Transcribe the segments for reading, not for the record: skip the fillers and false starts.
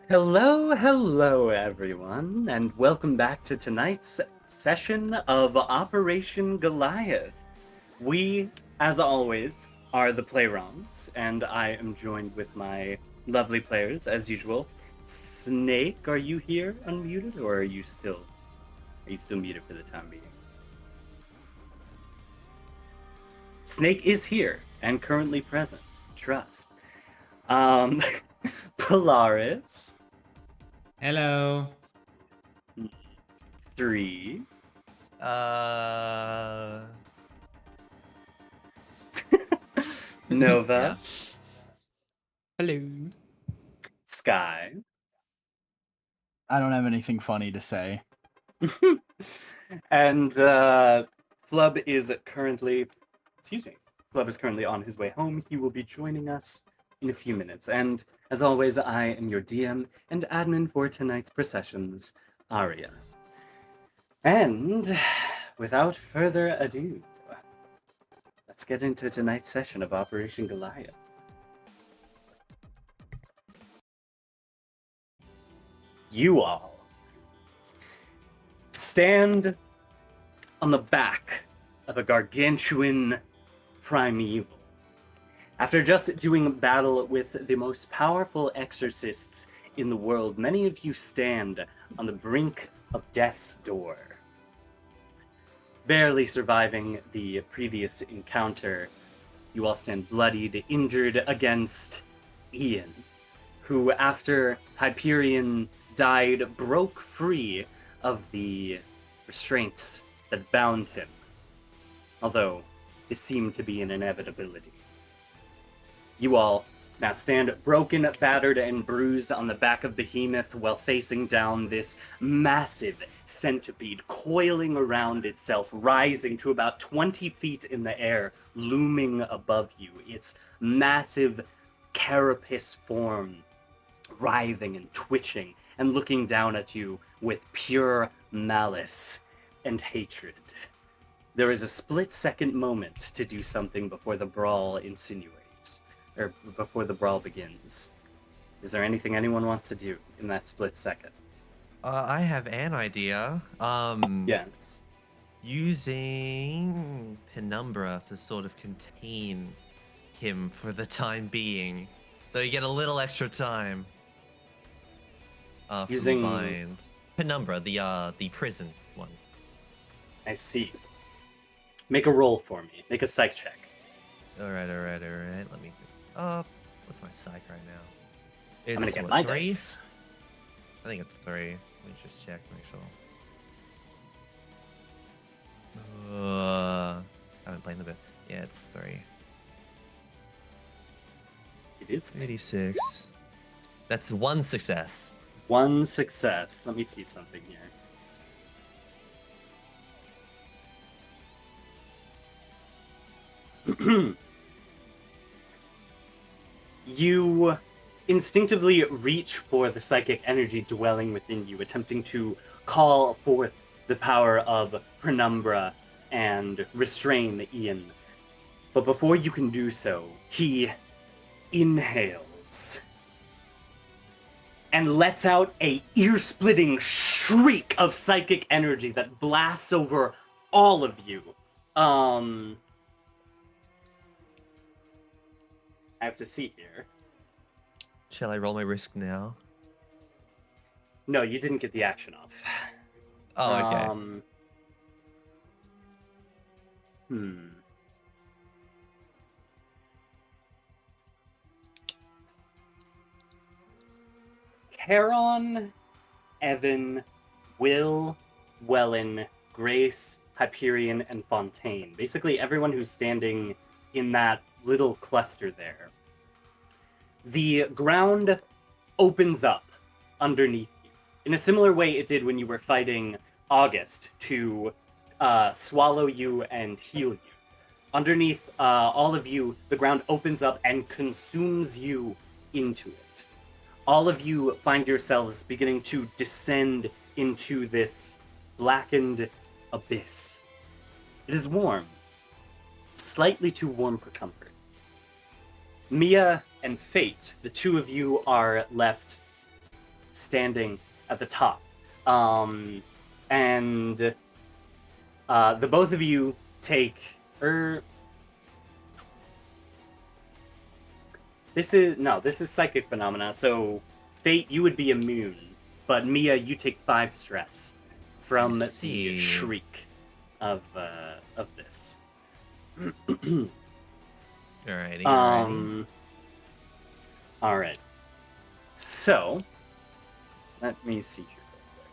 Hello, everyone, and welcome back to tonight's session of Operation Goliath. We, as always, are the Playrons, and I am joined with my lovely players, as usual. Snake, are you here unmuted, or are you still muted for the time being? Snake is here and currently present. Trust. Polaris. Hello. 3. Nova. Yeah. Hello. Sky. I don't have anything funny to say. And Flub is currently on his way home. He will be joining us in a few minutes. And as always, I am your DM and admin for tonight's processions, Aria. And without further ado, let's get into tonight's session of Operation Goliath. You all stand on the back of a gargantuan primeval. After just doing battle with the most powerful exorcists in the world, many of you stand on the brink of death's door. Barely surviving the previous encounter, you all stand bloodied, injured against Ian, who, after Hyperion died, broke free of the restraints that bound him, although this seemed to be an inevitability. You all now stand broken, battered, and bruised on the back of Behemoth while facing down this massive centipede coiling around itself, rising to about 20 feet in the air, looming above you, its massive carapace form writhing and twitching and looking down at you with pure malice and hatred. There is a split-second moment to do something before the brawl before the brawl begins. Is there anything anyone wants to do in that split second? I have an idea. Yes. Using Penumbra to sort of contain him for the time being, so you get a little extra time. Using Bind. Penumbra, the prison one. I see. Make a roll for me. Make a psych check. All right. Let me. What's my psych right now? It's I'm gonna get what, my 3? dice. I think it's 3. Let me just check, make sure. I haven't played in a bit. Yeah, it's 3. It is 86. That's 1 success. 1 success. Let me see something here. You instinctively reach for the psychic energy dwelling within you, attempting to call forth the power of Penumbra and restrain Ian. But before you can do so, he inhales and lets out a ear-splitting shriek of psychic energy that blasts over all of you. I have to see here. Shall I roll my risk now? No, you didn't get the action off. Oh, okay. Charon, Evan, Will, Welan, Grace, Hyperion, and Fontaine. Basically everyone who's standing in that little cluster there. The ground opens up underneath you in a similar way it did when you were fighting August to swallow you and heal you. Underneath all of you, the ground opens up and consumes you into it. All of you find yourselves beginning to descend into this blackened abyss. It is warm, slightly too warm for comfort. Mia and Fate, the two of you are left standing at the top. And the both of you take... This is psychic phenomena, so Fate, you would be immune, but Mia, you take 5 stress from the shriek of this. Alrighty. Alright. So, let me see here real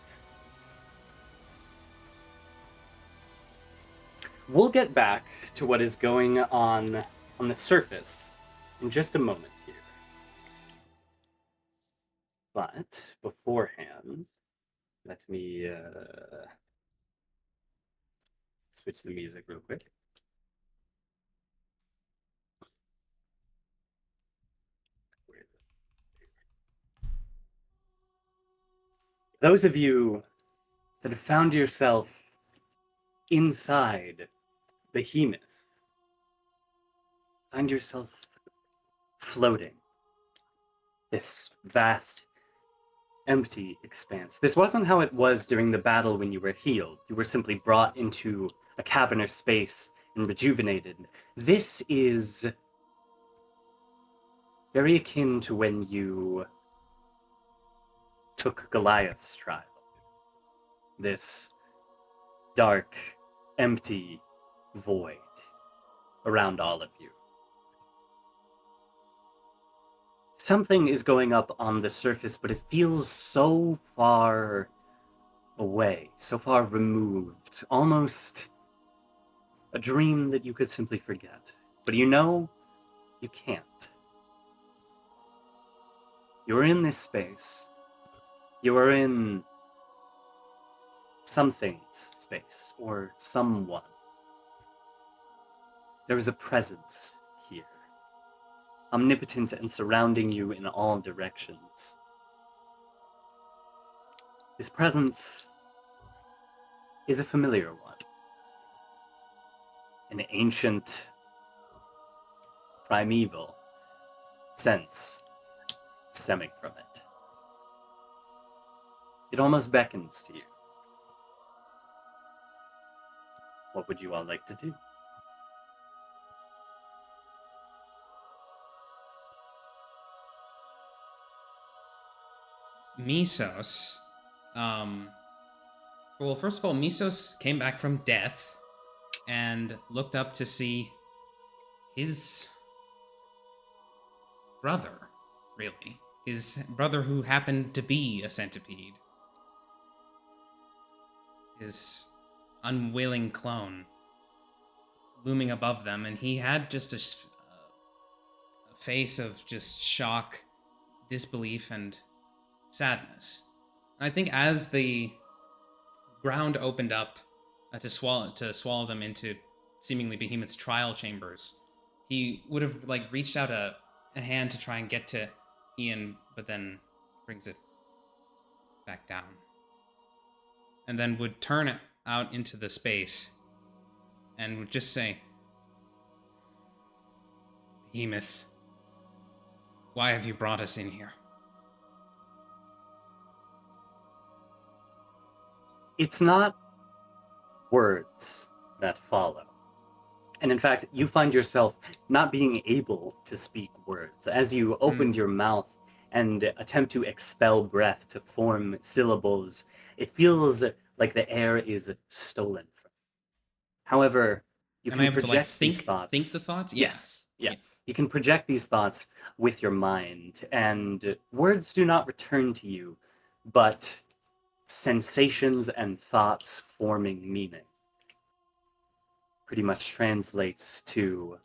quick. We'll get back to what is going on the surface in just a moment here. But beforehand, let me switch the music real quick. Those of you that have found yourself inside Behemoth, find yourself floating this vast, empty expanse. This wasn't how it was during the battle when you were healed. You were simply brought into a cavernous space and rejuvenated. This is very akin to when you took Goliath's trial. This dark, empty void around all of you. Something is going up on the surface, but it feels so far away, so far removed, almost a dream that you could simply forget. But you know, you can't. You're in this space. You are in something's space, or someone. There is a presence here, omnipotent and surrounding you in all directions. This presence is a familiar one. An ancient, primeval sense stemming from it. It almost beckons to you. What would you all like to do? Misos. Well, first of all, Misos came back from death and looked up to see his brother, really. His brother who happened to be a centipede. His unwilling clone looming above them, and he had just a face of just shock, disbelief, and sadness. And I think as the ground opened up to swallow them into seemingly Behemoth's trial chambers, he would have reached out a hand to try and get to Ian, but then brings it back down, and then would turn out into the space and would just say, "Behemoth, why have you brought us in here?" It's not words that follow. And in fact, you find yourself not being able to speak words. As you opened your mouth and attempt to expel breath to form syllables, it feels like the air is stolen from you. However, you Am can I able project to these thoughts. think the thoughts? Yes. Yeah. You can project these thoughts with your mind, and words do not return to you, but sensations and thoughts forming meaning. Pretty much translates to,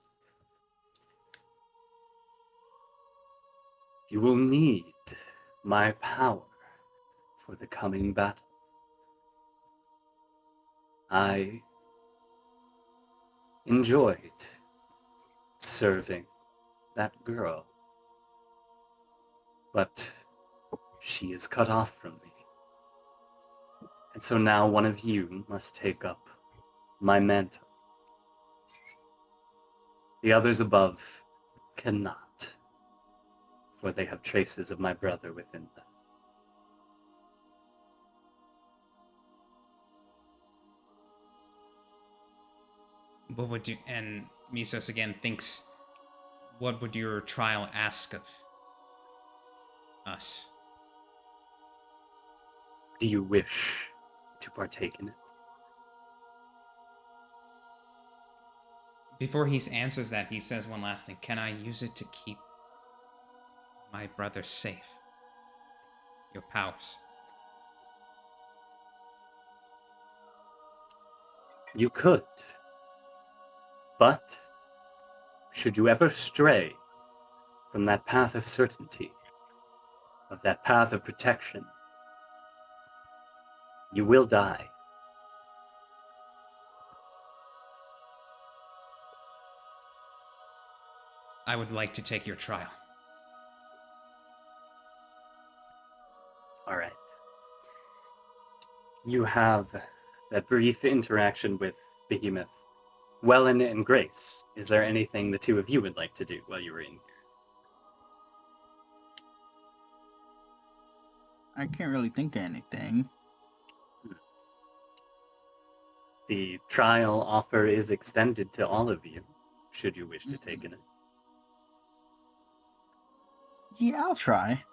you will need my power for the coming battle. I enjoyed serving that girl, but she is cut off from me. And so now one of you must take up my mantle. The others above cannot, for they have traces of my brother within them. what would you, and Misos again thinks, what would your trial ask of us? Do you wish to partake in it? Before he answers that, he says one last thing. Can I use it to keep my brother safe? Your powers. You could. But, should you ever stray from that path of certainty, of that path of protection, you will die. I would like to take your trial. All right. You have that brief interaction with Behemoth. Welan and Grace, is there anything the two of you would like to do while you were in here? I can't really think of anything. The trial offer is extended to all of you, should you wish to take it. Yeah, I'll try.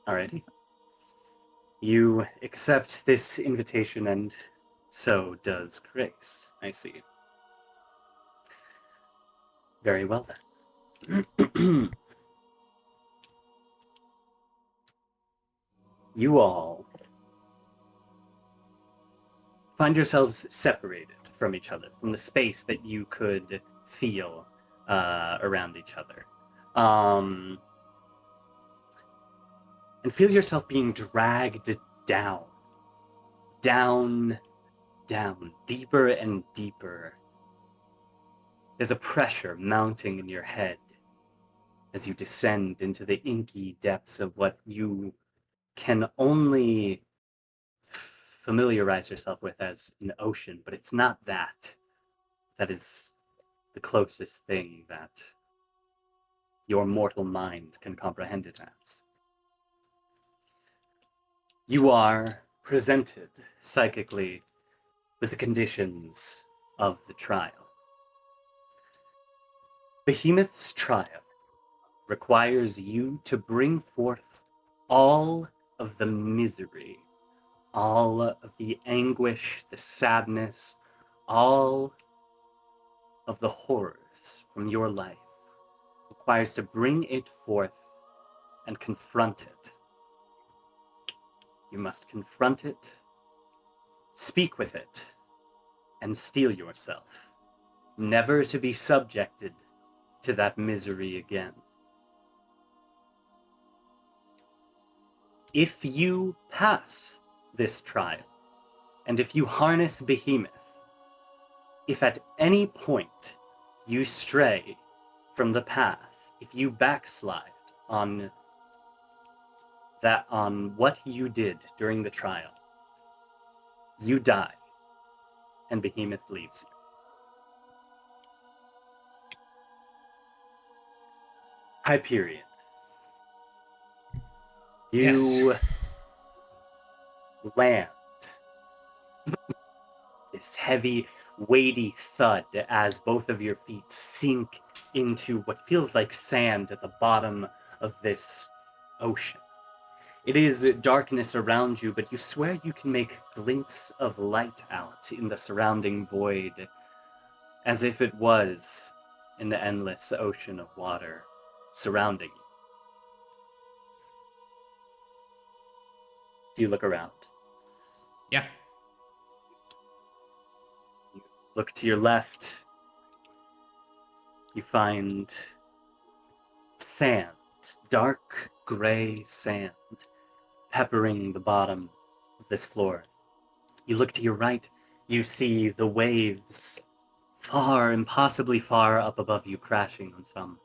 Alrighty. You accept this invitation, and so does Grace. I see. Very well, then. You all find yourselves separated from each other, from the space that you could feel around each other. And feel yourself being dragged down, deeper and deeper. There's a pressure mounting in your head as you descend into the inky depths of what you can only familiarize yourself with as an ocean, but it's not that. That is the closest thing that your mortal mind can comprehend it as. You are presented psychically with the conditions of the trial. Behemoth's trial requires you to bring forth all of the misery, all of the anguish, the sadness, all of the horrors from your life. Requires to bring it forth and confront it. You must confront it, speak with it, and steel yourself, never to be subjected to that misery again. If you pass this trial, and if you harness Behemoth, if at any point you stray from the path, if you backslide on what you did during the trial, you die, and Behemoth leaves you. Hyperion. You Yes. land. This heavy, weighty thud as both of your feet sink into what feels like sand at the bottom of this ocean. It is darkness around you, but you swear you can make glints of light out in the surrounding void, as if it was an endless ocean of water surrounding you. Do you look around? Yeah. You look to your left. You find sand, dark gray sand, peppering the bottom of this floor. You look to your right, you see the waves far, impossibly far up above you, crashing on some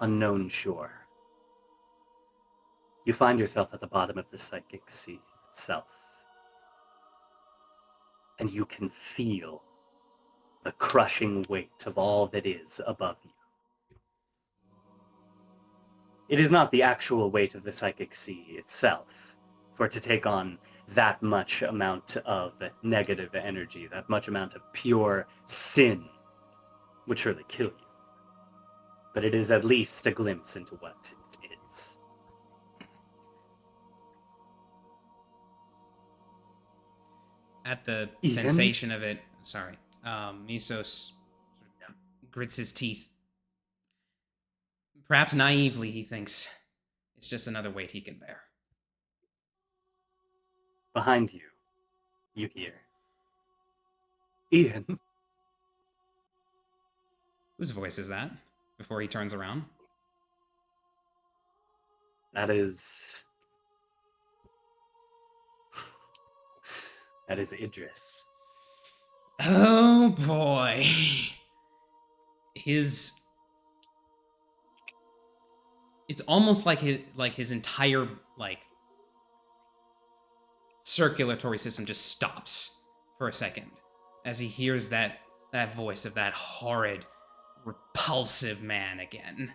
unknown shore. You find yourself at the bottom of the psychic sea itself, and you can feel the crushing weight of all that is above you. It is not the actual weight of the psychic sea itself, for it to take on that much amount of negative energy, that much amount of pure sin would surely kill you. But it is at least a glimpse into what it is. At the Ian? sensation of it, sorry, Misos sort of grits his teeth. Perhaps naively, he thinks it's just another weight he can bear. Behind you, you hear, Ian. Whose voice is that? Before he turns around. That is Idris. Oh boy. It's almost like his entire circulatory system just stops for a second as he hears that voice of that horrid, repulsive man again.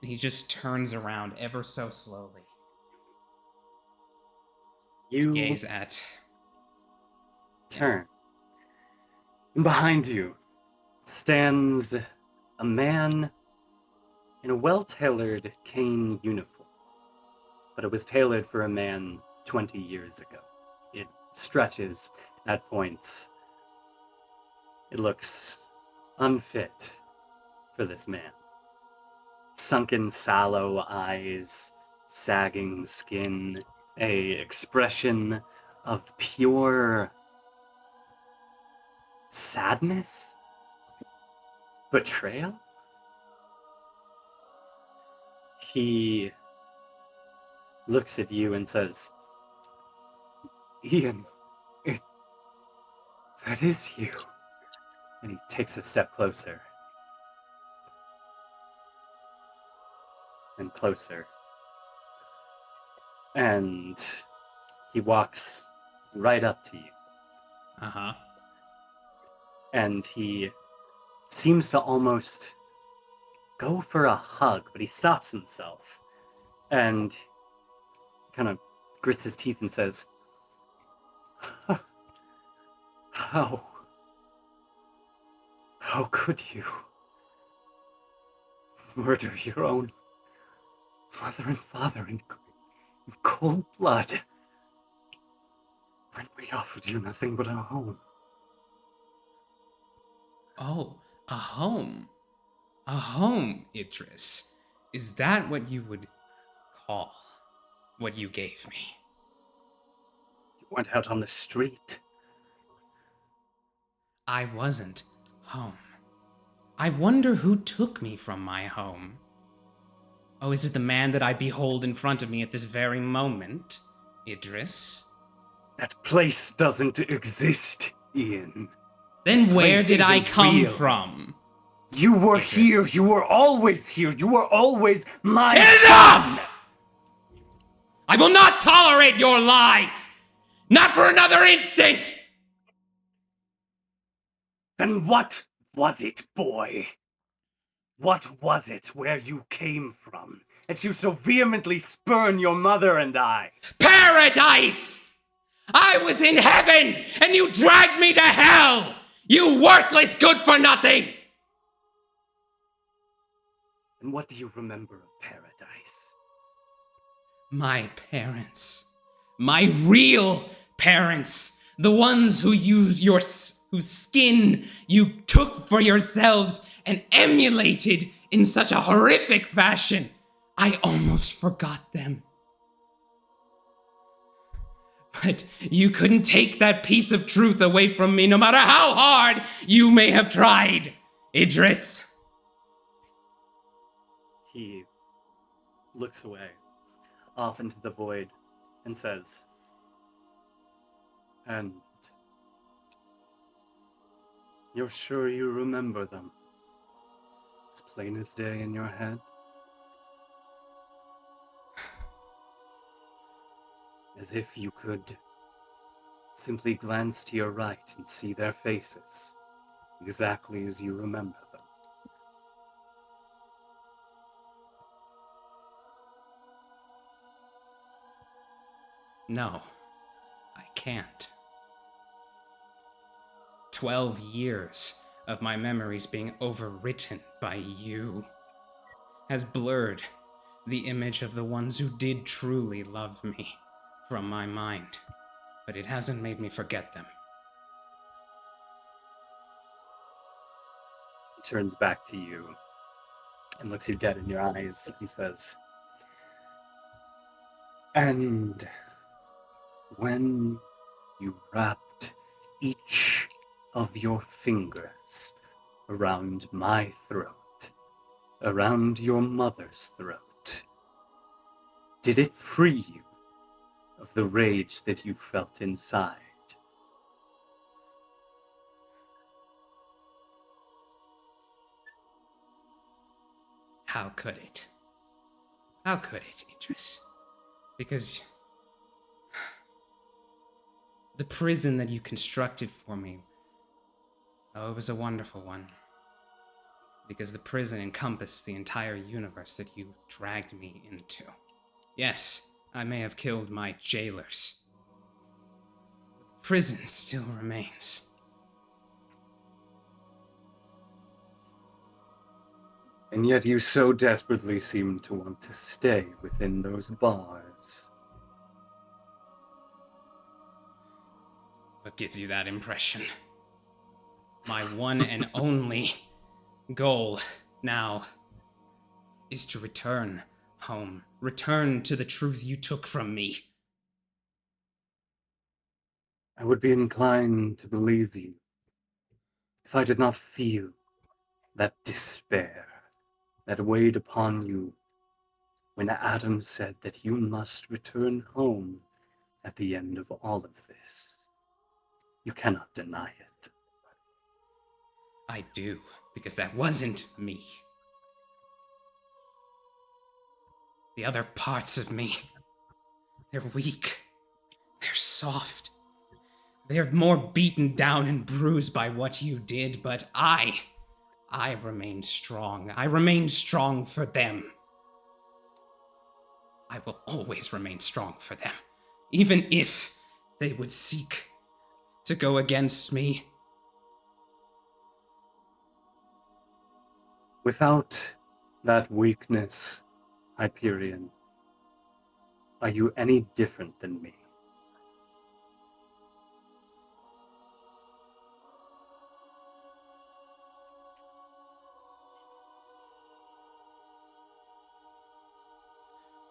And he just turns around ever so slowly to gaze at... Turn. And behind you stands a man in a well-tailored CAIN uniform. But it was tailored for a man 20 years ago. It stretches at points. It looks unfit for this man. Sunken, sallow eyes, sagging skin, a expression of pure sadness? Betrayal? He looks at you and says, Ian, that is you. And he takes a step closer. And closer. And he walks right up to you. Uh-huh. And he seems to almost go for a hug, but he stops himself and kind of grits his teeth and says, How could you murder your own mother and father in cold blood when we offered you nothing but a home? Oh, a home. A home, Idris. Is that what you would call what you gave me? You went out on the street. I wasn't home. I wonder who took me from my home. Oh, is it the man that I behold in front of me at this very moment, Idris? That place doesn't exist, Ian. Then where Place did I isn't come real. from? You were Idris. here. You were always here. You were always my Enough! son. I will not tolerate your lies! Not for another instant! Then what was it, boy? What was it where you came from that you so vehemently spurn your mother and I? Paradise! I was in heaven, and you dragged me to hell! You worthless good-for-nothing! And what do you remember of paradise? My parents. My real parents. The ones whose skin you took for yourselves and emulated in such a horrific fashion. I almost forgot them. But you couldn't take that piece of truth away from me, no matter how hard you may have tried, Idris. He looks away, off into the void, and says, And you're sure you remember them? As plain as day in your head? As if you could simply glance to your right and see their faces, exactly as you remember them. No, I can't. 12 years of my memories being overwritten by you has blurred the image of the ones who did truly love me from my mind, but it hasn't made me forget them. He turns back to you and looks you dead in your eyes and says, "And when you wrapped each of your fingers around my throat, around your mother's throat, did it free you of the rage that you felt inside?" How could it? How could it, Idris? Because the prison that you constructed for me, oh, it was a wonderful one. Because the prison encompassed the entire universe that you dragged me into. Yes, I may have killed my jailers. But the prison still remains. And yet you so desperately seem to want to stay within those bars. What gives you that impression? My one and only goal now is to return home. Return to the truth you took from me. I would be inclined to believe you if I did not feel that despair that weighed upon you when Adam said that you must return home at the end of all of this. You cannot deny it. I do, because that wasn't me. The other parts of me, they're weak. They're soft. They're more beaten down and bruised by what you did, but I remain strong. I remain strong for them. I will always remain strong for them, even if they would seek to go against me. Without that weakness, Hyperion, are you any different than me?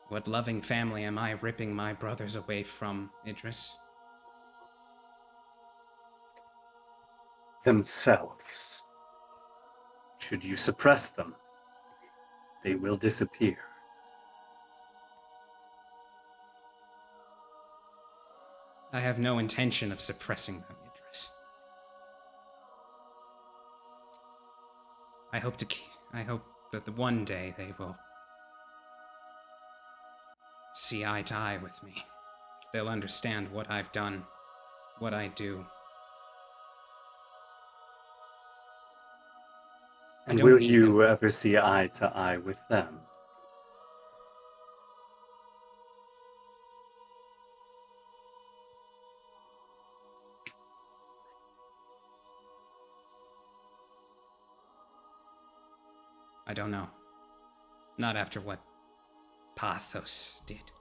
What loving family am I ripping my brothers away from, Idris? Themselves. Should you suppress them, they will disappear. I have no intention of suppressing them, Idris. I hope that the one day they will see eye to eye with me. They'll understand what I've done, what I do. And don't will need you them. ever see eye to eye with them? I don't know. Not after what Pathos did.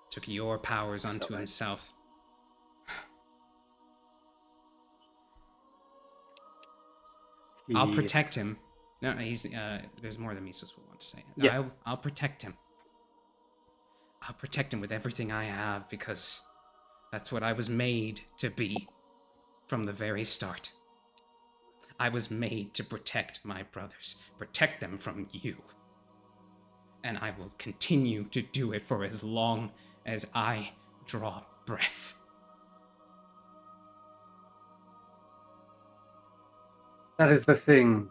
Took your powers unto So I- himself. I'll He- protect him. No, he's there's more than Mises will want to say. Yeah. I'll protect him. I'll protect him with everything I have because that's what I was made to be from the very start. I was made to protect my brothers, protect them from you. And I will continue to do it for as long as I draw breath. That is the thing,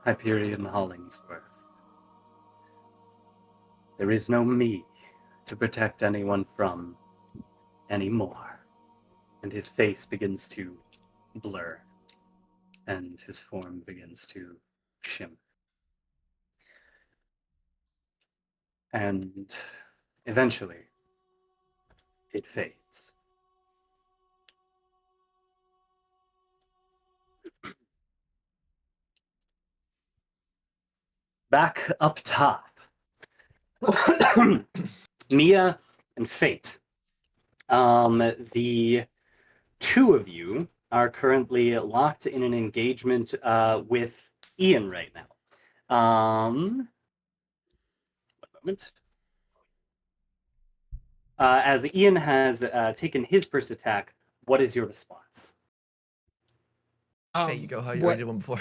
Hyperion Hollingsworth. There is no me to protect anyone from anymore. And his face begins to blur, and his form begins to shimmer. And eventually, it fades. back up top. Mia and Fate. The two of you are currently locked in an engagement with Ian right now. One moment. As Ian has taken his first attack, what is your response? Hey, you go how you what- already did one before.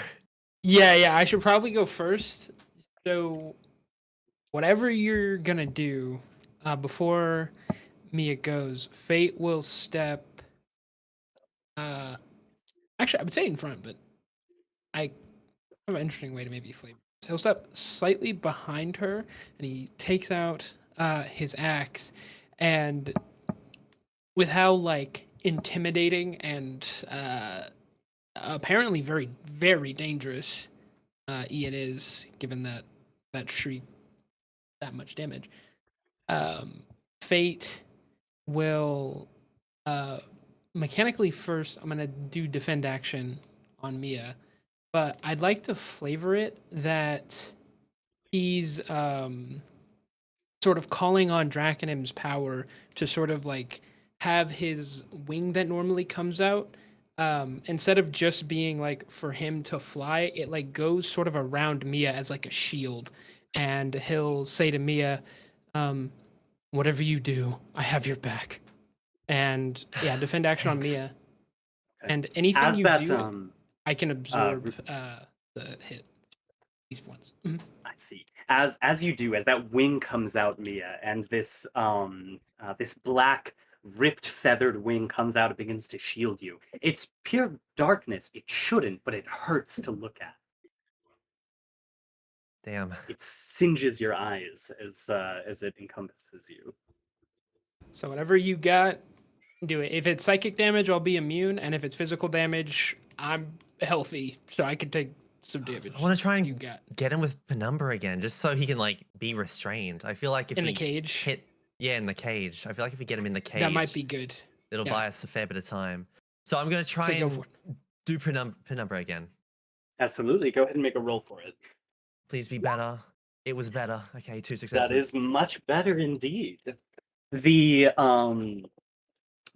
Yeah, I should probably go first. So, whatever you're gonna do, before Mia goes, Fate will step. Actually, I would say in front, but I have an interesting way to maybe flavor. So he'll step slightly behind her, and he takes out his axe, and with how like intimidating and apparently very very dangerous Ian is, given that shriek that much damage. Fate will mechanically first. I'm gonna do defend action on Mia, but I'd like to flavor it that he's sort of calling on Drakenim's power to sort of like have his wing that normally comes out. Instead of just being like for him to fly, it like goes sort of around Mia as like a shield, and he'll say to Mia, "Whatever you do, I have your back." And yeah, defend action on Thanks. Mia, and anything As you that, do, I can absorb the hit these once. I see. As you do, as that wing comes out, Mia, and this this black ripped feathered wing comes out, it begins to shield you. It's pure darkness. It shouldn't, but it hurts to look at. Damn. It singes your eyes as it encompasses you. So whatever you got, do it. If it's psychic damage, I'll be immune, and if it's physical damage, I'm healthy, so I can take some damage. I want to try you and got get him with Penumbra again, just so he can like be restrained. I feel like if in he the cage. hit, yeah, in the cage. I feel like if we get him in the cage, That might be good. it'll yeah. buy us a fair bit of time. So I'm gonna try So go and for it. do Penumbra again. Absolutely. Go ahead and make a roll for it. Please be better. It was better. Okay, 2 successes. That is much better indeed. The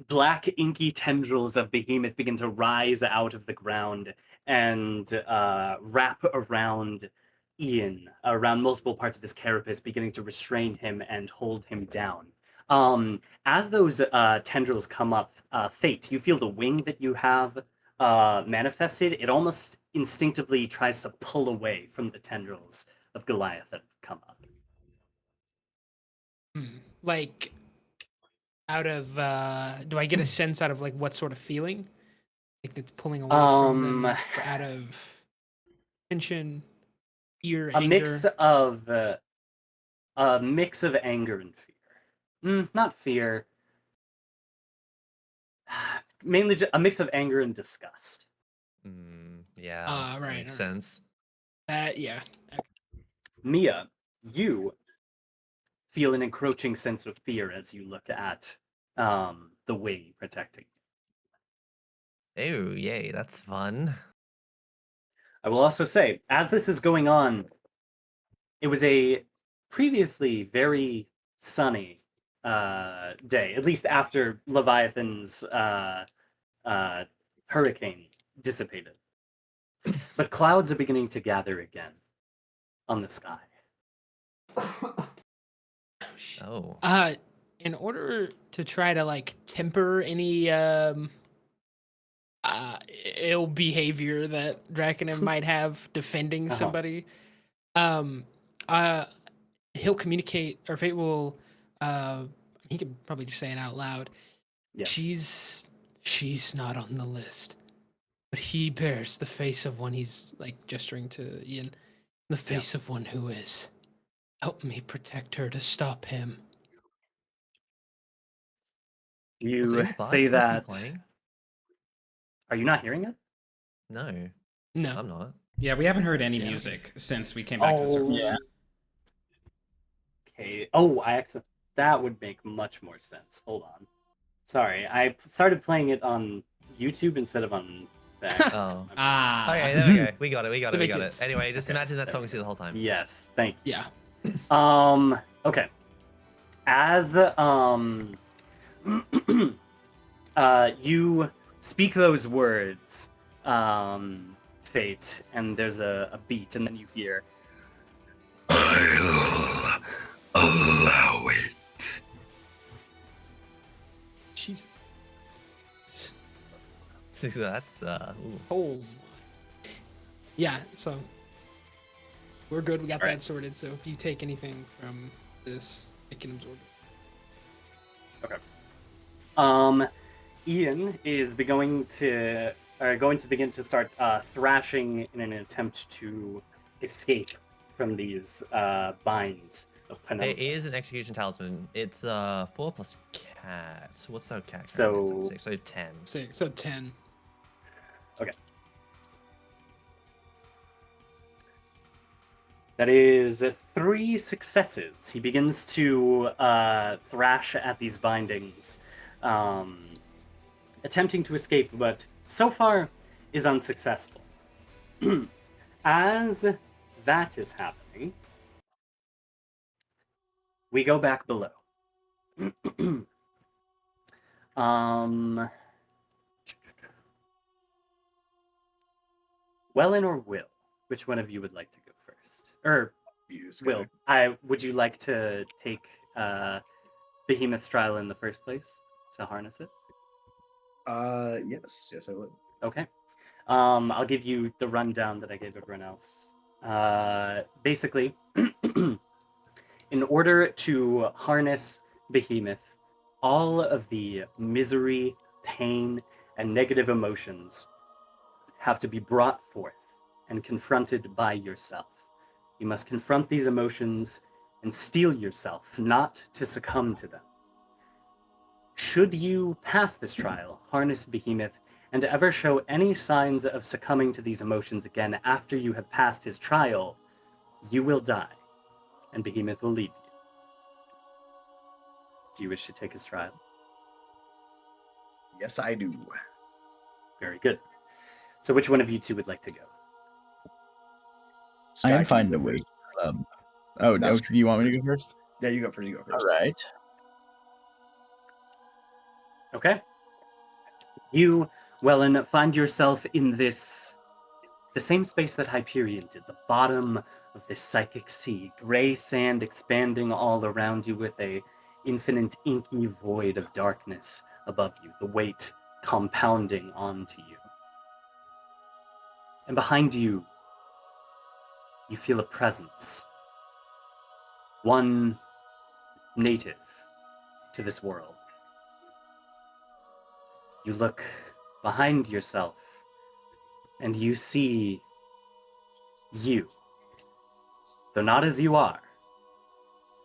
black inky tendrils of Behemoth begin to rise out of the ground and wrap around Ian, around multiple parts of his carapace, beginning to restrain him and hold him down. As those tendrils come up, Fate, you feel the wing that you have manifested. It almost instinctively tries to pull away from the tendrils of Goliath that have come up. Like, out of do I get a sense out of like what sort of feeling? Like it's pulling away from them out of tension, fear, a anger. mix of anger and fear. Not fear. Mainly a mix of anger and disgust. Yeah, that right. makes sense. Yeah. Mia, you feel an encroaching sense of fear as you look at the wing protecting you. Oh, yay, that's fun. I will also say, as this is going on, it was a previously very sunny day, at least after Leviathan's hurricane dissipated. But clouds are beginning to gather again on the sky. Oh. In order to try to like temper any ill behavior that Drakenham might have defending somebody, he'll communicate, or Fate will he can probably just say it out loud. Yeah. She's not on the list, but he bears the face of one. He's like gesturing to Ian, the face of one who is. Help me protect her to stop him. You Also, is Bart say supposed to be that. playing? Are you not hearing it? No, No. I'm not. Yeah, we haven't heard any Yeah. music since we came back to the surface. yeah. Okay. Oh, that would make much more sense. Hold on. Sorry, I started playing it on YouTube instead of on Back. Oh. Ah. Okay, there we go. We got it. We got it. That We makes got it. sense. Anyway, just Okay, imagine that there song we to you the whole time. Yes, thank you. Yeah. Okay. As you speak those words, Fate, and there's a beat, and then you hear, I'll allow it. Jeez. That's ooh. Oh. Yeah. So we're good. We got Right. that sorted. So if you take anything from this, I can absorb it. Ian is going to begin to start thrashing in an attempt to escape from these binds of There penumbra. is an execution talisman. It's 4 plus cat. So what's our cat? So- 6, so 10. 6. So 10. That is 3 successes. He begins to thrash at these bindings, attempting to escape, but so far is unsuccessful. As that is happening, we go back below. Welan or Will? Which one of you would like to go first? Or Will, would you like to take Behemoth's trial in the first place to harness it? Yes, I would. Okay. I'll give you the rundown that I gave everyone else. Basically, in order to harness Behemoth, all of the misery, pain, and negative emotions have to be brought forth and confronted by yourself. You must confront these emotions and steel yourself not to succumb to them. Should you pass this trial, harness Behemoth, and ever show any signs of succumbing to these emotions again after you have passed his trial, you will die, and Behemoth will leave you. Do you wish to take his trial? Yes, I do. Very good. So which one of you two would like to go? I am Scott, can fine you to go wait. first? Oh, No, do you want me to go first? Yeah, you go first. You go first. All right. Okay. You, Welan, find yourself in the same space that Hyperion did, the bottom of this psychic sea, gray sand expanding all around you with a infinite inky void of darkness above you, the weight compounding onto you. And behind you, you feel a presence. One native to this world. You look behind yourself, and you see you, though not as you are,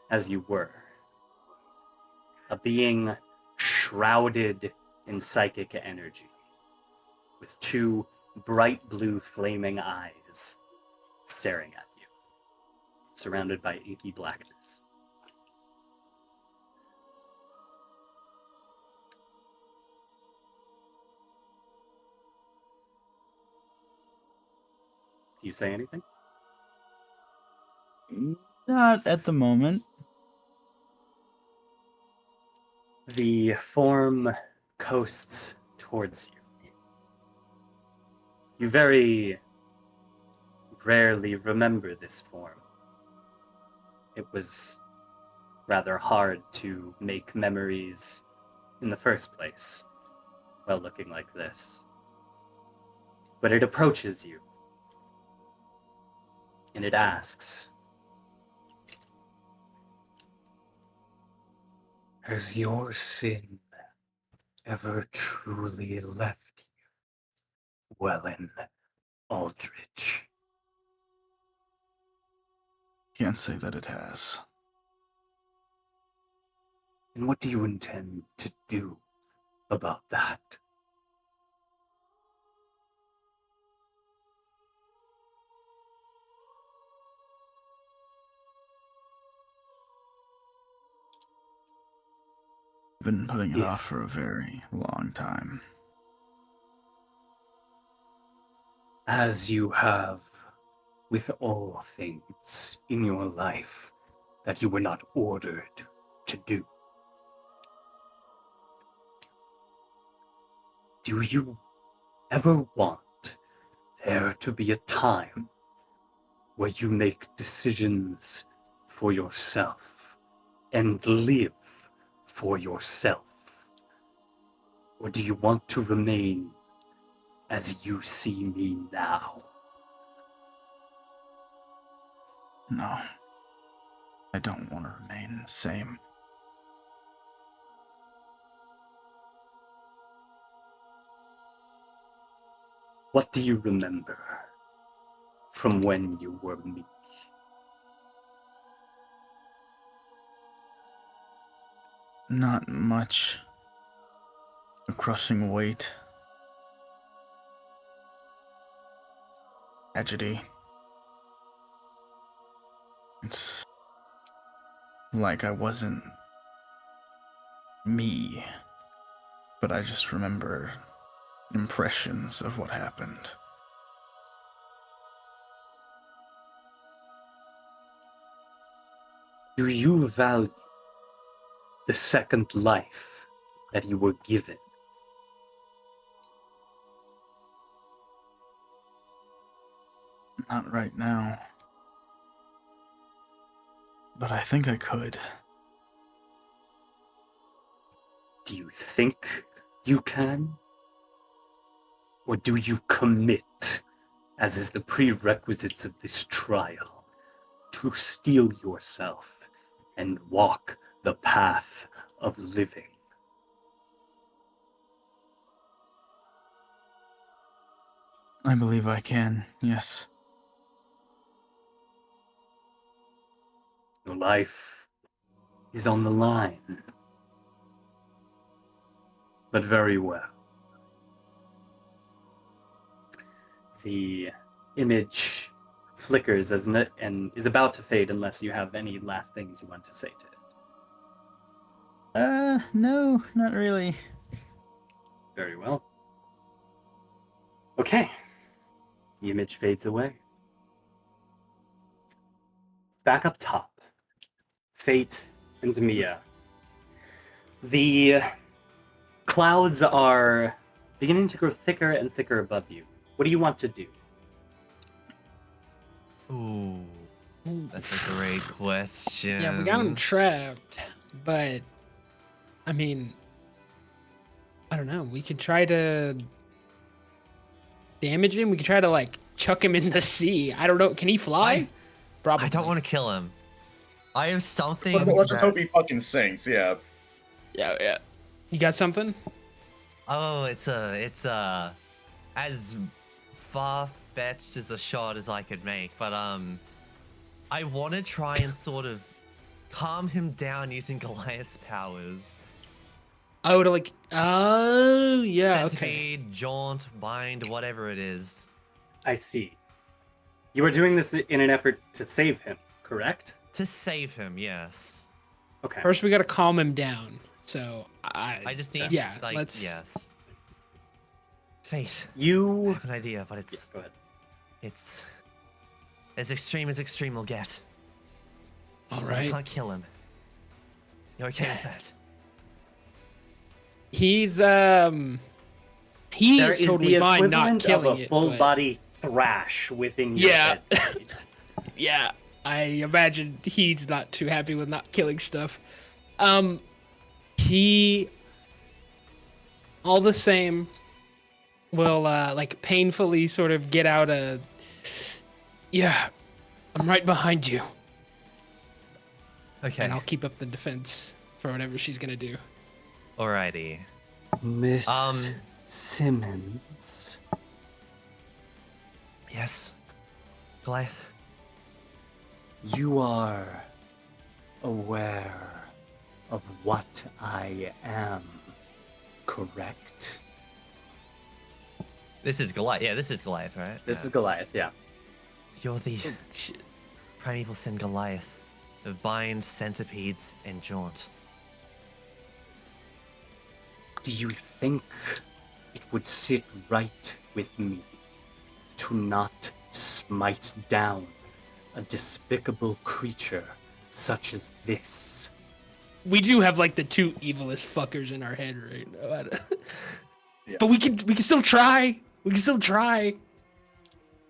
as you were. A being shrouded in psychic energy, with 2 bright blue flaming eyes staring at you, surrounded by inky blackness. Do you say anything? Not at the moment. The form coasts towards you. You very rarely remember this form. It was rather hard to make memories in the first place while looking like this. But it approaches you, and it asks, has your sin ever truly left you, Welan Aldrich? Can't say that it has. And what do you intend to do about that? I've been putting it If- off for a very long time. as you have with all things in your life that you were not ordered to do. Do you ever want there to be a time where you make decisions for yourself and live for yourself? Or do you want to remain as you see me now? No. I don't want to remain the same. What do you remember from when you were me? Not much. A crushing weight. Tragedy. It's like I wasn't me, but I just remember impressions of what happened. Do you value the second life that you were given? Not right now. But I think I could. Do you think you can? Or do you commit, as is the prerequisites of this trial, to steel yourself and walk the path of living? I believe I can, yes. Your life is on the line. But very well. The image flickers and is about to fade unless you have any last things you want to say to it. No, not really. Very well. Okay. The image fades away. Back up top. Fate and Mia. The clouds are beginning to grow thicker and thicker above you. What do you want to do? Ooh, that's a great question. Yeah, we got him trapped, but I mean, I don't know. We could try to damage him. We could try to like chuck him in the sea. I don't know. Can he fly? Probably. I don't want to kill him. I have something. Let's just hope he fucking sinks. Yeah. Yeah. You got something? Oh, it's as far-fetched as a shot as I could make, but I want to try and sort of calm him down using Goliath's powers. Oh, to like, oh yeah, Centipede, jaunt, bind, whatever it is. I see. You are doing this in an effort to save him, correct? To save him, yes. Okay. First, we got to calm him down. So I just need, yeah, like, let's. yes. Fate. I You. have an idea, but it's Go ahead. it's as extreme as extreme will get. All I right. can't kill him. You're okay with that? He's There is is totally the fine not equivalent killing of a it. full but- body thrash within your Yeah. head. Right? Yeah, I imagine he's not too happy with not killing stuff. He all the same will like painfully sort of get out a yeah, I'm right behind you. Okay. And I'll keep up the defense for whatever she's gonna do. Alrighty. Miss Simmons. Yes. Goliath. You are aware of what I am, correct? This is Goliath. Yeah, this is Goliath, right? This Yeah. is Goliath, yeah. You're the Shit. primeval sin Goliath of bind, centipedes, and jaunt. Do you think it would sit right with me to not smite down a despicable creature such as this. We do have like the two evilest fuckers in our head right now. Yeah. But we can still try. We can still try.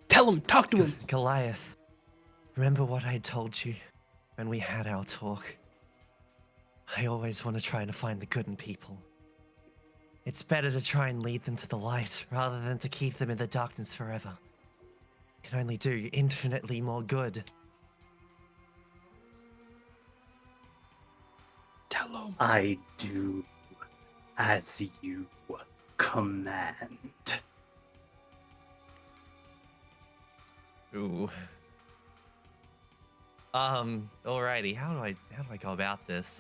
Tell him, talk to him. Goliath, remember what I told you when we had our talk? I always want to try to find the good in people. It's better to try and lead them to the light rather than to keep them in the darkness forever. It can only do infinitely more good. Tell him. I do as you command. Ooh. Alrighty, how do I go about this?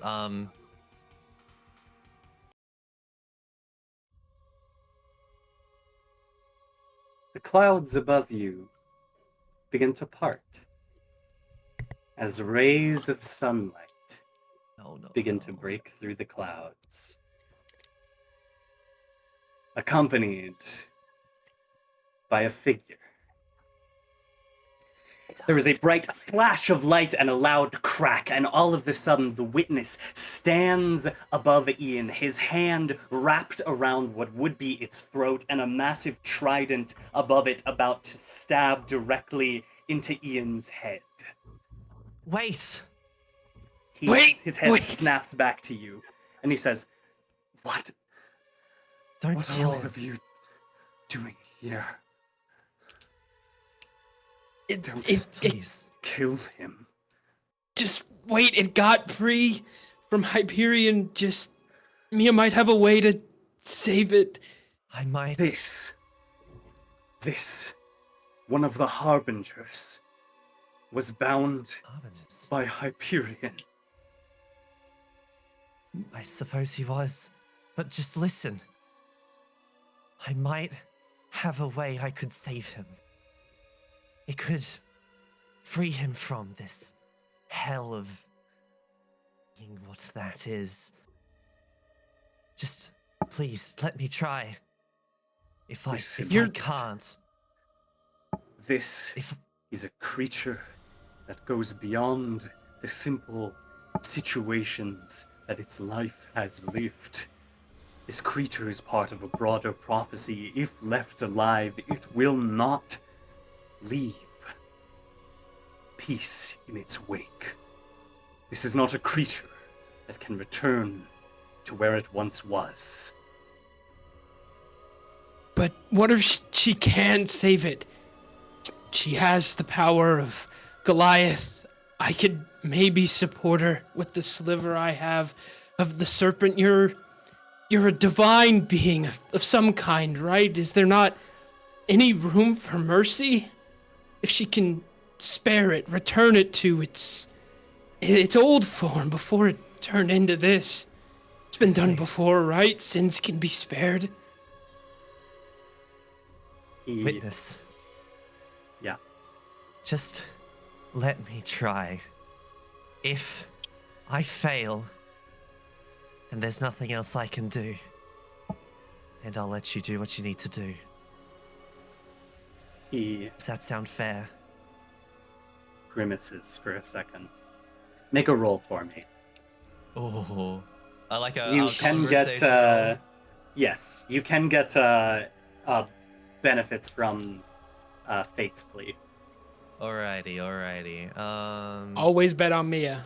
The clouds above you begin to part as rays of sunlight begin to break through the clouds, accompanied by a figure. There is a bright flash of light and a loud crack, and all of a sudden the witness stands above Ian, his hand wrapped around what would be its throat, and a massive trident above it about to stab directly into Ian's head. Wait! His head wait. snaps back to you, and he says, What Don't are kill all him. of you doing here? Don't Please. kill him. Just wait. It got free from Hyperion. Just Mia might have a way to save it. I might. This, one of the harbingers, was bound Harbingers. by Hyperion. I suppose he was. But just listen. I might have a way I could save him. It could free him from this hell of being what that is. Just please let me try. If I Listen, can't. This If is a creature that goes beyond the simple situations that its life has lived. This creature is part of a broader prophecy. If left alive, it will not leave peace in its wake. This is not a creature that can return to where it once was. But what if she can save it? She has the power of Goliath. I could maybe support her with the sliver I have of the serpent. You're a divine being of some kind, right? Is there not any room for mercy? If she can spare it, return it to its old form before it turned into this. It's been done before, right? Sins can be spared. witness. Yeah. Just let me try. If I fail, then there's nothing else I can do. And I'll let you do what you need to do. He Does that sound fair? grimaces for a second. Make a roll for me. Oh, I like a. You a can get, conversation roll. yes, you can get benefits from Fate's plea. Alrighty. Always bet on Mia.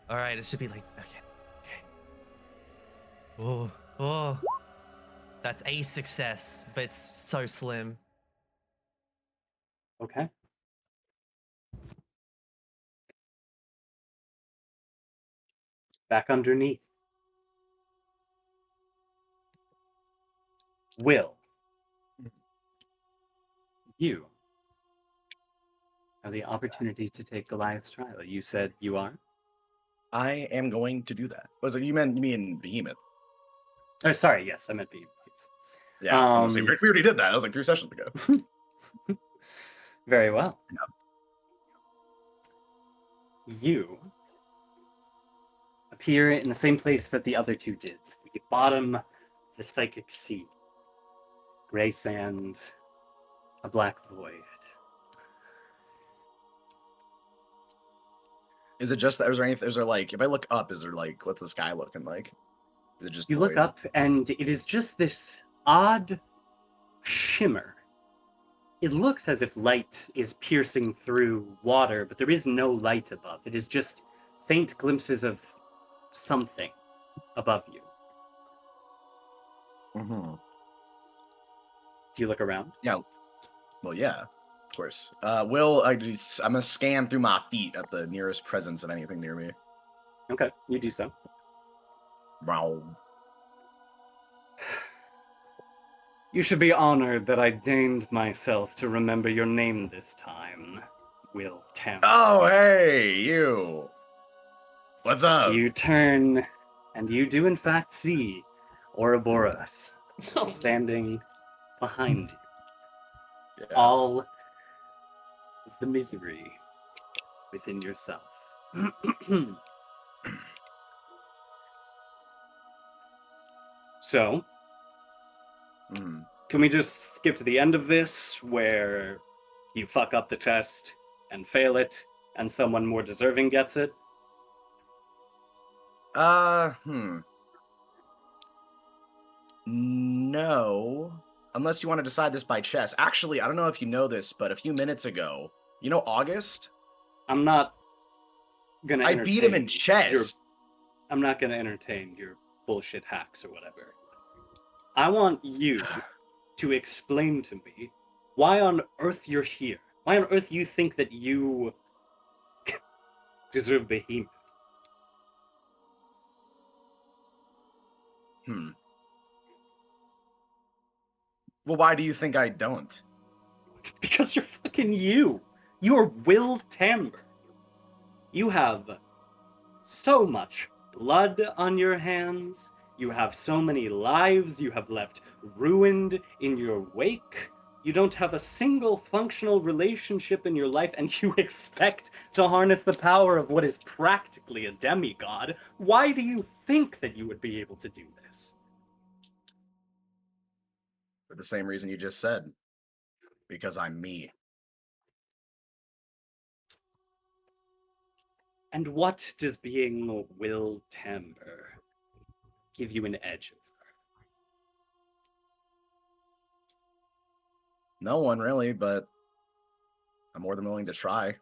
Alright, it should be like. Okay. Oh. That's a success, but it's so slim. Okay. Back underneath. Will. You have the opportunity to take Goliath's trial. You said you are? I am going to do that. Was it you mean Behemoth? Oh, sorry, yes, I meant Behemoth. Yeah, I was gonna say, we already did that. That was like 3 sessions ago. Very well. Yeah. You appear in the same place that the other two did, the bottom of the psychic sea. Gray sand, A black void. Is it just that? Is there anything? Is there like, if I look up, is there like, what's the sky looking like? Is it just You look void? up, and it is just this odd shimmer. It looks as if light is piercing through water, but there is no light above. It is just faint glimpses of something above you. Mm-hmm. Do you look around? Yeah. Well, yeah, of course. I'm gonna scan through my feet at the nearest presence of anything near me. Okay, you do so. Wow. You should be honored that I deigned myself to remember your name this time, Will Tam. Oh, hey, you. What's up? You turn, and you do in fact see Ouroboros standing behind you. Yeah. All of the misery within yourself. So, Mhm. can we just skip to the end of this, where you fuck up the test and fail it, and someone more deserving gets it? No. Unless you want to decide this by chess. Actually, I don't know if you know this, but a few minutes ago, you know August? I'm not gonna I beat him in entertain chess. I'm not gonna entertain your bullshit hacks or whatever. I want you to explain to me why on earth you're here. Why on earth you think that you deserve Behemoth. Well, why do you think I don't? Because you're fucking you. You are Will Timber. You have so much blood on your hands. You have so many lives you have left ruined in your wake. You don't have a single functional relationship in your life, and you expect to harness the power of what is practically a demigod. Why do you think that you would be able to do this? For the same reason you just said. Because I'm me. And what does being Will Timber give you an edge No one really, but I'm more than willing to try.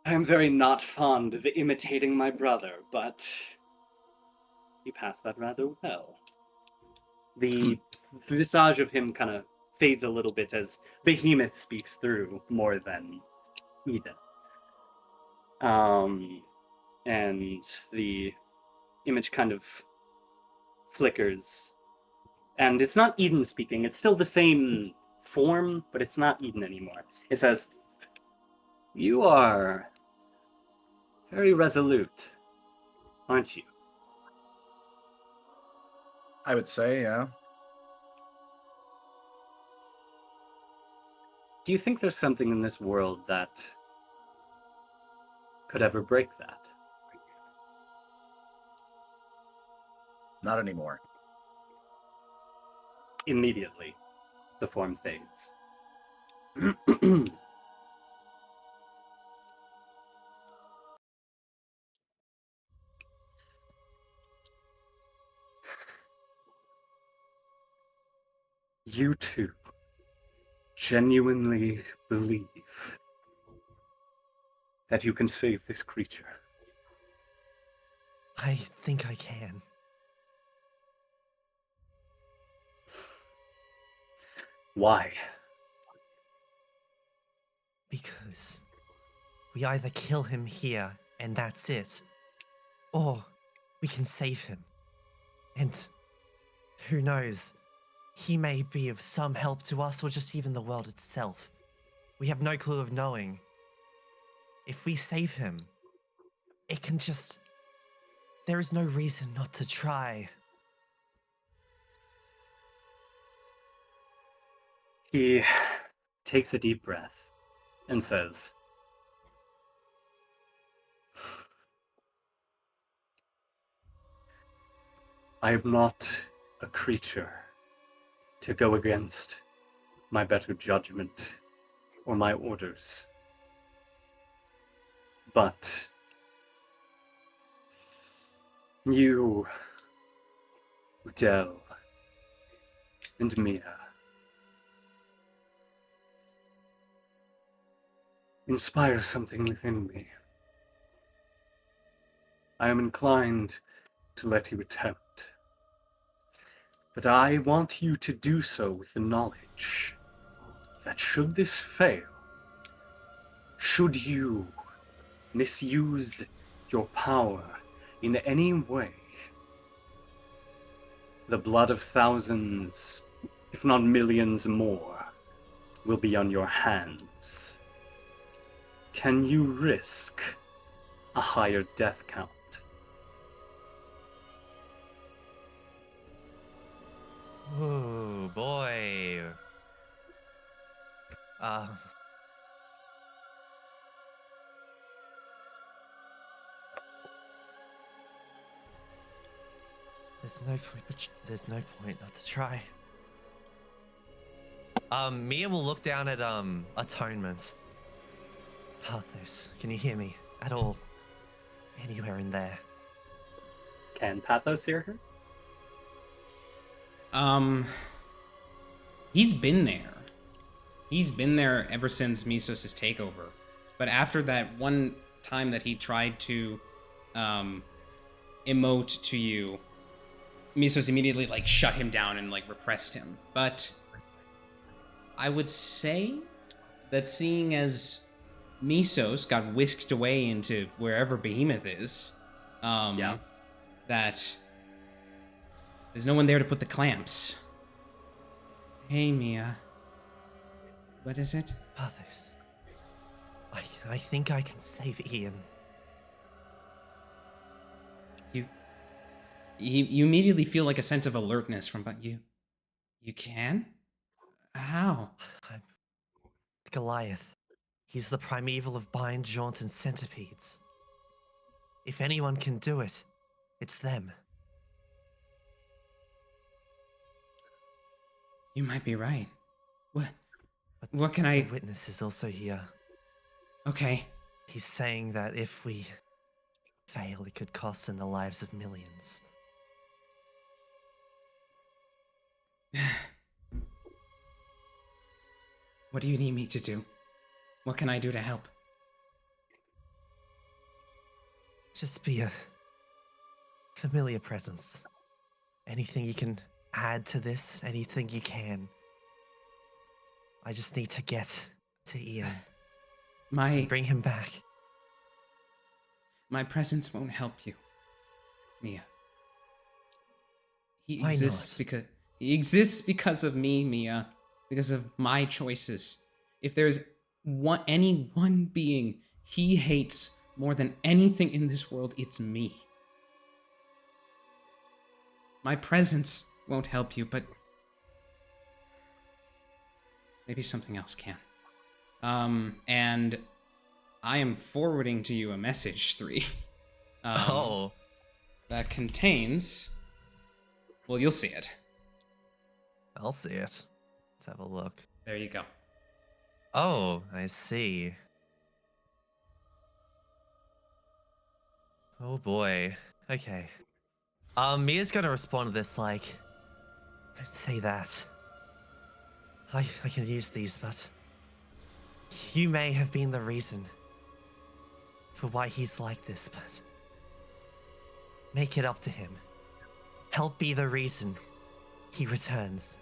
I am very not fond of imitating my brother, but he passed that rather well. The visage of him kind of fades a little bit as Behemoth speaks through more than Eden. And the image kind of flickers. And it's not Eden speaking, it's still the same form, but it's not Eden anymore. It says, "You are very resolute, aren't you?" I would say, yeah. Do you think there's something in this world that could ever break that? Not anymore. Immediately, the form fades. You two genuinely believe that you can save this creature? I think I can. Why? Because we either kill him here and that's it, or we can save him. And who knows, he may be of some help to us or just even the world itself. We have no clue of knowing. If we save him, it can just... There is no reason not to try. He takes a deep breath and says, I am not a creature to go against my better judgment or my orders. But you, Udell, and Mia inspire something within me. I am inclined to let you attempt. But I want you to do so with the knowledge that should this fail, should you misuse your power in any way, the blood of thousands, if not millions more, will be on your hands. Can you risk a higher death count? Oh boy. There's no point not to try. Mia will look down at atonement. Pathos, can you hear me at all? Anywhere in there? Can Pathos hear her? He's been there. He's been there ever since Misos' takeover. But after that one time that he tried to emote to you, Misos immediately like shut him down and like repressed him. But I would say that seeing as Misos got whisked away into wherever Behemoth is, that there's no one there to put the clamps. Hey, Mia. What is it? Pathos. I think I can save Ian. You immediately feel like a sense of alertness from, but you can? How? Goliath. He's the primeval of bind, jaunt, and centipedes. If anyone can do it, it's them. You might be right. What But can the I... witness is also here. Okay. He's saying that if we fail, it could cost in the lives of millions. What do you need me to do? What can I do to help? Just be a familiar presence. Anything you can add to this, anything you can. I just need to get to Ian. Bring him back. My presence won't help you, Mia. Why not? He exists because of me, Mia. Because of my choices. If there's any one being he hates more than anything in this world, it's me. My presence won't help you, but maybe something else can. And I am forwarding to you a message, 3. That contains... Well, you'll see it. I'll see it. Let's have a look. There you go. Oh, I see. Oh boy. Okay. Mia's gonna respond to this like, don't say that. I can use these, but you may have been the reason for why he's like this, but make it up to him. Help be the reason he returns.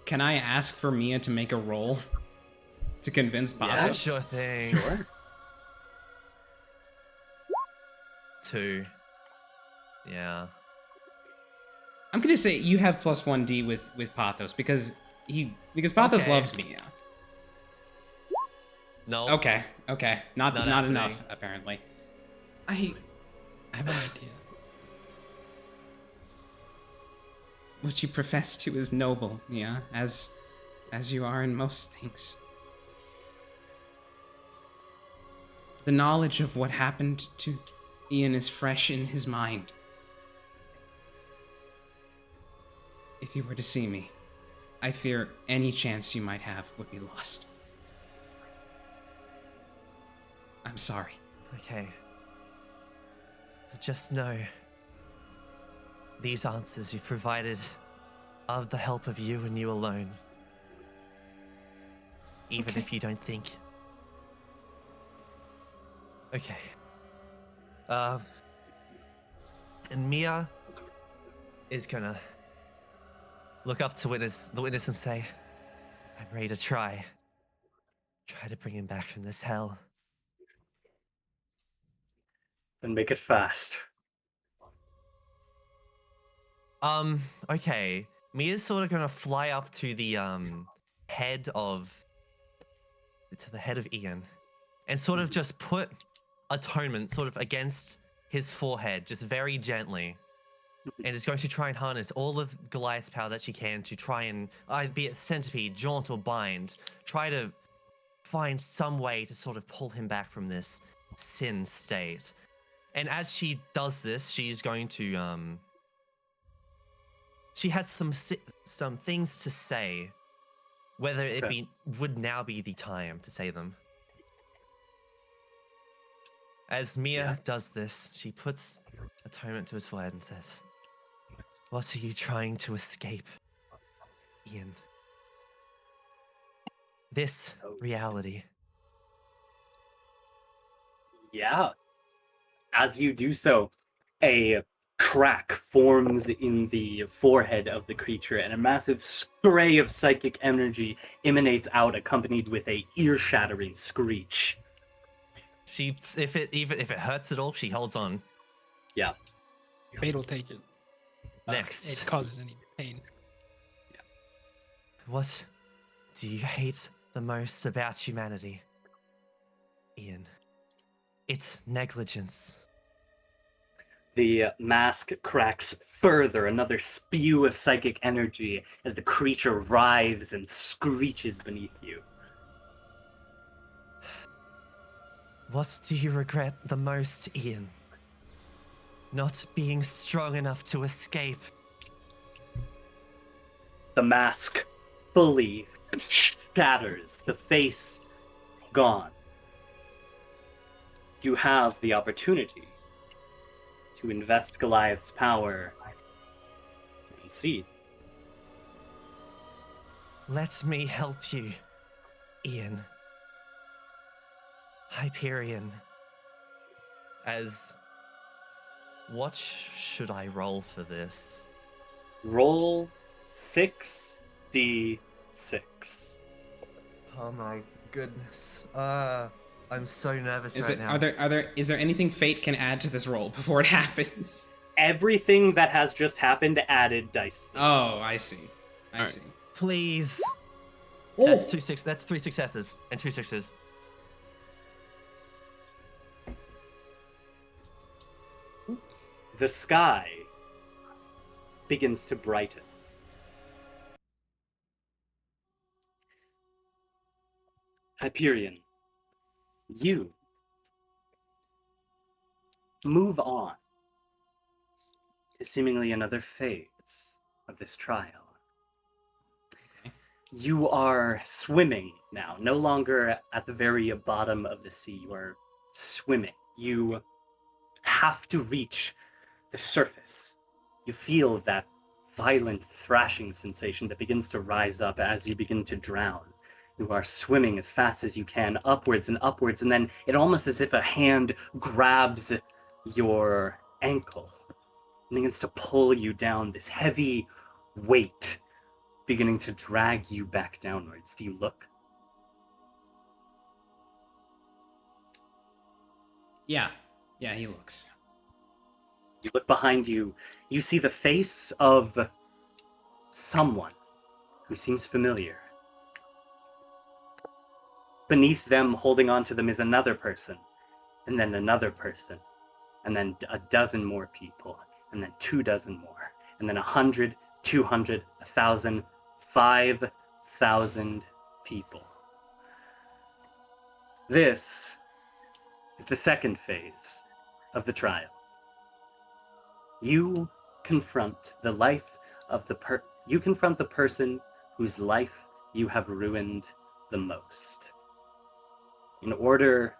Can I ask for Mia to make a roll to convince Pathos? Yeah, sure thing. Sure. 2. Yeah. I'm gonna say you have +1d with Pathos because Pathos Okay. loves Mia. No. Okay. Not happening. enough apparently. I Bad idea. what you profess to is noble, Mia, as you are in most things. The knowledge of what happened to Ian is fresh in his mind. If you were to see me, I fear any chance you might have would be lost. I'm sorry. Okay. Just know, these answers you've provided are of the help of you and you alone. Even Okay. if you don't think. Okay. And Mia is gonna look up to the witness and say, I'm ready to try to bring him back from this hell. Then make it fast. Okay. Mia's sort of gonna fly up to the head of Ian and sort of just put atonement sort of against his forehead, just very gently. And is going to try and harness all of Goliath's power that she can to try and, be it centipede, jaunt, or bind, try to find some way to sort of pull him back from this sin state. And as she does this, she's going to, she has some things to say, whether it would now be the time to say them. As Mia does this, she puts atonement to his forehead and says, what are you trying to escape, Ian? This reality. Yeah. As you do so, a crack forms in the forehead of the creature, and a massive spray of psychic energy emanates out, accompanied with a ear-shattering screech. If it hurts at all, she holds on. Yeah. Fate will take it. Next. It causes any pain. What do you hate the most about humanity, Ian? It's negligence. The mask cracks further, another spew of psychic energy as the creature writhes and screeches beneath you. What do you regret the most, Ian? Not being strong enough to escape. The mask fully shatters, the face gone. You have the opportunity to invest Goliath's power and see. Let me help you, Ian. Hyperion. What should I roll for this? Roll 6d6. Oh my goodness. I'm so nervous Is right now. is there anything fate can add to this roll before it happens? Everything that has just happened added dice. Oh, I see. I see. Please. Oh. That's 3 successes and 2 sixes. The sky begins to brighten. Hyperion, you move on to seemingly another phase of this trial. You are swimming now, no longer at the very bottom of the sea. You are swimming. You have to reach the surface. You feel that violent thrashing sensation that begins to rise up as you begin to drown. You are swimming as fast as you can, upwards, and then it almost as if a hand grabs your ankle and begins to pull you down, this heavy weight beginning to drag you back downwards. Do you look? Yeah, he looks. You look behind you, you see the face of someone who seems familiar. Beneath them, holding on to them, is another person, and then another person, and then a dozen more people, and then 2 dozen more, and then 100, 200, 1,000, 5,000 people. This is the second phase of the trial. You confront the life of you confront the person whose life you have ruined the most. In order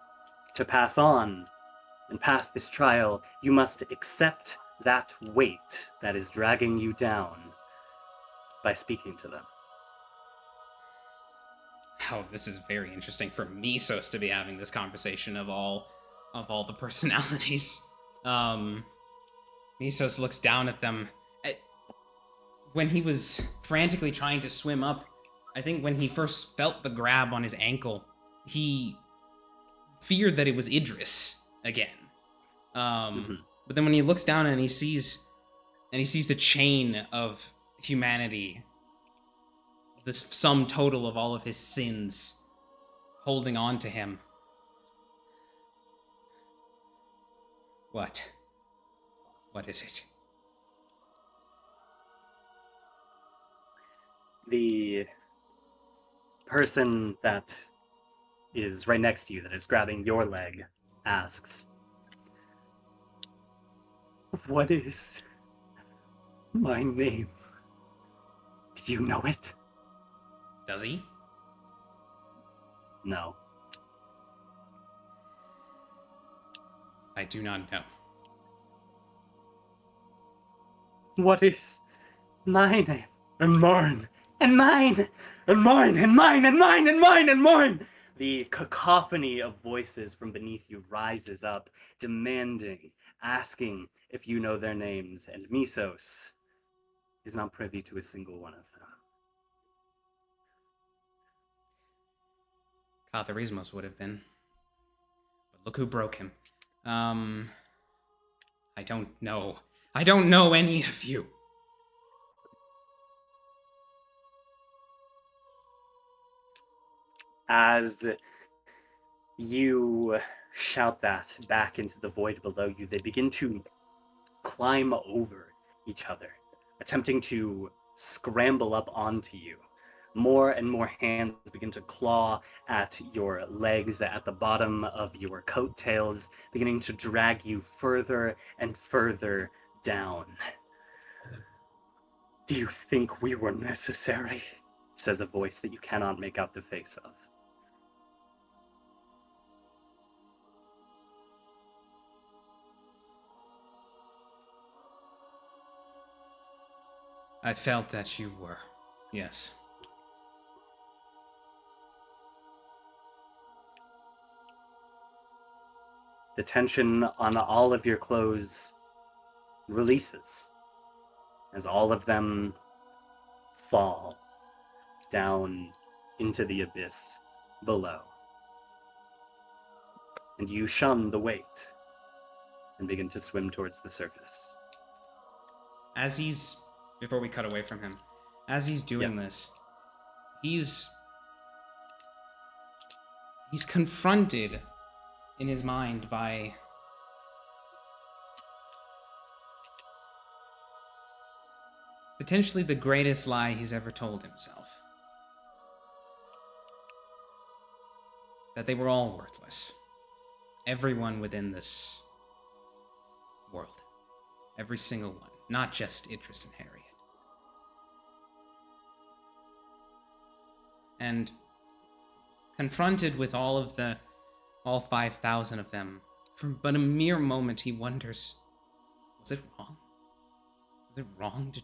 to pass on and pass this trial, you must accept that weight that is dragging you down by speaking to them. Oh, this is very interesting for Mesos to be having this conversation of all the personalities. Mesos looks down at them. When he was frantically trying to swim up, I think when he first felt the grab on his ankle, he feared that it was Idris again. But then when he looks down and he sees the chain of humanity, this sum total of all of his sins holding on to him. What is it? The person that is right next to you, that is grabbing your leg, asks, "What is my name? Do you know it?" Does he? No. I do not know. What is my name? And mine, and mine, and mine, and mine, and mine, and mine, and mine! The cacophony of voices from beneath you rises up, demanding, asking if you know their names, and Mesos is not privy to a single one of them. Catharismos would have been. But look who broke him. I don't know. I don't know any of you. As you shout that back into the void below you, they begin to climb over each other, attempting to scramble up onto you. More and more hands begin to claw at your legs, at the bottom of your coattails, beginning to drag you further and further down. "Do you think we were necessary?" says a voice that you cannot make out the face of. I felt that you were. Yes. The tension on all of your clothes releases as all of them fall down into the abyss below. And you shun the weight and begin to swim towards the surface. Before we cut away from him, as he's doing this, he's confronted in his mind by potentially the greatest lie he's ever told himself. That they were all worthless. Everyone within this world. Every single one. Not just Idris and Harriet. And confronted with all 5,000 of them, for but a mere moment he wonders, was it wrong? Was it wrong to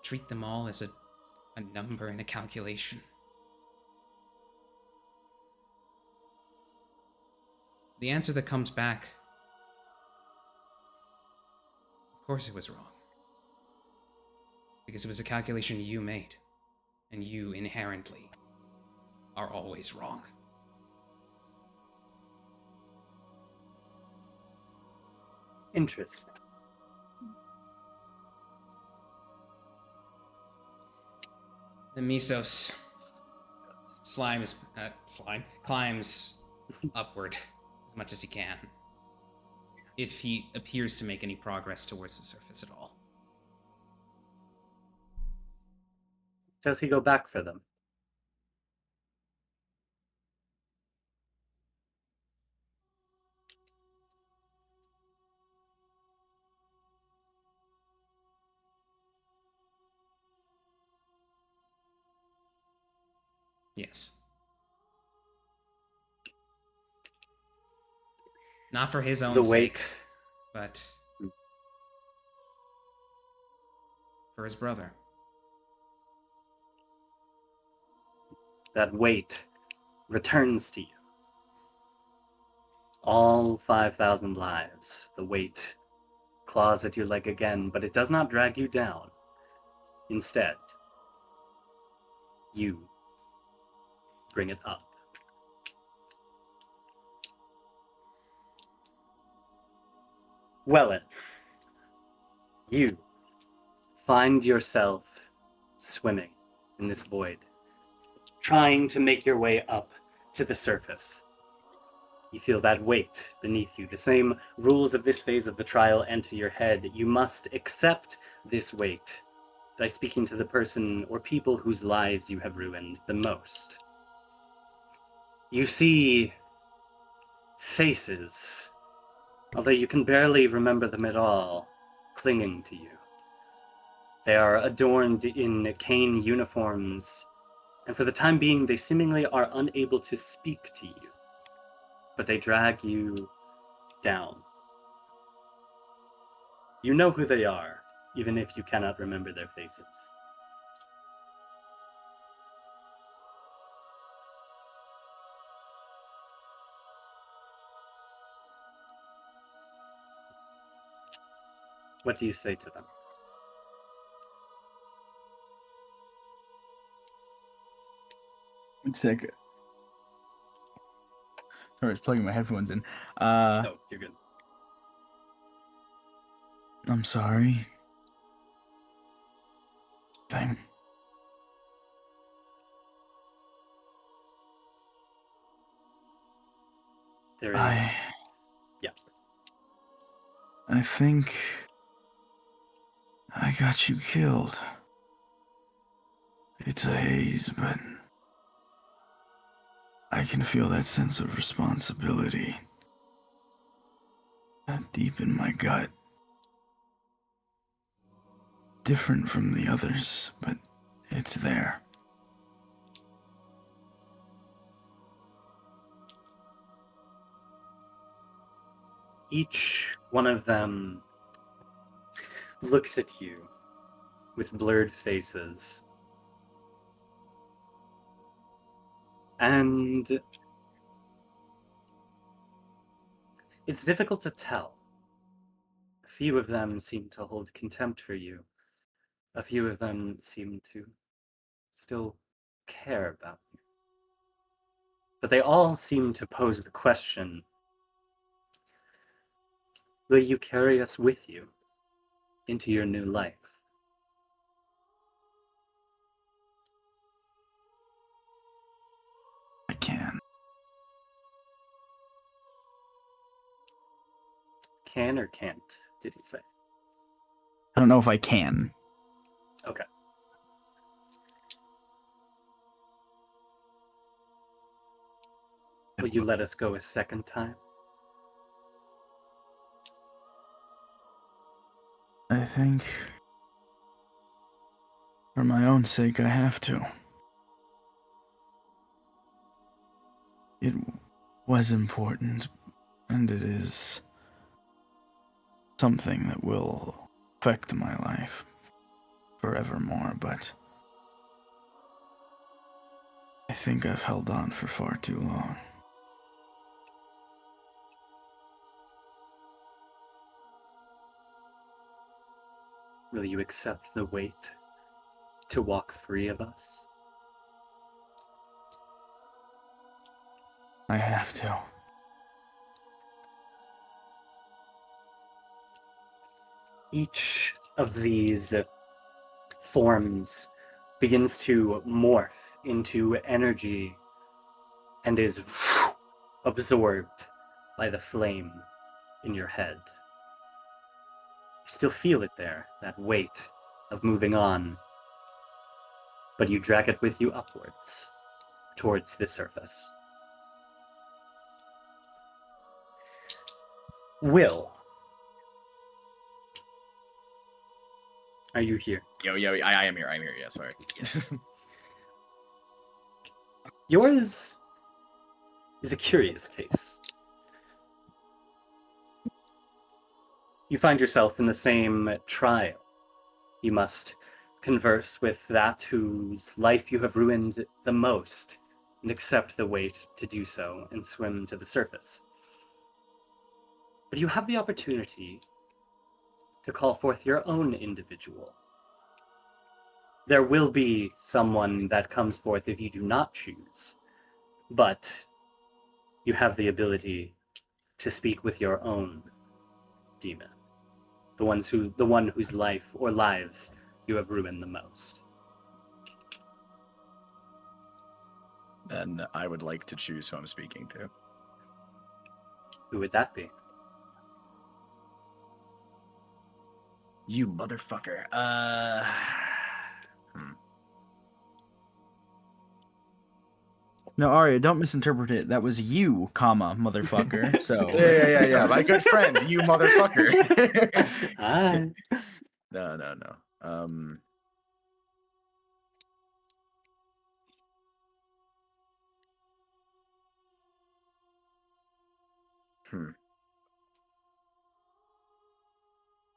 treat them all as a number in a calculation? The answer that comes back, of course it was wrong. Because it was a calculation you made, and you inherently are always wrong. Interesting. The Mesos climbs upward as much as he can, if he appears to make any progress towards the surface at all. Does he go back for them? Yes. Not for his own The sake, weight. but for his brother. That weight returns to you. All 5,000 lives. The weight claws at your leg again, but it does not drag you down. Instead, you bring it up. Welan, you find yourself swimming in this void, trying to make your way up to the surface. You feel that weight beneath you. The same rules of this phase of the trial enter your head. You must accept this weight by speaking to the person or people whose lives you have ruined the most. You see faces, although you can barely remember them at all, clinging to you. They are adorned in CAIN uniforms, and for the time being, they seemingly are unable to speak to you. But they drag you down. You know who they are, even if you cannot remember their faces. What do you say to them? One sec. Sorry, I was plugging my headphones in. Oh, you're good. I'm sorry. Thing. There is... I think I got you killed. It's a haze, but I can feel that sense of responsibility deep in my gut. Different from the others, but it's there. Each one of them looks at you with blurred faces. And it's difficult to tell. A few of them seem to hold contempt for you. A few of them seem to still care about you. But they all seem to pose the question, will you carry us with you into your new life? I can. Can or can't, did he say? I don't know if I can. Okay. Will you let us go a second time? I think for my own sake, I have to. It was important, and it is something that will affect my life forevermore, but I think I've held on for far too long. Will you accept the weight to walk free of us? I have to. Each of these forms begins to morph into energy and is absorbed by the flame in your head. You still feel it there, that weight of moving on, but you drag it with you upwards, towards the surface. Will, are you here? Yo, I am here. I'm here. Yeah, sorry. Yes. Yours is a curious case. You find yourself in the same trial. You must converse with that whose life you have ruined the most and accept the weight to do so and swim to the surface. But you have the opportunity to call forth your own individual. There will be someone that comes forth if you do not choose, but you have the ability to speak with your own demon, the one whose life or lives you have ruined the most. Then I would like to choose who I'm speaking to. Who would that be? You motherfucker. No, Aria, don't misinterpret it. That was you, motherfucker. So Yeah. My good friend, you motherfucker. Ah. No.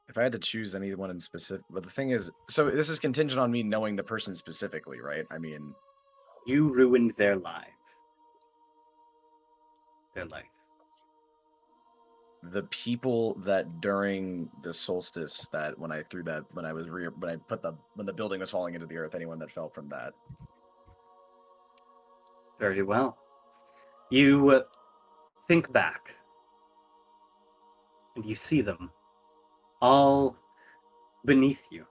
If I had to choose anyone in specific, but the thing is, so this is contingent on me knowing the person specifically, right? I mean, You ruined their life. the people that during the solstice, that when I threw that, when the building was falling into the earth, anyone that fell from that. Very well. You think back, and you see them all beneath you.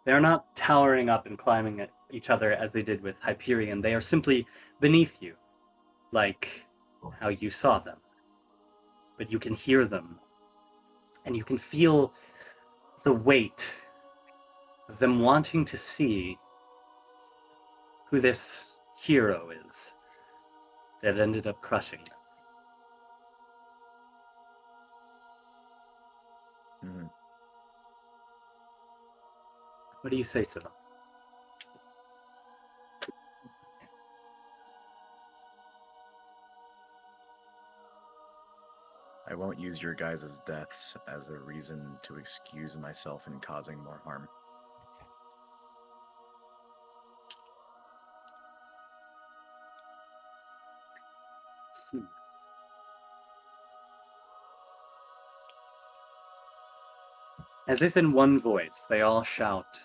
They are not towering up and climbing at each other as they did with Hyperion. They are simply beneath you, like how you saw them. But you can hear them, and you can feel the weight of them wanting to see who this hero is that ended up crushing them. Mm-hmm. What do you say to them? I won't use your guys' deaths as a reason to excuse myself in causing more harm. As if in one voice, they all shout,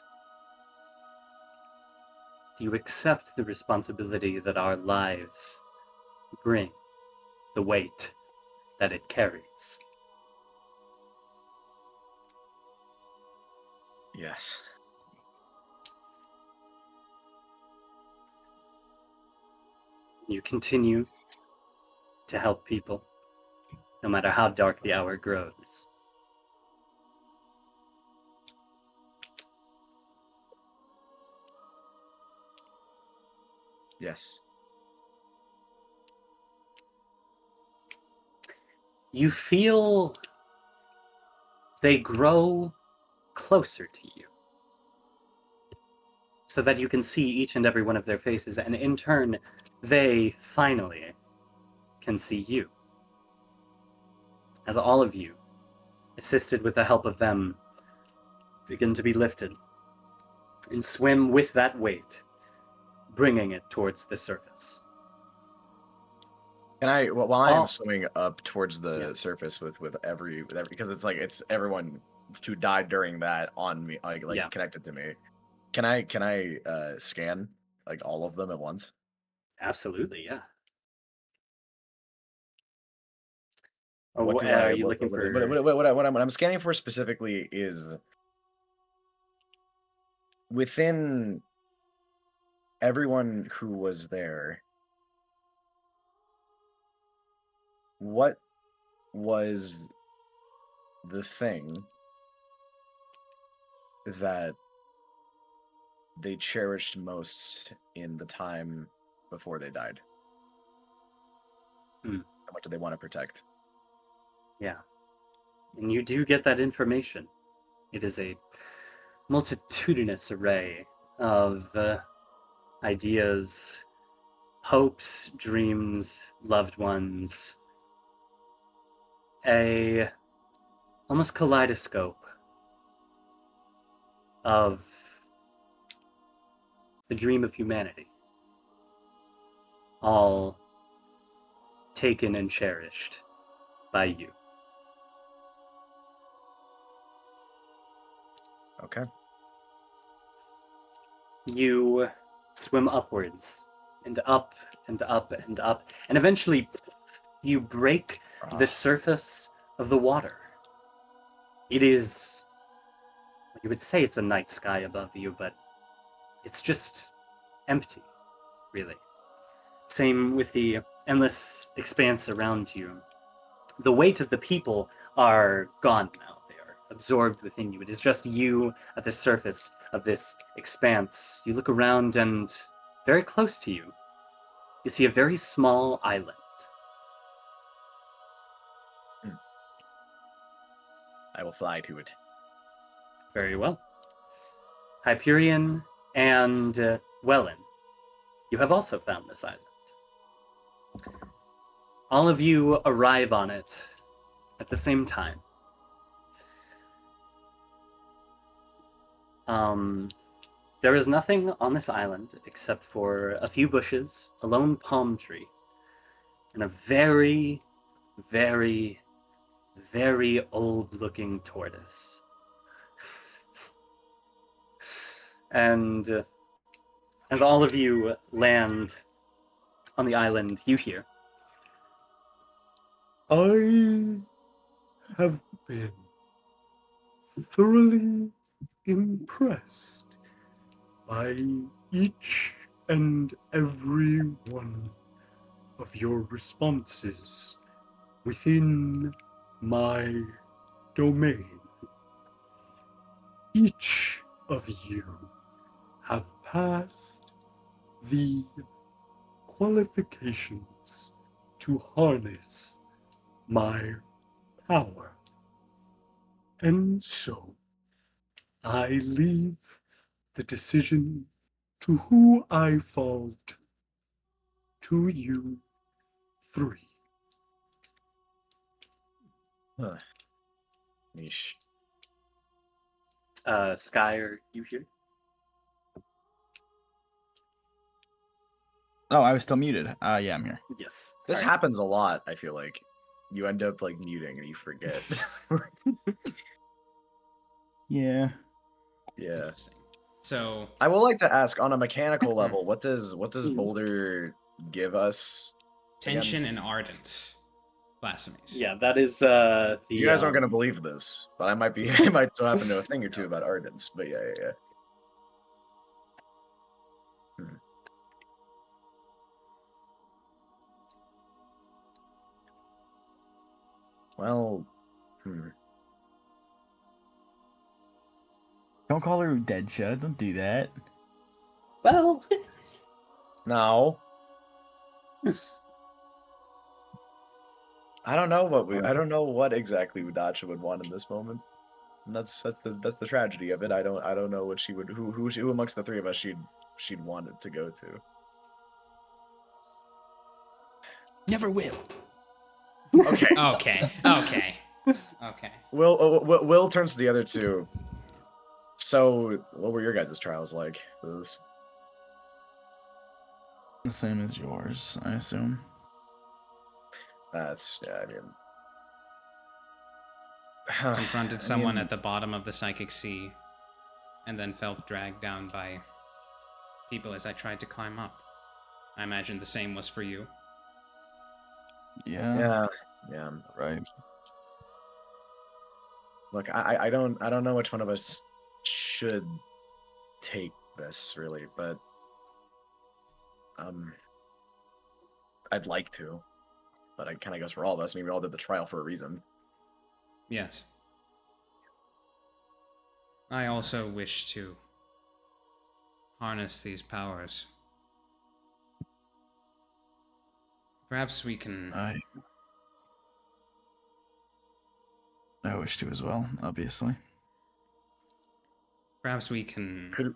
"Do you accept the responsibility that our lives bring, the weight that it carries?" Yes. You continue to help people, no matter how dark the hour grows. Yes. You feel they grow closer to you, so that you can see each and every one of their faces, and in turn, they finally can see you. As all of you, assisted with the help of them, begin to be lifted and swim with that weight, bringing it towards the surface. Can I, while I Oh. am swimming up towards the surface with every, because it's everyone who died during that on me, Yeah. connected to me. Can I scan like all of them at once? Absolutely, yeah. What Are you looking for? What I'm scanning for specifically is within everyone who was there, what was the thing that they cherished most in the time before they died? How much do they want to protect? Yeah. And you do get that information. It is a multitudinous array of ideas, hopes, dreams, loved ones, a almost kaleidoscope of the dream of humanity, all taken and cherished by you. Okay. You swim upwards and up and up and up, and eventually you break the surface of the water. It is, you would say it's a night sky above you, but it's just empty, really. Same with the endless expanse around you. The weight of the people are gone now. They are absorbed within you. It is just you at the surface of this expanse. You look around, and very close to you, you see a very small island. I will fly to it. Very well. Hyperion and Welan, you have also found this island. All of you arrive on it at the same time. There is nothing on this island except for a few bushes, a lone palm tree, and a very, very, very old-looking tortoise. And as all of you land on the island, you hear, I have been thoroughly impressed by each and every one of your responses within my domain. Each of you have passed the qualifications to harness my power. And so, I leave the decision to who I fault to you three. Huh. Niche. Sky, are you here? Oh, I was still muted. Yeah, I'm here. Yes. This All right. happens a lot, I feel like. You end up like muting and you forget. Yeah. Yeah. Interesting. So I would like to ask on a mechanical level, what does Boulder give us? tension and ardence blasphemies. Yeah, that is the. You guys aren't gonna believe this, but I might still happen to know a thing or two about Ardents. But yeah. Well, Don't call her Deadshot. Don't do that. Well, no. I don't know what exactly Udacha would want in this moment. And that's the tragedy of it. I don't know what she would who amongst the three of us she'd want it to go to. Never will. Okay. Okay. Will turns to the other two. So, what were your guys' trials like? The same as yours, I assume. That's I mean. Confronted someone at the bottom of the psychic sea, and then felt dragged down by people as I tried to climb up. I imagine the same was for you. Yeah. Yeah. Right. Look, I don't know which one of us should take this really, but I'd like to, but it kind of goes for all of us. I mean, we all did the trial for a reason. Yes. I also wish to harness these powers. Perhaps we can. I wish to as well, obviously. Perhaps we can Could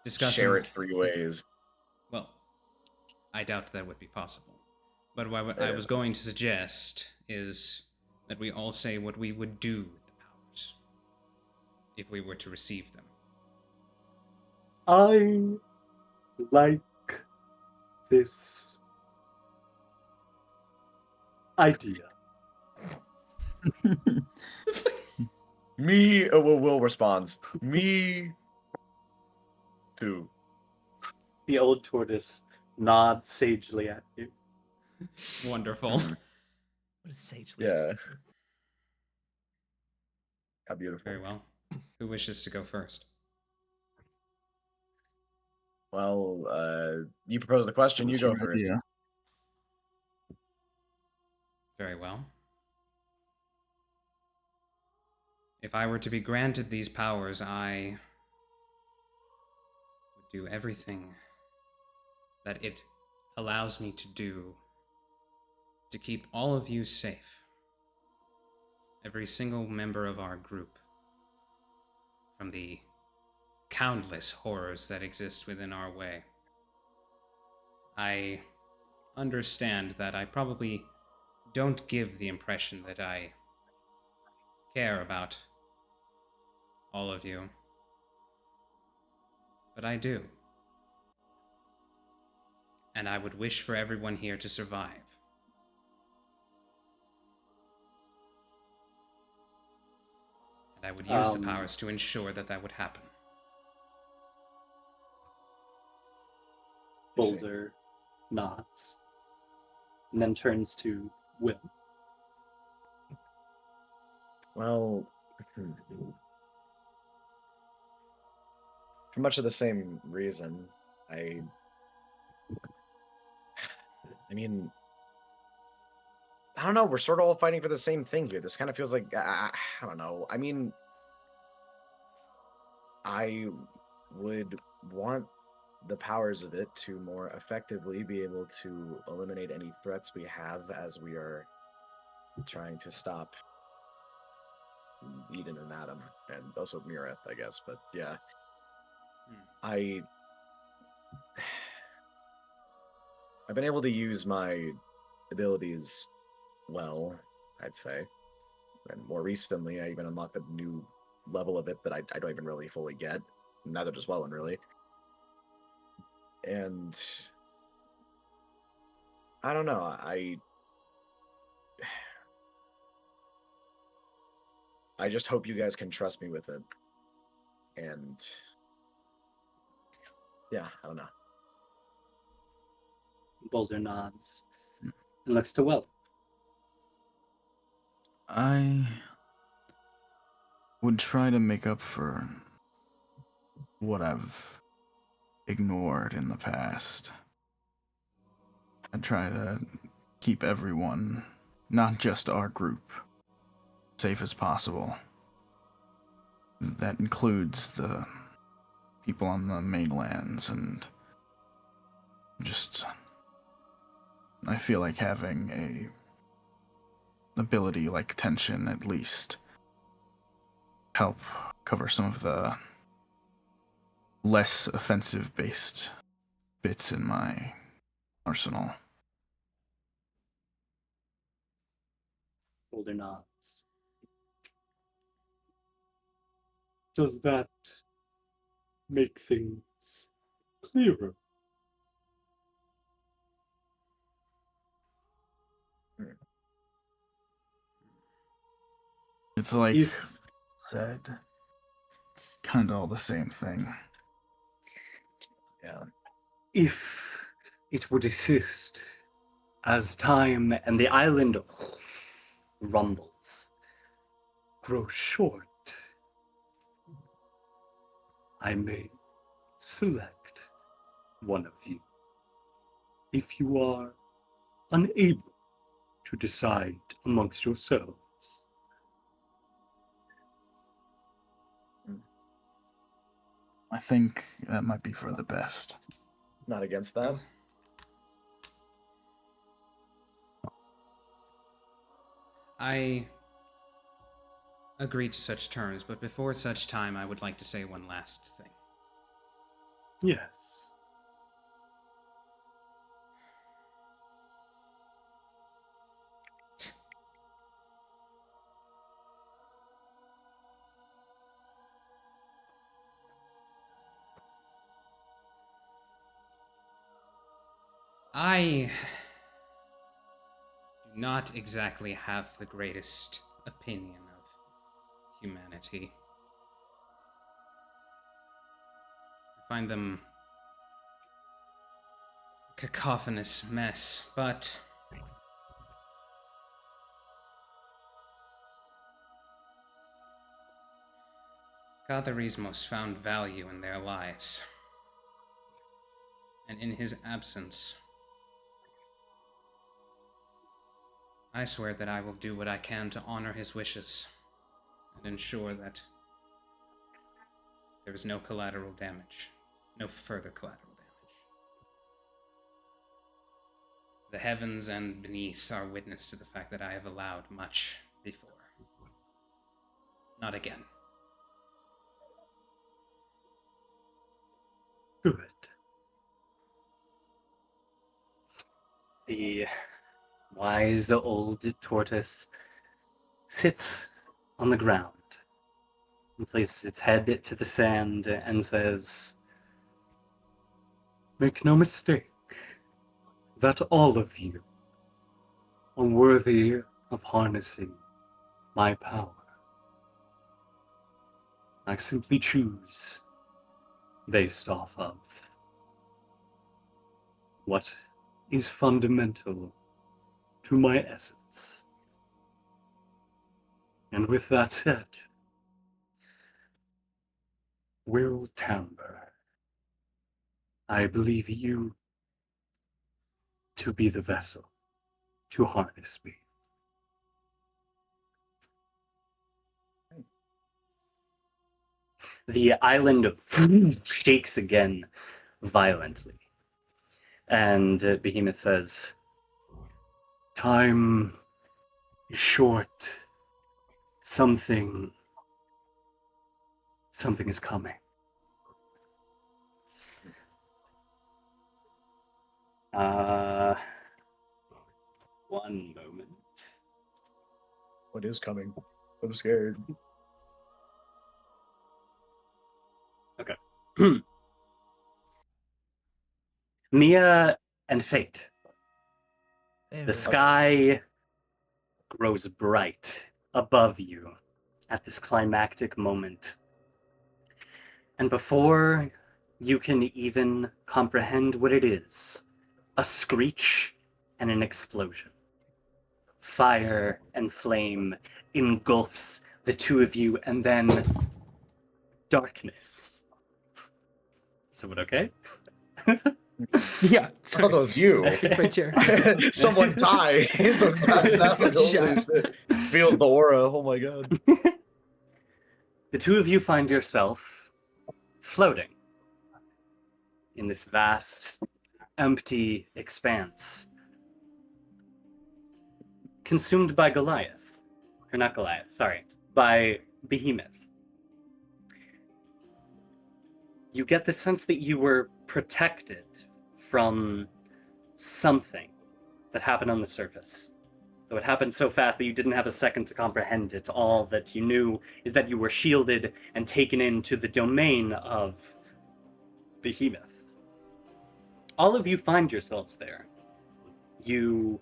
discuss share it 3 ways. Well, I doubt that would be possible. But what I was going to suggest is that we all say what we would do with the powers if we were to receive them. I like this idea. Will responds. Me too. The old tortoise nods sagely at you. Wonderful. What a sagely. Yeah. How beautiful. Very well. Who wishes to go first? Well, you propose the question, you What's go your first. idea? Very well. If I were to be granted these powers, I would do everything that it allows me to do to keep all of you safe. Every single member of our group. From the countless horrors that exist within our way. I understand that I probably don't give the impression that I care about all of you. But I do. And I would wish for everyone here to survive. And I would use the powers to ensure that that would happen. Boulder nods and then turns to Will. Well, for much of the same reason, I mean, I don't know. We're sort of all fighting for the same thing here. This kind of feels like, I don't know. I mean, I would want the powers of it to more effectively be able to eliminate any threats we have as we are trying to stop Eden and Adam, and also Mireth, I guess. But yeah, I've been able to use my abilities well, I'd say. And more recently, I even unlocked a new level of it that I don't even really fully get. Neither does Welan, really. And I don't know. I just hope you guys can trust me with it. And yeah, I don't know. Boulder nods and looks to Will. I would try to make up for what I've ignored in the past. I'd try to keep everyone, not just our group, safe as possible. That includes the people on the mainlands and just... I feel like having a ability like tension at least help cover some of the less offensive based bits in my arsenal. Boulder nods. Does that make things clearer? It's like If said, it's kind of all the same thing. Yeah. If it would assist as time and the island rumbles, grows short, I may select one of you. If you are unable to decide amongst yourselves, I think that might be for the best. Not against that. I agree to such terms, but before such time, I would like to say one last thing. yes. I do not exactly have the greatest opinion of humanity. I find them a cacophonous mess, but God the Reasmos found value in their lives. And in his absence, I swear that I will do what I can to honor his wishes and ensure that there is no collateral damage, no further collateral damage. The heavens and beneath are witness to the fact that I have allowed much before. Not again. Good. The wise old tortoise sits on the ground and places its head to the sand and says, "Make no mistake that all of you are worthy of harnessing my power. I simply choose based off of what is fundamental to my essence. And with that said, Will Tamber, I believe you to be the vessel to harness me." The island shakes again violently. And Behemoth says, "Time is short. Something is coming." One moment. What is coming? I'm scared. Okay. Mia and Fate. Ew. The sky grows bright above you at this climactic moment. And before you can even comprehend what it is, a screech and an explosion. Fire and flame engulfs the two of you, and then darkness. Is it okay? Yeah. I thought that was you. It's my chair. Someone died. Someone passed out. Holy Shut shit. Feels the aura. Oh my god. The two of you find yourself floating in this vast, empty expanse, consumed by Goliath. Or not Goliath, sorry, by Behemoth. You get the sense that you were protected from something that happened on the surface. Though it happened so fast that you didn't have a second to comprehend it. All that you knew is that you were shielded and taken into the domain of Behemoth. All of you find yourselves there. You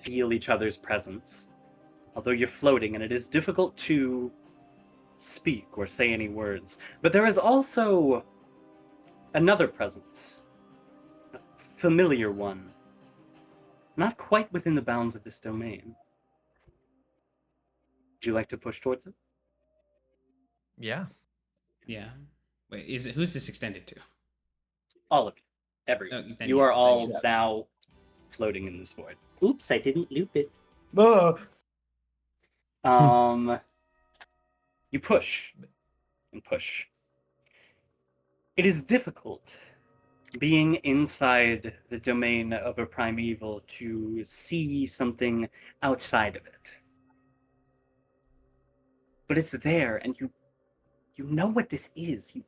feel each other's presence, although you're floating, and it is difficult to speak or say any words. But there is also another presence, a familiar one, not quite within the bounds of this domain. Would you like to push towards it? Yeah. Yeah. Wait, who's this extended to? All of you. Everyone. Then You yeah, are then all yes. now floating in this void. Oops, I didn't loop it. You push and push. It is difficult being inside the domain of a primeval to see something outside of it. But it's there, and you know what this is. You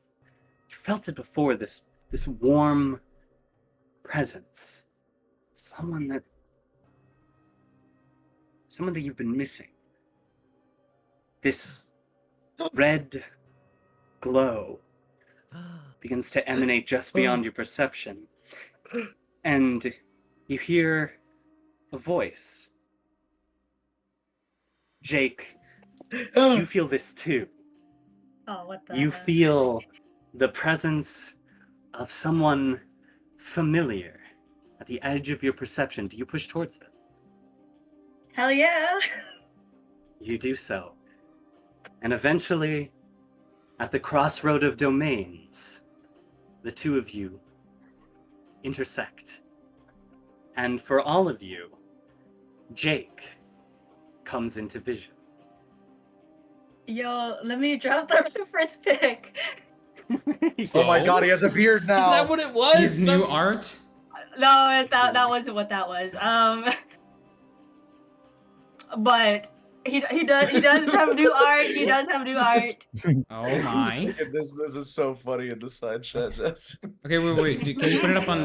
felt it before, this warm presence. Someone that you've been missing. This red glow begins to emanate just beyond your perception. and you hear a voice. Jake, you feel this too. Oh, what the You hell? feel the presence of someone familiar at the edge of your perception. Do you push towards it? Hell yeah. You do so. And eventually, at the crossroad of domains, the two of you intersect. And for all of you, Jake comes into vision. Yo, let me drop the reference pic. Oh my god, he has a beard Is now. that what it was? His new art. No, that wasn't what that was. But he does have new art. He does have new art. Oh my. This is so funny in the side chat, Jess. Okay, wait. Can you put it up on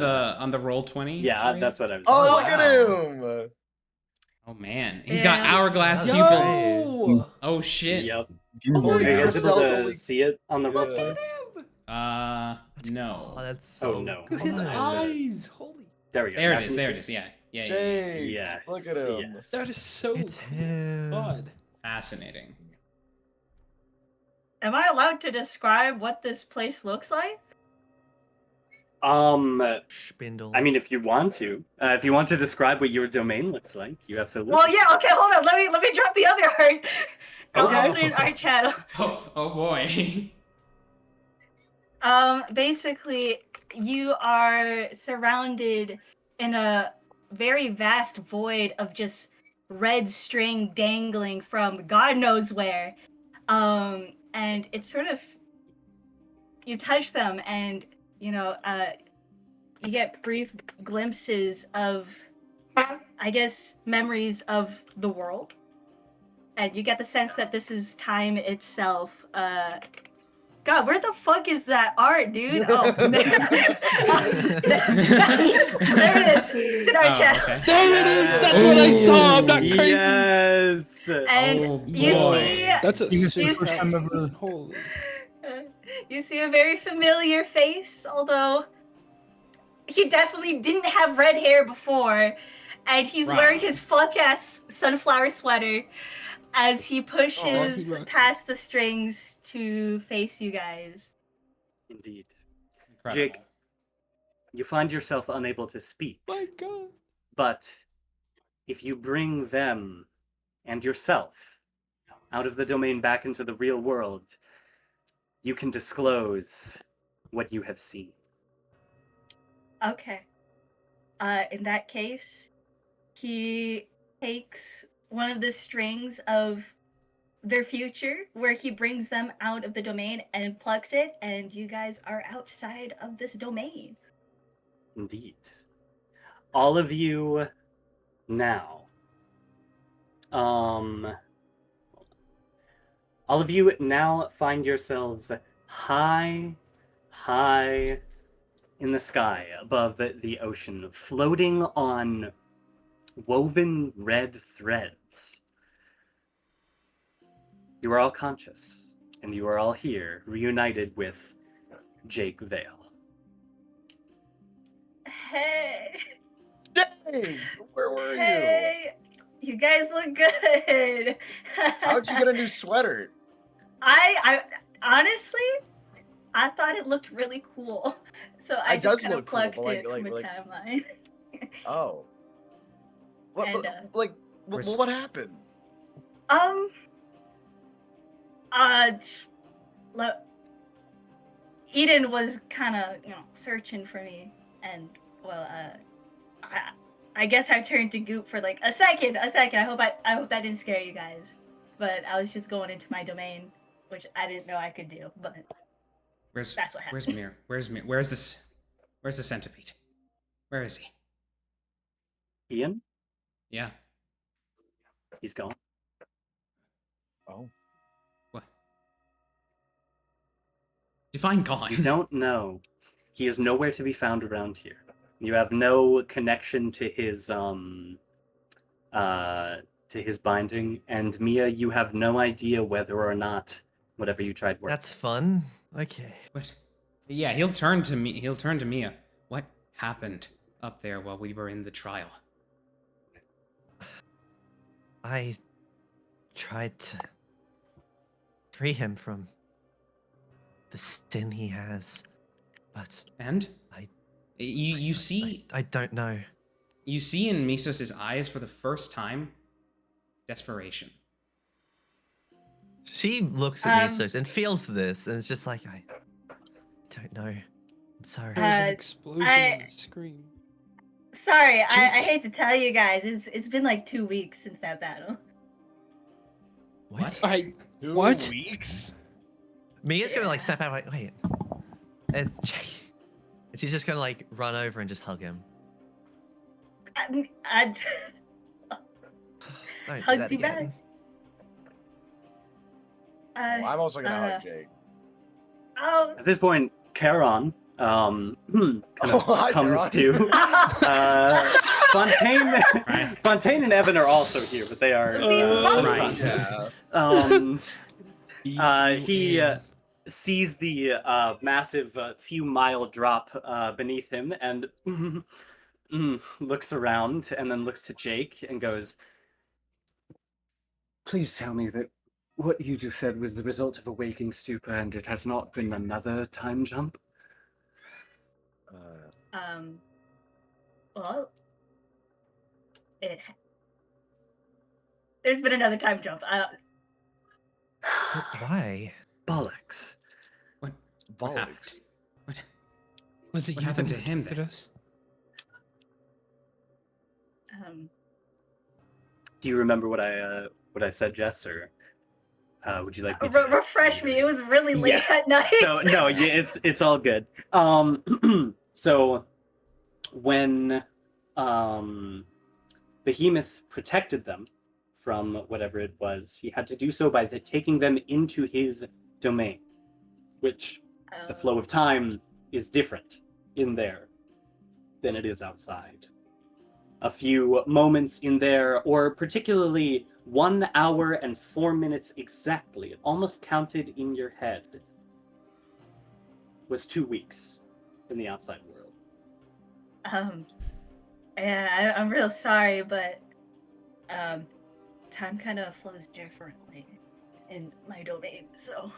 the roll 20? Yeah, Aria? that's what I was Oh, saying. look at him! Oh man, he's got Yeah. hourglass Yo! pupils. Oh shit. Yep. Holy Are you guys crap. able to see it on the roll? Yeah. No. Oh, that's so Oh, no. Look at his Alright. eyes. Holy. There we go. There Now it is. can you There see it is. Yeah. Yeah. Jake, Yes. look at him. Yes. That is so It's him. odd. Fascinating. Am I allowed to describe what this place looks like? Spindle. I mean, if you want to describe what your domain looks like, you absolutely. Well, yeah. Okay, hold on. Let me drop the other art. I'll Okay. put it in our channel. Oh boy. Basically, you are surrounded in a very vast void of just red string dangling from God knows where. And it's sort of, you touch them and, you get brief glimpses of, I guess, memories of the world. And you get the sense that this is time itself. God, where the fuck is that art, dude? Oh, there it is. It's in our chat. Okay. There it is. That's what I saw. I'm not crazy. Yes. And Oh, you boy. see, That's a You can say you- first time ever. Holy. you see a very familiar face, although he definitely didn't have red hair before, and he's Right. wearing his fuck ass sunflower sweater as he pushes he rocks past the strings to face you guys. Indeed. Incredible. Jake. You find yourself unable to speak, My God. but if you bring them and yourself out of the domain back into the real world, you can disclose what you have seen. Okay. In that case, he takes one of the strings of their future where he brings them out of the domain and plucks it, and you guys are outside of this domain. Indeed. All of you now. All of you now find yourselves high in the sky above the ocean, floating on woven red threads. You are all conscious, and you are all here, reunited with Jake Vale. Hey, Jake, where were you? hey, you guys look good. How'd you get a new sweater? I honestly, I thought it looked really cool, so I It just does kind of look cool, plugged but it from a like- timeline. Oh. What, And, Where's- what happened? Look, Eden was kind of, searching for me, and I guess I turned to Goop for like a second. I hope that didn't scare you guys, but I was just going into my domain, which I didn't know I could do. But Where's that's what happened. Where's Mir? Where's Mir? Where's this? Where's the centipede? Where is he? Ian, Yeah. he's gone. Oh. What? Define gone. You don't know. He is nowhere to be found around here. You have no connection to his binding, and Mia, you have no idea whether or not whatever you tried worked. That's fun. Okay. What? Yeah, he'll turn to me. He'll turn to Mia. What happened? up there while we were in the trial? I tried to free him from the sin he has, but And I- you see I don't know. you see in Misos's eyes for the first time desperation. She looks at Um, Mesos and feels this, and it's just like, I don't know. I'm sorry. There was an Uh, explosion I- and a scream. Sorry, I Jake. hate to tell you guys, it's been like 2 weeks since that battle. What? I 2 What? weeks? Mia's gonna like step out, like, wait. And she's just gonna like run over and just hug him. I, Don't do Hugs that you again. back. Well, I'm also gonna uh, hug Jake. oh, At this point, Charon kind of Oh, hi, comes Charon. to. Fontaine, Fontaine and Evan are also here, but they are Right. unconscious. Yeah. He sees the massive few mile drop beneath him and looks around and then looks to Jake and goes, "Please tell me that what you just said was the result of a waking stupor and it has not been another time jump." well, there's been another time jump. But why? Bollocks. What Bollocks. happened? What? Was it What you happened that to him protected then? us? Do you remember what I said, Jess, or would you like me to Refresh me. It was really late Yes. at night. So no, yeah, it's all good. So when Behemoth protected them from whatever it was, he had to do so by taking them into his domain, which the flow of time is different in there than it is outside. A few moments in there, or particularly 1 hour and 4 minutes exactly, it almost counted in your head, was 2 weeks in the outside world. Yeah, I'm real sorry, but time kind of flows differently in my domain, so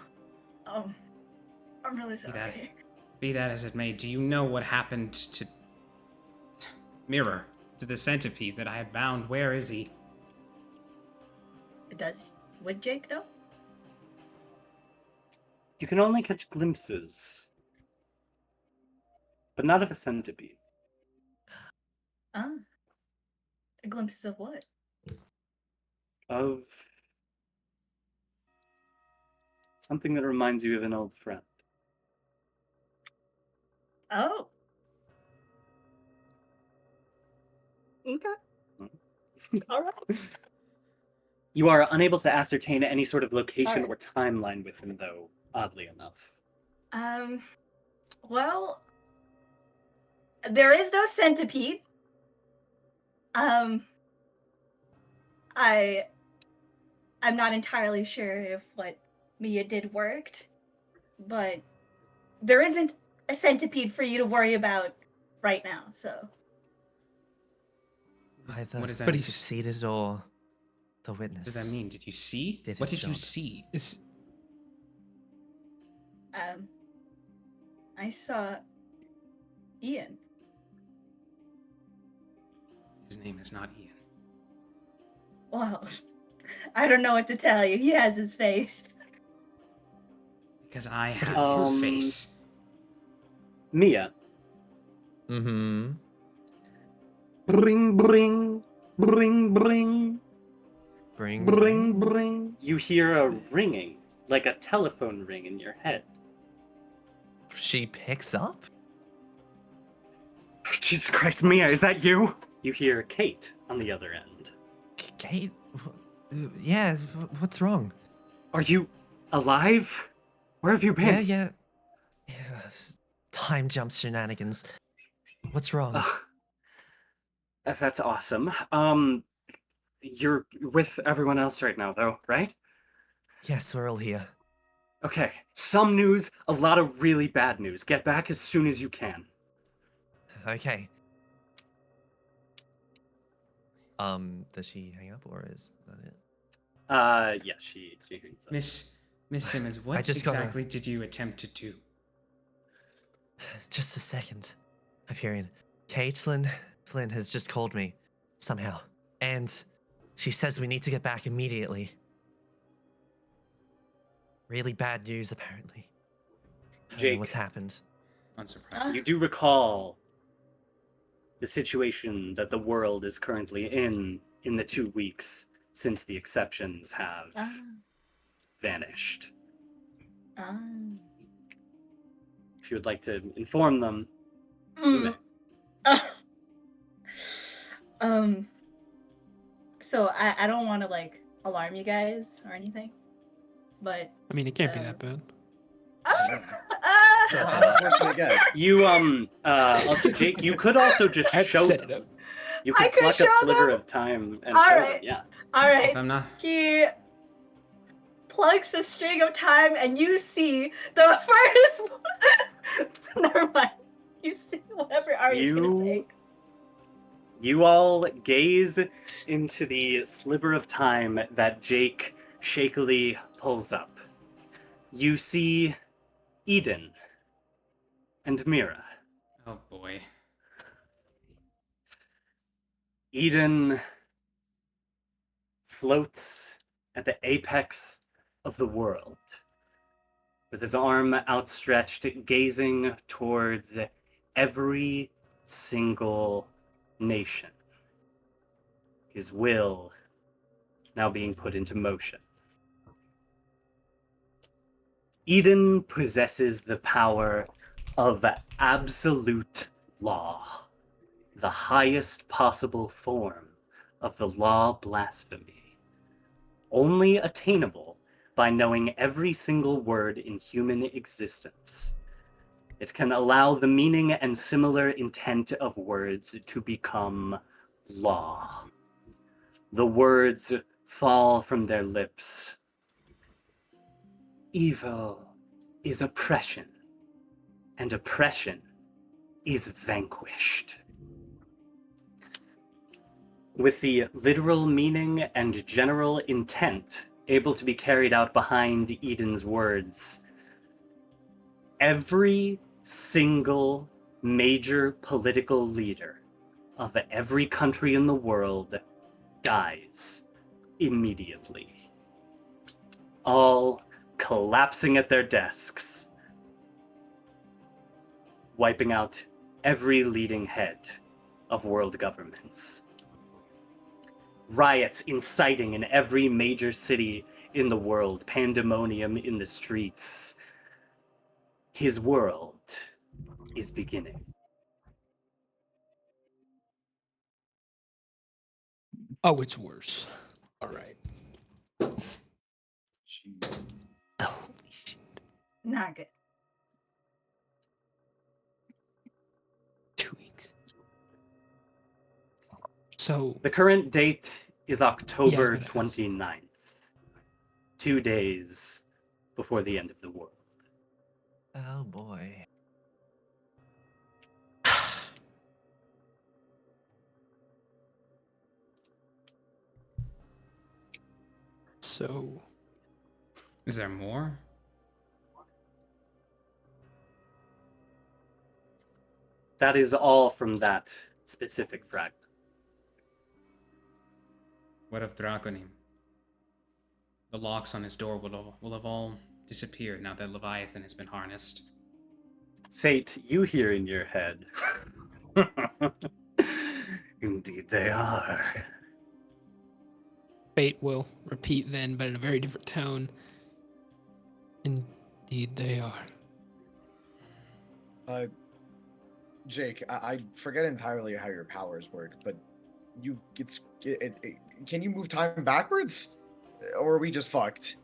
I'm really sorry. Be that as it may, do you know what happened to Mirror, to the centipede that I had bound? Where is he? Would Jake know? You can only catch glimpses, but not of a centipede. Glimpses of what? Of something that reminds you of an old friend. Oh. Okay. All right. You are unable to ascertain any sort of location Alright. or timeline with him, though, oddly enough. Well, there is no centipede. I'm not entirely sure if what Mia did worked, but there isn't a centipede for you to worry about right now, so. Either What does that But mean? he's- succeeded or the What witness. does that mean? Did you see? Did What his did you job. see? Is I saw Ian. His name is not Ian. Well, I don't know what to tell you. He has his face. Because I have his Um, face. Mia. Mm-hmm. Bring, bring, bring, bring, Bring. bring, bring. You hear a ringing, like a telephone ring in your head. She picks up? Jesus Christ, Mia, is that you? You hear Kate on the other end. Kate? Yeah, what's wrong? Are you alive? Where have you been? Yeah. Time jump shenanigans. What's wrong? Ugh. That's awesome. You're with everyone else right now, though, right? Yes, we're all here. Okay, some news, a lot of really bad news. Get back as soon as you can. Okay. Does she hang up or is that it? Yeah, she hangs up. Miss Simmons, what just gotta- exactly did you attempt to do? Just a second, Hyperion. Caitlin Flynn has just called me, somehow, and she says we need to get back immediately. Really bad news, apparently. I don't know Jake, what's happened. Unsurprising. you do recall the situation that the world is currently in the 2 weeks since the exceptions have vanished. If you would like to inform them, do it. So I don't want to like alarm you guys or anything, but I mean, it can't be that bad. That's an unfortunate guess. You Jake, you could also just I had to show set it them. up. You I could could pluck a show sliver them? of time and All show right. them. Yeah. all right. If I'm not, He plugs a string of time, and you see the first. Never mind. You see whatever Aria's gonna say. You all gaze into the sliver of time that Jake shakily pulls up. You see Eden and Mira. oh boy. Eden floats at the apex of the world, with his arm outstretched, gazing towards every single nation. His will now being put into motion. Eden possesses the power of absolute law, the highest possible form of the law blasphemy, only attainable by knowing every single word in human existence. It can allow the meaning and similar intent of words to become law. The words fall from their lips. Evil is oppression, and oppression is vanquished. With the literal meaning and general intent able to be carried out behind Eden's words, every single major political leader of every country in the world dies immediately. All collapsing at their desks, wiping out every leading head of world governments. Riots inciting in every major city in the world, pandemonium in the streets. His world is beginning. Oh, it's worse. All right. Holy shit. Not good. 2 weeks. So The current date is October gonna ask. 29th, 2 days before the end of the world. Oh boy. So Is there more? That is all from that specific fragment. What of Dragonim? The locks on his door will have all disappeared now that Leviathan has been harnessed. Fate, you hear in your head. Indeed they are. fate will repeat then, but in a very different tone. Indeed, they are. Jake, I forget entirely how your powers work, but can you move time backwards, or are we just fucked?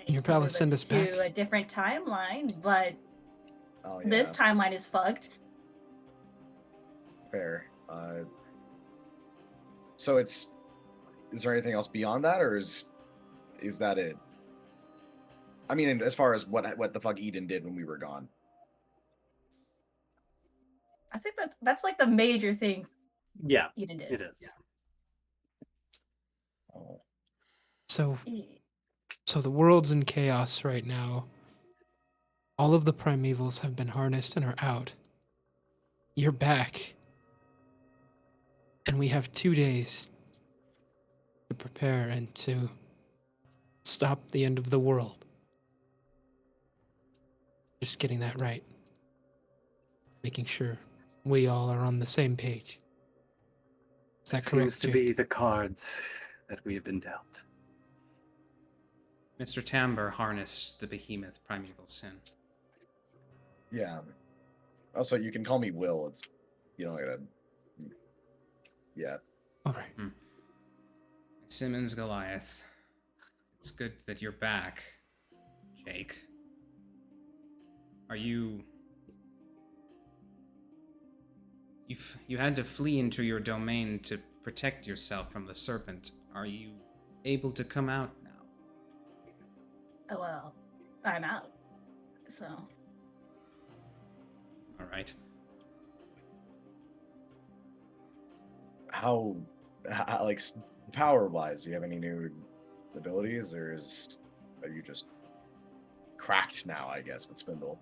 You'll probably Move send us back. to a different timeline, but Oh, this yeah, timeline is fucked. fair. So is there anything else beyond that, or is that it? I mean, as far as what the fuck Eden did when we were gone. I think that's like the major thing Yeah, Eden did. it is. So the world's in chaos right now. All of the primevals have been harnessed and are out. You're back. And we have 2 days to prepare and to stop the end of the world. Just getting that right. Making sure we all are on the same page. Is that correct, Seems to Jake? be the cards that we have been dealt. Mr. Tamber harnessed the behemoth primeval sin. Yeah. Also, you can call me Will. It's you don't gotta. Yeah. All right. Simmons Goliath. It's good that you're back, Jake. Are you... You had to flee into your domain to protect yourself from the serpent. Are you able to come out now? Oh, well, I'm out. So. All right. How like power wise, do you have any new abilities, or are you just cracked now? I guess with Spindle.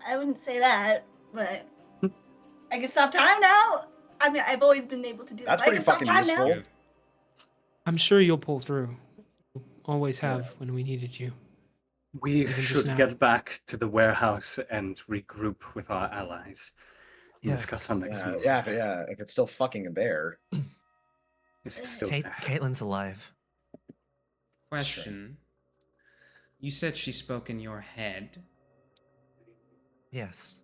I wouldn't say that, but I can stop time now. I mean, I've always been able to do That's it. But I pretty can stop fucking time now. useful. I'm sure you'll pull through. You always have when we needed you. We Even just should now. get back to the warehouse and regroup with our allies. And Yes. discuss our next Yeah, move. yeah. If it's still fucking there. If it's still there. Caitlin's alive. Question. You said she spoke in your head, Yes.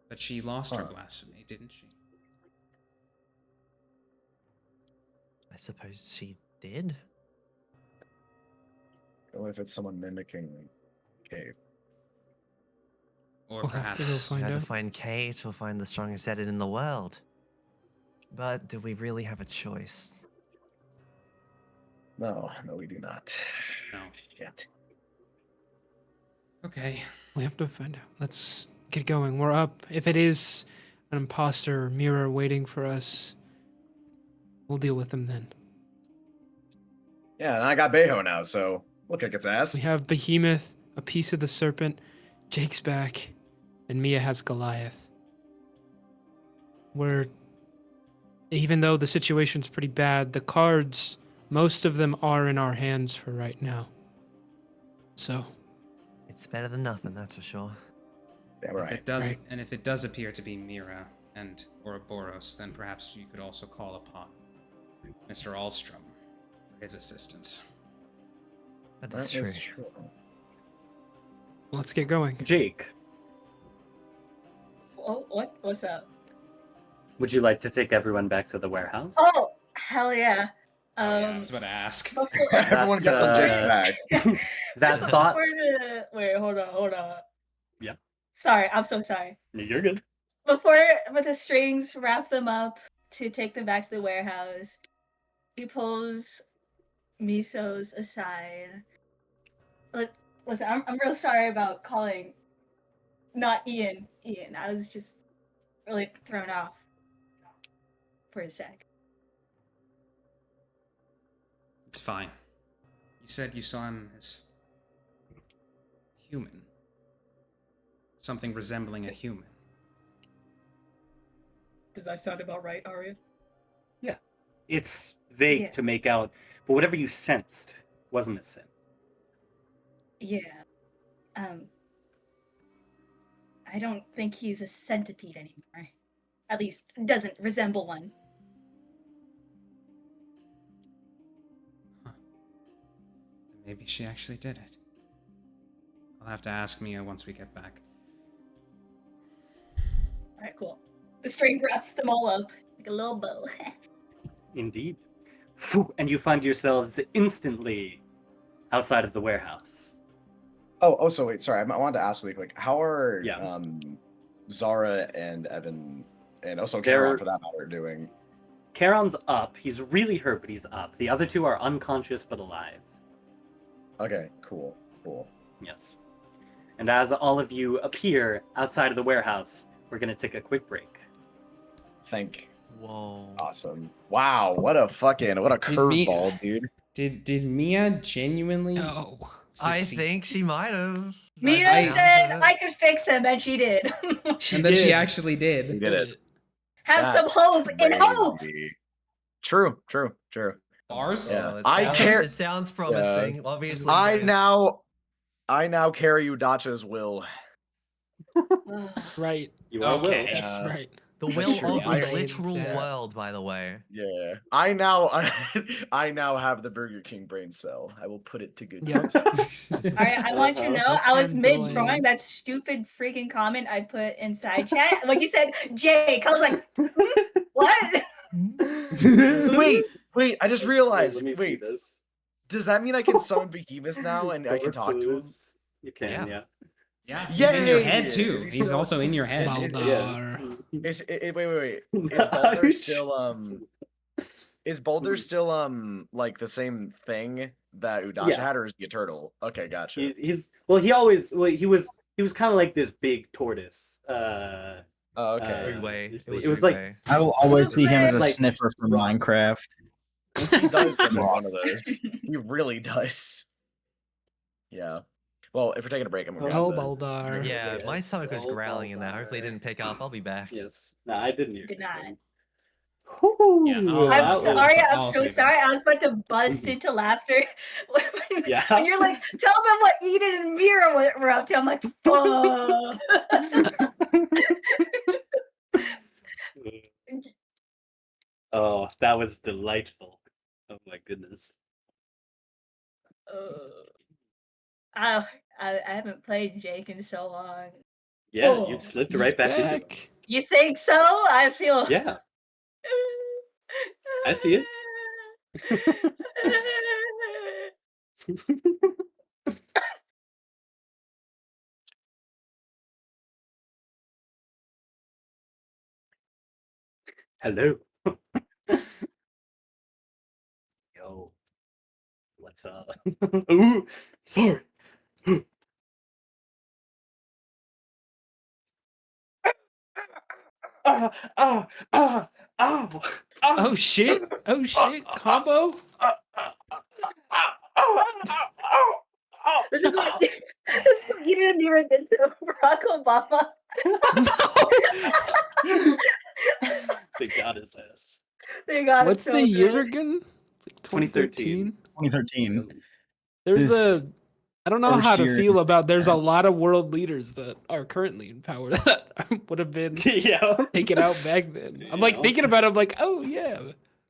but she lost her Huh. blasphemy, didn't she? I suppose she did. What if it's someone mimicking Cave? Or We'll have to go perhaps... find We had to out. find Kate, we'll find the strongest edit in the world. But do we really have a choice? No, we do not. No. Shit. Okay. We have to find out. Let's get going. We're up. If it is an imposter mirror waiting for us, we'll deal with them then. Yeah, and I got Beho now, so look like its ass. We have Behemoth, a piece of the serpent, Jake's back, and Mia has Goliath. Even though the situation's pretty bad, the cards, most of them are in our hands for right now. So, It's better than nothing, that's for sure. Yeah, If right. it does, right. and if it does appear to be Mira and Ouroboros, then perhaps you could also call upon Mr. Alstrom for his assistance. That is true. let's get going. Jake, Oh, what's up? would you like to take everyone back to the warehouse? Oh, hell yeah. Oh, yeah, I was about to ask. Before, Everyone gets on Jake's back. That thought. Wait, hold on. Yeah. Sorry, I'm so sorry. You're good. With the strings, wrap them up to take them back to the warehouse. He pulls Misos aside. Listen, I'm real sorry about calling not Ian. I was just really thrown off for a sec. It's fine. You said you saw him as human. Something resembling a human. Does that sound about right, Aria? It's vague Yeah. to make out, but whatever you sensed wasn't a sin. Yeah. I don't think he's a centipede anymore. At least doesn't resemble one. Huh. Then maybe she actually did it. I'll have to ask Mia once we get back. Alright, cool. The string wraps them all up like a little bow. Indeed. Phew, and you find yourselves instantly outside of the warehouse. Oh, so wait, sorry. I wanted to ask really quick. How are Yeah. Zara and Evan, and also They're- Charon for that matter, doing? Charon's up. He's really hurt, but he's up. The other two are unconscious but alive. Okay, cool. Yes. And as all of you appear outside of the warehouse, we're gonna take a quick break. Thank you. Whoa. Awesome. Wow, what a curveball, dude. Did Mia genuinely Oh. I succeed? think she might have. Mia said I could fix him, and she did. And then she did. actually You did. did it. Have That's some hope and hope. crazy. True. Bars? Yeah. It I sounds- care- It sounds promising. Obviously, I guys. now carry Udacha's will. Right. You are Okay. Will. That's right. The will true. of I- the literal Yeah. world, by the way. Yeah. I now have the Burger King brain cell. I will put it to good Yep. use. Alright, I want you to know I was I'm mid going- drawing that stupid freaking comment I put inside chat. When you said Jake, I was like, what? Wait, I just realized. Let me see Wait, this. does that mean I can summon Behemoth now and I can talk to him? You can, Yeah. yeah. Yeah, he's in your Yay! head too. Is he He's still- also in your head. Baldar. Yeah. Wait. Is Boulder still Is Boulder still like the same thing that Udacha Yeah. had, or is he a turtle? Okay, gotcha. He was kind of like this big tortoise. Oh, okay. Way. It was like way. I will always see him as a Like, sniffer from rock. Minecraft. He does look like one of those. He really does. Yeah. Well, if we're taking a break, I'm gonna Oh, grab Baldar. Yeah, my Yes, stomach was oh, growling in that. Hopefully, it didn't pick up. I'll be back. yes. No, I didn't hear. Did not. anything. Yeah, Whew, that I'm was sorry, I'm also so good. sorry. I was about to bust into laughter. when, Yeah. when you're like, tell them what Eden and Mira were up to. I'm like, fuck. Oh, that was delightful. Oh my goodness. I haven't played Jake in so long. Yeah, Oh, you've slipped He's right back into it. back. You think so? I feel. Yeah. I see it. Hello. Yo. What's up? Ooh, sorry. Oh shit! Oh shit! Combo. This is what Eden and Mira did to Barack Obama. They got his ass. They got it What's so the good. year again? It's like 2013. 2013. There's This I don't know first how to year feel is about. There's a different. lot of world leaders that are currently in power that would have been Yeah. taken out back then. I'm like Yeah. thinking about it. I'm like, oh yeah,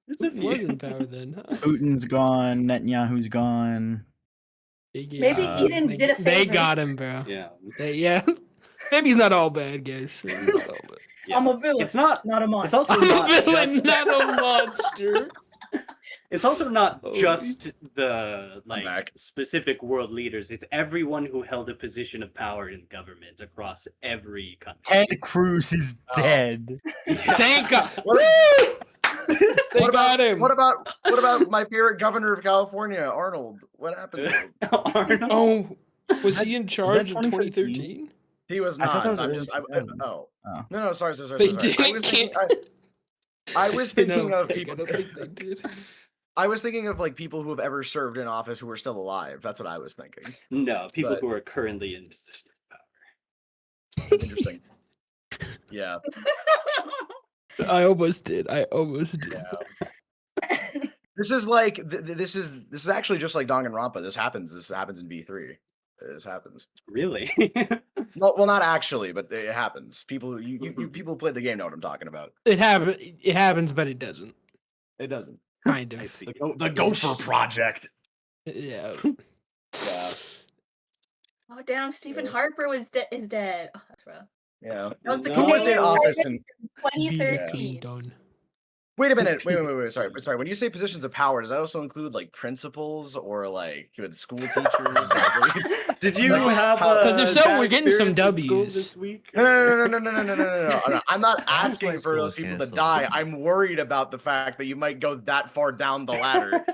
There's a who was few. in power then? Huh? Putin's gone. Netanyahu's gone. Maybe Eden they, did a They favor. got him, bro. Yeah. Yeah. Maybe he's not all bad, guys. Maybe he's not all bad. Yeah. I'm a villain, It's not. not a It's monster. also I'm a not villain, just. not a monster. It's also not Oh, just the back. like specific world leaders. It's everyone who held a position of power in government across every country. Ted Cruz is Oh. dead. Yeah. Thank God. What- Woo! They What got him. What about my favorite governor of California, Arnold? What happened to him? Arnold. Oh, was he in that charge in 2013? 2013? He was I not. thought that was I'm early just. 2000s. Oh. Oh. No, sorry. They I didn't. was thinking. Can't- I was No, thinking of I people. don't think they did. I was thinking of like people who have ever served in office who are still alive. That's what I was thinking. No, people But- who are currently in positions of power. Interesting. Yeah. I almost did. Yeah. This is like this is actually just like Danganronpa. This happens in B3. This happens. Really? Well, not actually, but it happens. People, you people who played the game know what I'm talking about. It happens, but it doesn't. It doesn't. Kind I of. see. The Gopher Project. Yeah. Yeah. Oh damn! Stephen Yeah. Harper is dead. Oh, that's rough. Yeah. That was the No, Who was in Canadian office president in? in 2013. Done. Wait a minute. Wait. Sorry. When you say positions of power, does that also include like principals or like you had school teachers? Did you Like, have? how- 'Cause if so, bad we're getting some experience in school Ws. this week. No. I'm not asking for school those was people to canceled. die. I'm worried about the fact that you might go that far down the ladder.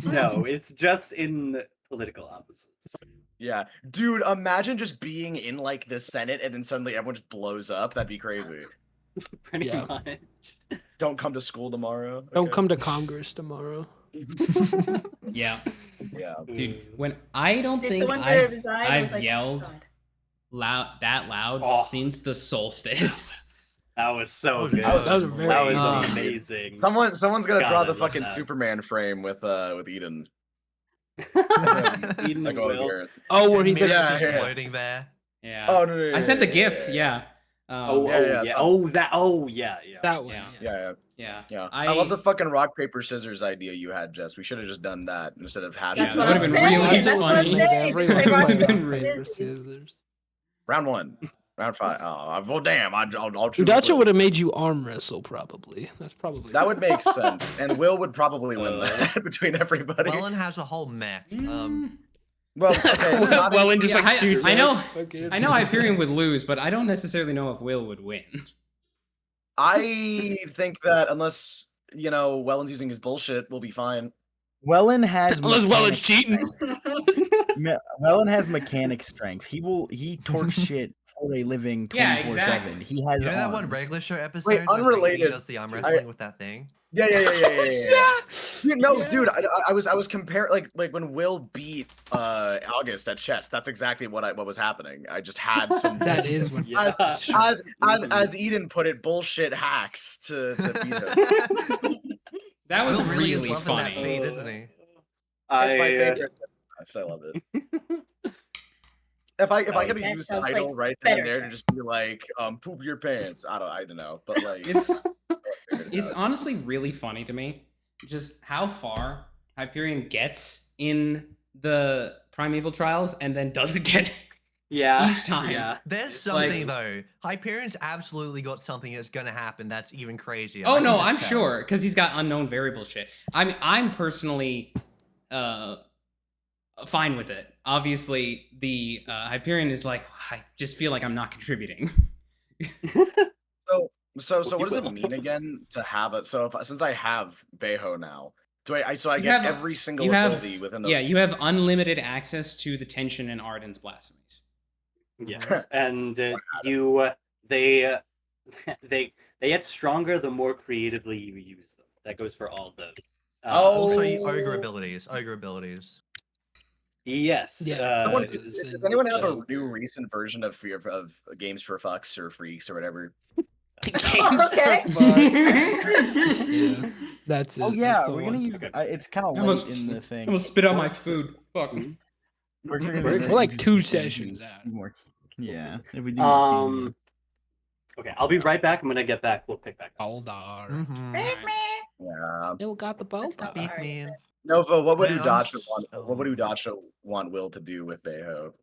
No, it's just in political opposites. Yeah, dude, imagine just being in like the Senate and then suddenly everyone just blows up. That'd be crazy. Pretty Yeah. much. Don't come to school tomorrow. Don't Okay. come to Congress tomorrow. Yeah, Yeah. dude. When I don't Did think someone do a I've, design? It was I've like, yelled God. loud Oh. since the solstice. That was so was good. good. That was very That was good. amazing. Someone's gonna God, draw I the love fucking that. Superman frame with Eden. Eden Like and over Will. here. Oh, where he's Maybe Yeah, just yeah. floating there. Yeah. Oh no, I sent the yeah, GIF. yeah, Yeah. Oh, Yeah, oh, yeah, yeah. it's Oh, that. Oh, yeah, yeah. that one. Yeah. yeah. Yeah. Yeah. I love the fucking rock paper scissors idea you had, Jess. We should have just done that instead of hashing. That's Yeah, what that I'm would've been saying. really That's what I'm funny. saying. Just like Everyone rock, would've paper, been Paper, scissors. scissors. Round 1. Round 5. Oh, well, damn. I'll choose. Udacha Will. would have made you arm wrestle, probably. That's probably. That would make sense, and Will would probably win Uh. that between everybody. Welan has a whole mech. Well, okay. not Well, and in- just like shoots. I out. know. Fucking- I know Hyperion would lose, but I don't necessarily know if Will would win. I think that unless Welland's using his bullshit, we'll be fine. Welan has Unless Welan's mechanic cheating. strength. Welan has mechanic strength. He torques shit for a living 24/7. Yeah, exactly. He has You know that one arms. regular show episode? Wait, where unrelated. He does the arm wrestling with that thing. Yeah. Dude, no, Yeah. dude, I was comparing like when Will beat August at chess. That's exactly what was happening. I just had some That is what. Yeah. as Eden put it, bullshit hacks to beat him. That was Will really is really loving that funny. feat, isn't he? It's my favorite. I still love it. If I could That use sounds title like right then and better there to time. just be like, poop your pants. I don't know, but like It's honestly really funny to me, just how far Hyperion gets in the Primeval Trials and then doesn't get Yeah. each time. Yeah. There's It's something like- though. Hyperion's absolutely got something that's gonna happen that's even crazier. Oh I can no, just I'm tell. sure because he's got unknown variable shit. I'm personally fine with it. Obviously, the Hyperion is like, I just feel like I'm not contributing. So what does it mean again to have it? So since I have Beho now, do I get You have- every single you have- ability within the Yeah, you have unlimited access to the tension in Arden's blasphemies. Yes, and they get stronger the more creatively you use them. That goes for all of those. Also, Oh. ogre abilities. Yes. Yeah. Someone, It's does anyone have a so new recent version of games for fucks or freaks or whatever? Okay. Yeah, that's it. Oh that's yeah, the we're gonna one. use. It's kind of I late almost- in the I'm thing. gonna spit out my food. Fuck. We're gonna do We're this like 2 in sessions out. more. Yeah. If we do Okay, I'll be right back. I'm gonna get back. We'll pick back up. Hold on. Mm-hmm. Yeah. Bill got the bow Stop tie. beat me. Nova, what would Man, I'm Udacha s- want? What would Udacha want Will to do with Beho?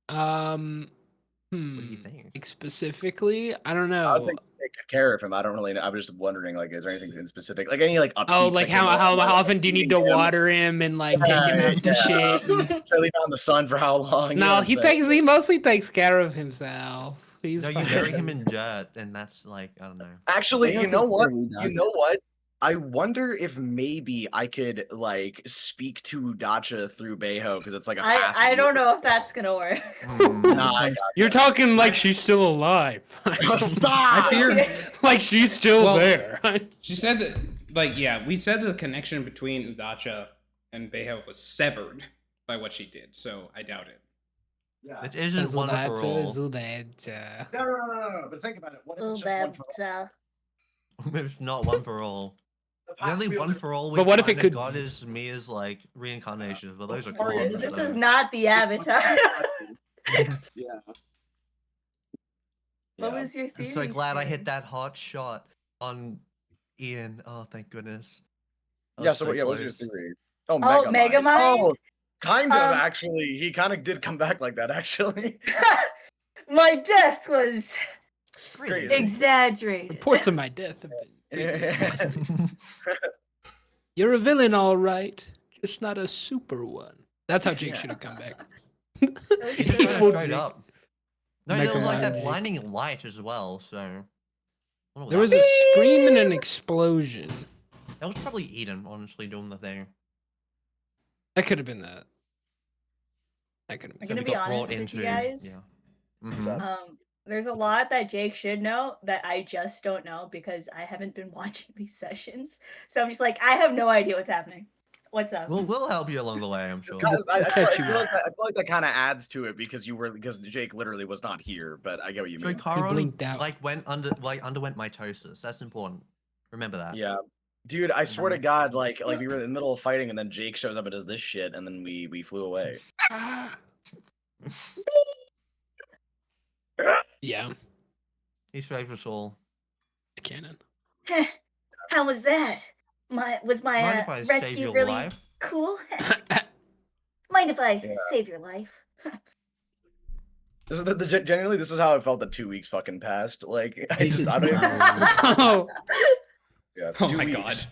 What do you think? Like specifically, I don't I'll know. take good care of him. I don't really know. I'm just wondering, like, is there anything in specific, like any like upkeep? Oh, like that how can how help, how often do you need to feeding him? water him and like take him out to Yeah. shit? and- Should I leave him out in the sun for how long? You know No, what I'm he saying? takes. He mostly takes care of himself. He's No, you fine. bury him in dirt, and that's like I don't know. Actually, you know what? You You know what? I wonder if maybe I could like speak to Udacha through Beho because it's like a fast. I don't know if that's gonna work. Nah, I You're talking like she's still alive. got stop. I fear. like she's still Well- there. She said that, like, yeah, we said the connection between Udacha and Beho was severed by what she did, so I doubt it. Yeah. It isn't one for all. No. But think about it. What if it's just one for all? It's not one for all. The The only past one field- for all we But what if it kinda could got be? is Mia's like reincarnations, but those are Aria, clones. This so- is not the Avatar. Yeah. What was your theory? I'm so glad I hit Stan? that hot shot on Ian. Oh, thank goodness. I Yeah. was So what? Yeah. What's your close. theory? Oh, Megamind. Megamind? Oh, kind of actually. He kind of did come back like that. Actually. My death was Crazy. exaggerated. Reports of my death have been. Yeah. You're a villain, all right, just not a super one. That's how Jake Yeah. should have come back. So He true. just Evil straight Jake. up. No, there was like that Megamind. blinding light as well. So I don't know There what was that a scream and an explosion. that was probably Eden, honestly, doing the thing. That could have been that. I couldn't. I'm So gonna we be got brought honest with you into- guys. Yeah. What's Mhm. up? There's a lot that Jake should know that I just don't know because I haven't been watching these sessions. So I'm just like, I have no idea what's happening. What's up? We'll help you along the way, I'm sure. Guys, I catch you feel like that kind of adds to it because Jake literally was not here. But I get what you So mean. Charon blinked out. underwent mitosis. That's important. Remember that. Yeah, dude, I swear to God, like we were in the middle of fighting, and then Jake shows up and does this shit, and then we flew away. Ah. Yeah, He's saved us all. it's canon. How was that? Was my Mind if I save rescue your really life? cool? Mind if I Yeah. save your life? This is genuinely, this is how I felt that 2 weeks fucking passed. Like I Jesus don't even. Christ. Oh, Yeah, Oh 2 my weeks. god.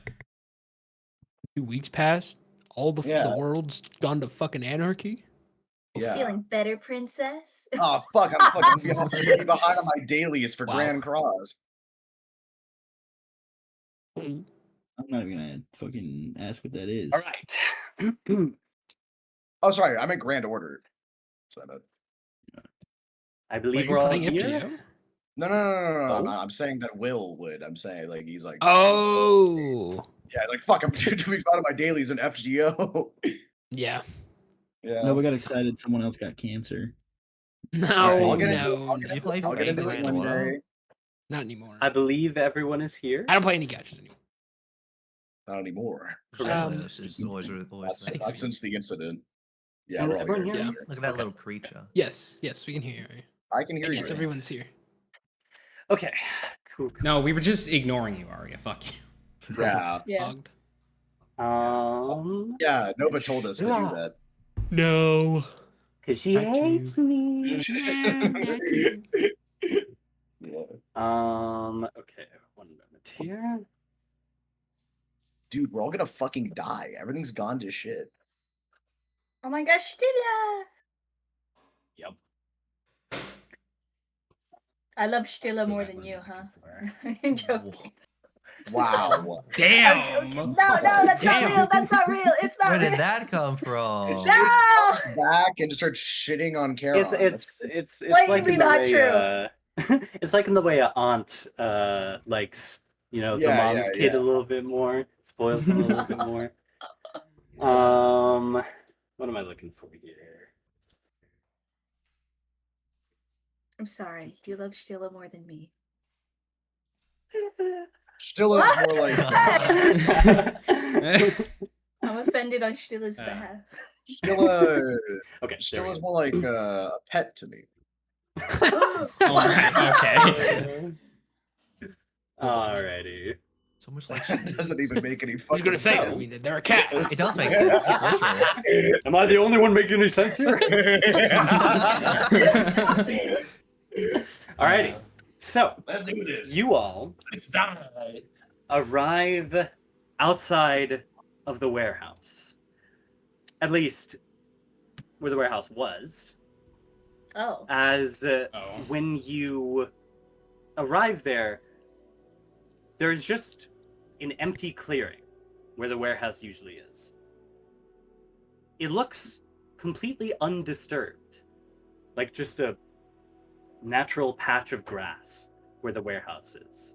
2 weeks passed. All the Yeah. the world's gone to fucking anarchy. Yeah. Feeling better, princess? Oh fuck! I'm fucking behind on my dailies for Wow. Grand Cross. I'm not even gonna fucking ask what that is. All right. Oh, sorry, I meant Grand Order. So I believe Wait, we're you're all playing here. FGO? no. Oh? I'm saying that Will would. I'm saying like he's like. Oh, Yeah, like fuck! I'm 2 weeks out of my dailies in FGO. yeah. Yeah. No, we got excited. Someone else got cancer. No, I'll get into it, no, I'll get no, You play I'll get into it Grand one Order? day. not anymore. I believe everyone is here. I don't play any gadgets anymore. Not anymore. Shameless is always That's, there. that's since the incident. Yeah, Can we're all everyone here. hear Yeah. me? Look at that Okay. little creature. Yes, yes, we can hear you. I can hear And you. yes, everyone's here. Okay. Cool. No, we were just ignoring you, Aria. Fuck you. Yeah. Yeah. Bugged. Yeah, Nova told us to do Yeah. that. No. Cause she Not you. hates me. Yeah. Okay. 1 moment here. Dude, we're all gonna fucking die. Everything's gone to shit. Oh my gosh, Stilla! Yep. I love Stilla more What than am I you, looking huh? for? I'm joking. Wow. I'm Damn. joking. No, that's not Damn. real. That's not real. It's not Where real. did that come from? No! Back and just start shitting on Charon. It's like Blatantly in the not way, it's like in the way a aunt likes, you know, the Yeah, mom's yeah, kid yeah. a little bit more, spoils them a little bit more. What am I looking for here? I'm sorry. You love Stilla more than me. Still is What? more like I'm offended on Stilla's Uh, behalf. still Okay, still there is we more like a pet to me. Oh my, okay. go. Alrighty. It's almost like That doesn't even make any I was fucking gonna say, I sense. mean, they're a cat. it does make sense. It's literal. Am I the only one making any sense here? Alrighty. So Let's do this. you all Let's die. arrive outside of the warehouse. At least where the warehouse was. Oh. As Oh. when you arrive there, there's just an empty clearing where the warehouse usually is. It looks completely undisturbed, like just a natural patch of grass where the warehouse is.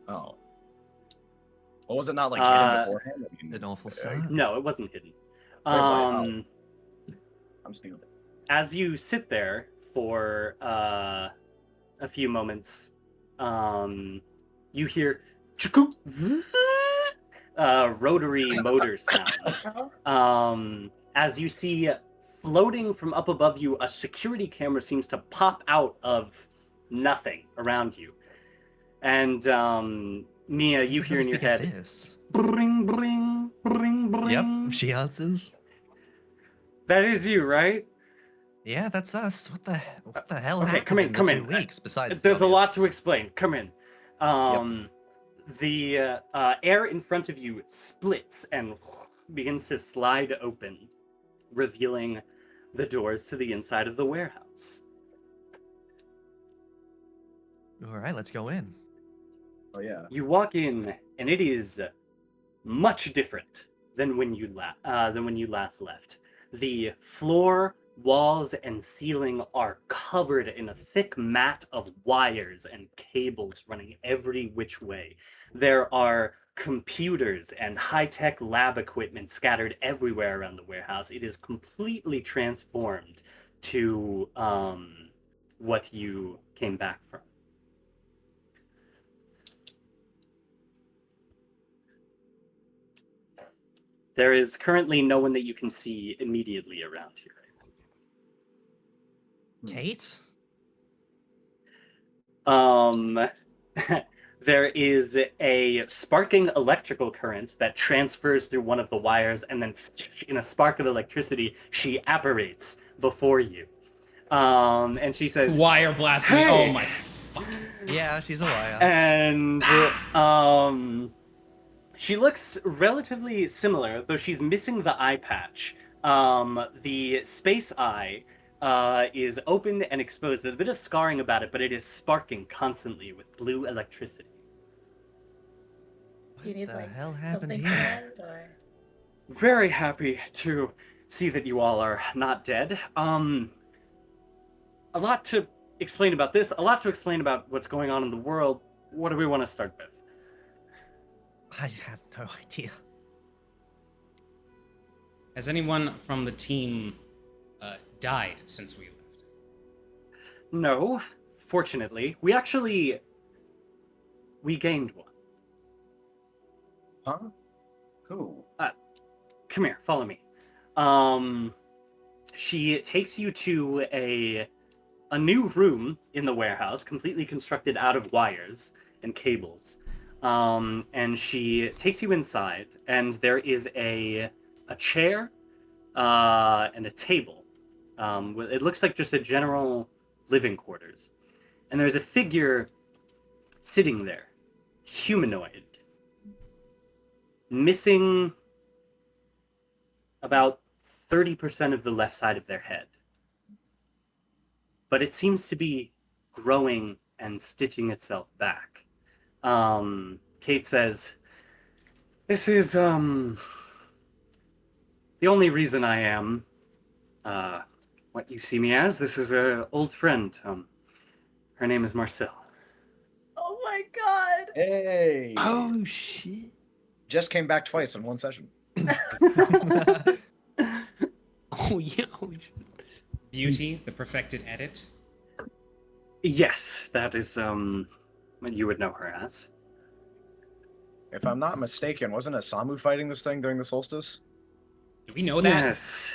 Oh. Well, was it not like Uh, hidden beforehand? I mean, An awful sight. No, it wasn't hidden. wow. Um, I'm stupid. as you sit there for a few moments, you hear rotary motor sound. Oh. As you see floating from up above you, a security camera seems to pop out of nothing around you. And Mia, you hear in your head, This. bring, bring, bring, bring. Yep, she answers. That is you, right? Yeah, that's us. What the hell Okay, happened come in, in the come 2 in. weeks besides There's a the lot obvious? to explain. Come in. The air in front of you splits and begins to slide open, revealing the doors to the inside of the warehouse. All right, let's go in. Oh yeah. You walk in, and it is much different than when you last left. The floor, walls, and ceiling are covered in a thick mat of wires and cables running every which way. There are computers and high-tech lab equipment scattered everywhere around the warehouse. It is completely transformed to what you came back from. There is currently no one that you can see immediately around here. Kate? There is a sparking electrical current that transfers through one of the wires, and then in a spark of electricity, she apparates before you. And she says, Wire blast me. "Hey!" Oh my fuck. Yeah, she's a wire. And she looks relatively similar, though she's missing the eye patch. The space eye is open and exposed. There's a bit of scarring about it, but it is sparking constantly with blue electricity. You need What the like hell happened something here? for that, or Very happy to see that you all are not dead. A lot to explain about this, a lot to explain about what's going on in the world. What do we want to start with? I have no idea. Has anyone from the team died since we left? No, fortunately. We gained one. Huh? Who? Come here, follow me. She takes you to a new room in the warehouse, completely constructed out of wires and cables. And she takes you inside, and there is a chair and a table. It looks like just a general living quarters. And there's a figure sitting there, humanoid, missing about 30% of the left side of their head. But it seems to be growing and stitching itself back. Kate says, "This is, the only reason I am, what you see me as. This is an old friend. Her name is Marcel." oh my god! Hey! Oh shit. Just came back twice in one session. Oh yeah. Oh, shit. Beauty, the perfected edit. Yes, that is, what you would know her as. If I'm not mistaken, wasn't Asamu fighting this thing during the solstice? Do we know that? Yes.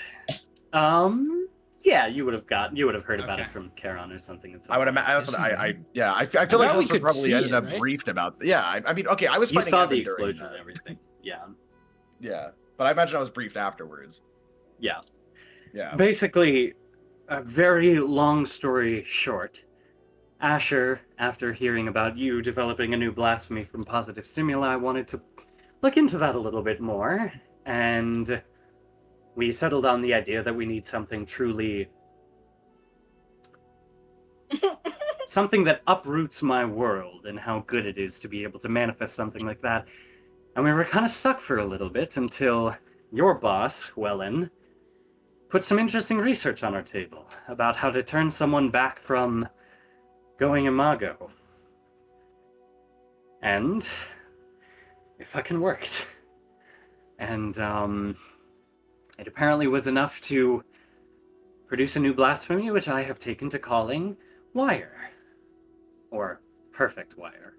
Yeah, you would have heard about it Okay. from Charon or something. I would imagine. That's what I feel like thought we most could probably see ended it, up right? briefed about. Yeah, I mean, okay, I was You fighting saw Evan the during explosion that. and everything. Yeah. Yeah, but I imagine I was briefed afterwards. Yeah. Yeah. Basically, a very long story short, Asher, after hearing about you developing a new blasphemy from positive stimuli, wanted to look into that a little bit more, and we settled on the idea that we need something truly... something that uproots my world and how good it is to be able to manifest something like that. And we were kind of stuck for a little bit until your boss, Welan, put some interesting research on our table about how to turn someone back from going imago. And it fucking worked. And it apparently was enough to produce a new blasphemy, which I have taken to calling Wire. Or Perfect Wire.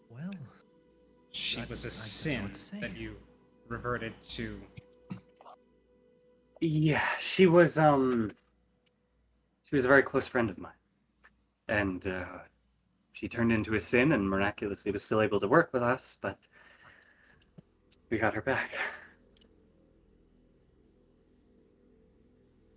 Well, She I- was I a don't know sin what to say. that you reverted to. Yeah, she was a very close friend of mine. And she turned into a sin and miraculously was still able to work with us, but we got her back.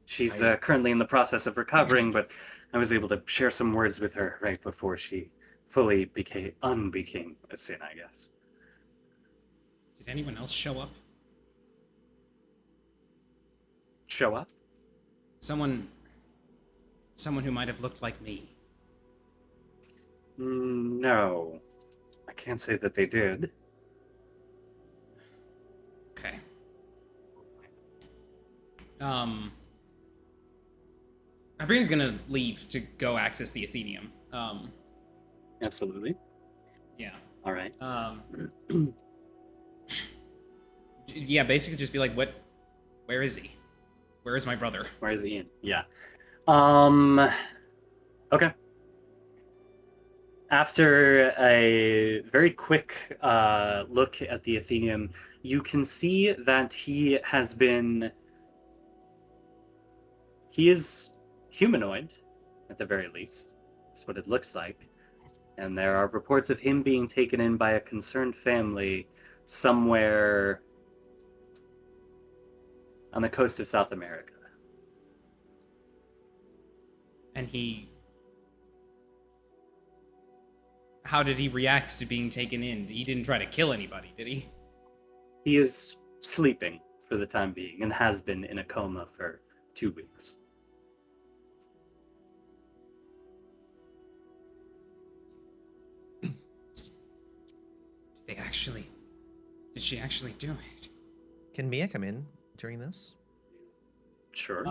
She's currently in the process of recovering, but I was able to share some words with her right before she fully unbecame a sin, I guess. Did anyone else show up? Show up? Someone who might have looked like me. No. can't say that they did. Okay. Hyperion's gonna leave to go access the Athenium. Absolutely. Yeah. All right. Yeah, basically just be like, where is he? Where is my brother? Where is Ian? Yeah. Okay. After a very quick look at the Athenium, you can see that he is humanoid, at the very least. That's what it looks like. And there are reports of him being taken in by a concerned family somewhere on the coast of South America. And how did he react to being taken in? He didn't try to kill anybody, did he? He is sleeping for the time being and has been in a coma for 2 weeks. Did she actually do it? Can Mia come in during this? Sure.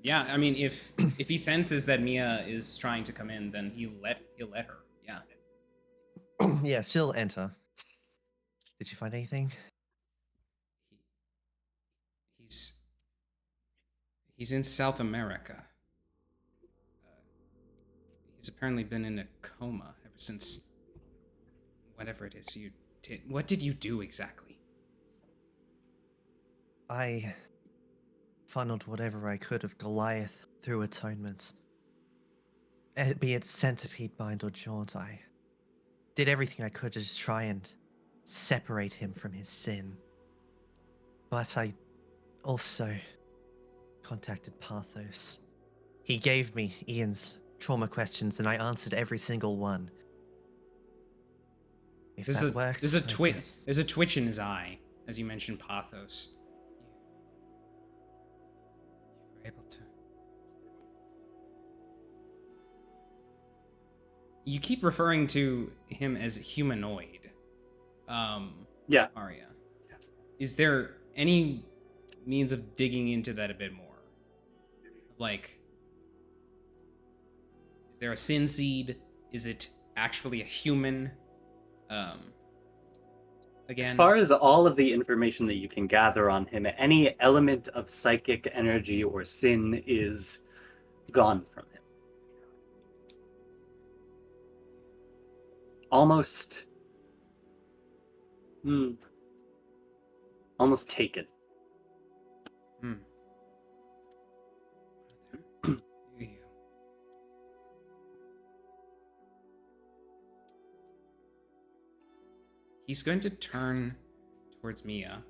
Yeah, I mean, if he senses that Mia is trying to come in, then he'll let her. Yeah. Yeah, she'll enter. Did you find anything? He's in South America. He's apparently been in a coma ever since whatever it is you did. What did you do exactly? I funneled whatever I could of Goliath through atonements. Be it centipede bind or jaunt, I did everything I could to just try and separate him from his sin. But I also contacted Pathos. He gave me Ian's trauma questions and I answered every single one. If that works, there's a twitch in his eye as you mentioned Pathos. You were able to. You keep referring to him as humanoid. Yeah. Aria. Is there any means of digging into that a bit more? Like, is there a sin seed? Is it actually a human? Again, As far as all of the information that you can gather on him, any element of psychic energy or sin is gone from him. Almost taken. He's going to turn towards Mia.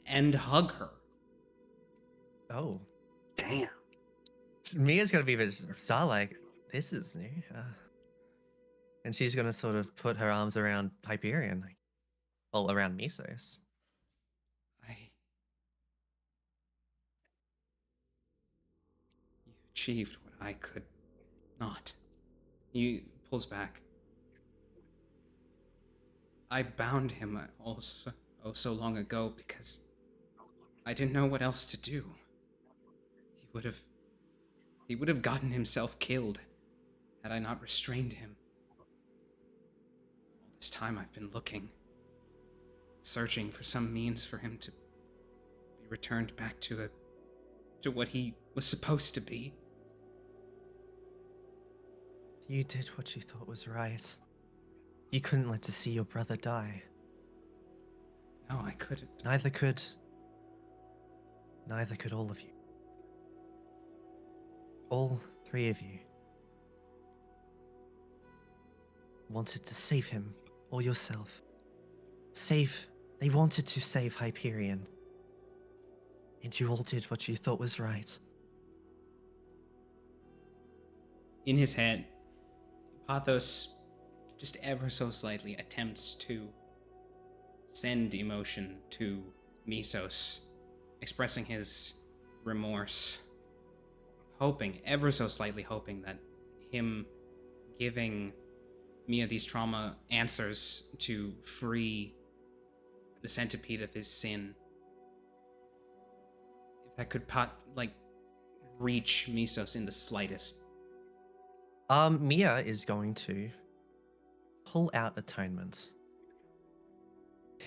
And hug her. Oh. Damn. Mia's gonna be a bit bizarre, like, this is new. And she's gonna sort of put her arms around Hyperion, like, well, around Mesos. You achieved what I could not. He pulls back. I bound him so long ago because I didn't know what else to do. He would have gotten himself killed had I not restrained him. All this time I've been looking, searching for some means for him to be returned back to what he was supposed to be. You did what you thought was right. You couldn't let to see your brother die. No, I couldn't. Neither could all of you. All three of you wanted to save him or yourself. They wanted to save Hyperion. And you all did what you thought was right. In his head, Pathos just ever so slightly attempts to send emotion to Mesos, expressing his remorse, hoping, ever so slightly hoping, that him giving Mia these trauma answers to free the centipede of his sin, if that could reach Misos in the slightest. Mia is going to pull out atonement.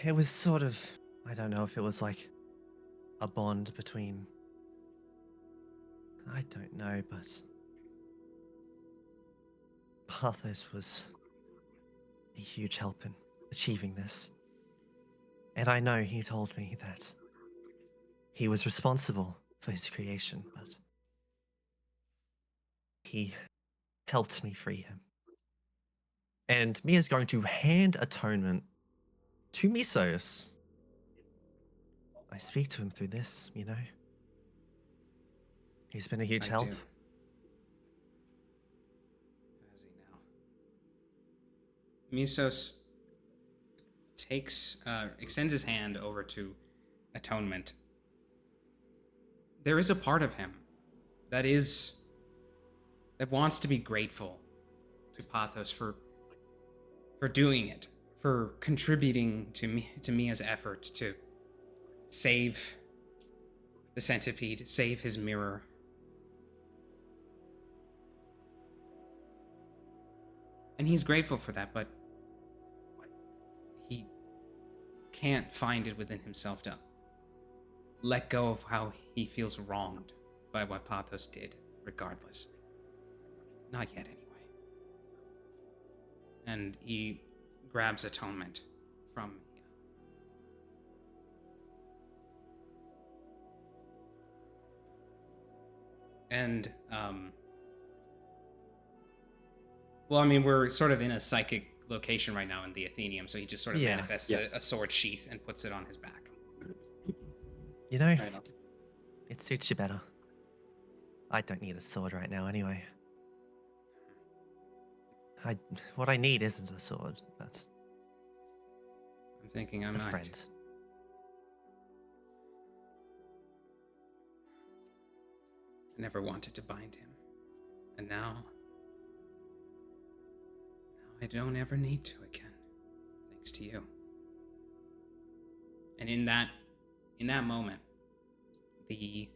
It was sort of, I don't know if it was like a bond between, I don't know, but Pathos was a huge help in achieving this. And I know he told me that he was responsible for his creation, but he helped me free him. And Mia's going to hand atonement to Misos. I speak to him through this, you know. He's been a huge help. Do. Has he now? Misos extends his hand over to atonement. There is a part of him that wants to be grateful to Pathos for doing it, for contributing to Mia's effort to save the centipede, save his mirror. And he's grateful for that, but he can't find it within himself to let go of how he feels wronged by what Pathos did, regardless. Not yet, anyway. And he grabs atonement from Mia. And, well, I mean, we're sort of in a psychic location right now in the Athenium, so he just sort of manifests a sword sheath and puts it on his back. You know, it suits you better. I don't need a sword right now anyway. What I need isn't a sword, but I'm thinking I a might. friend. I never wanted to bind him. And now I don't ever need to again. Thanks to you. And in that moment, the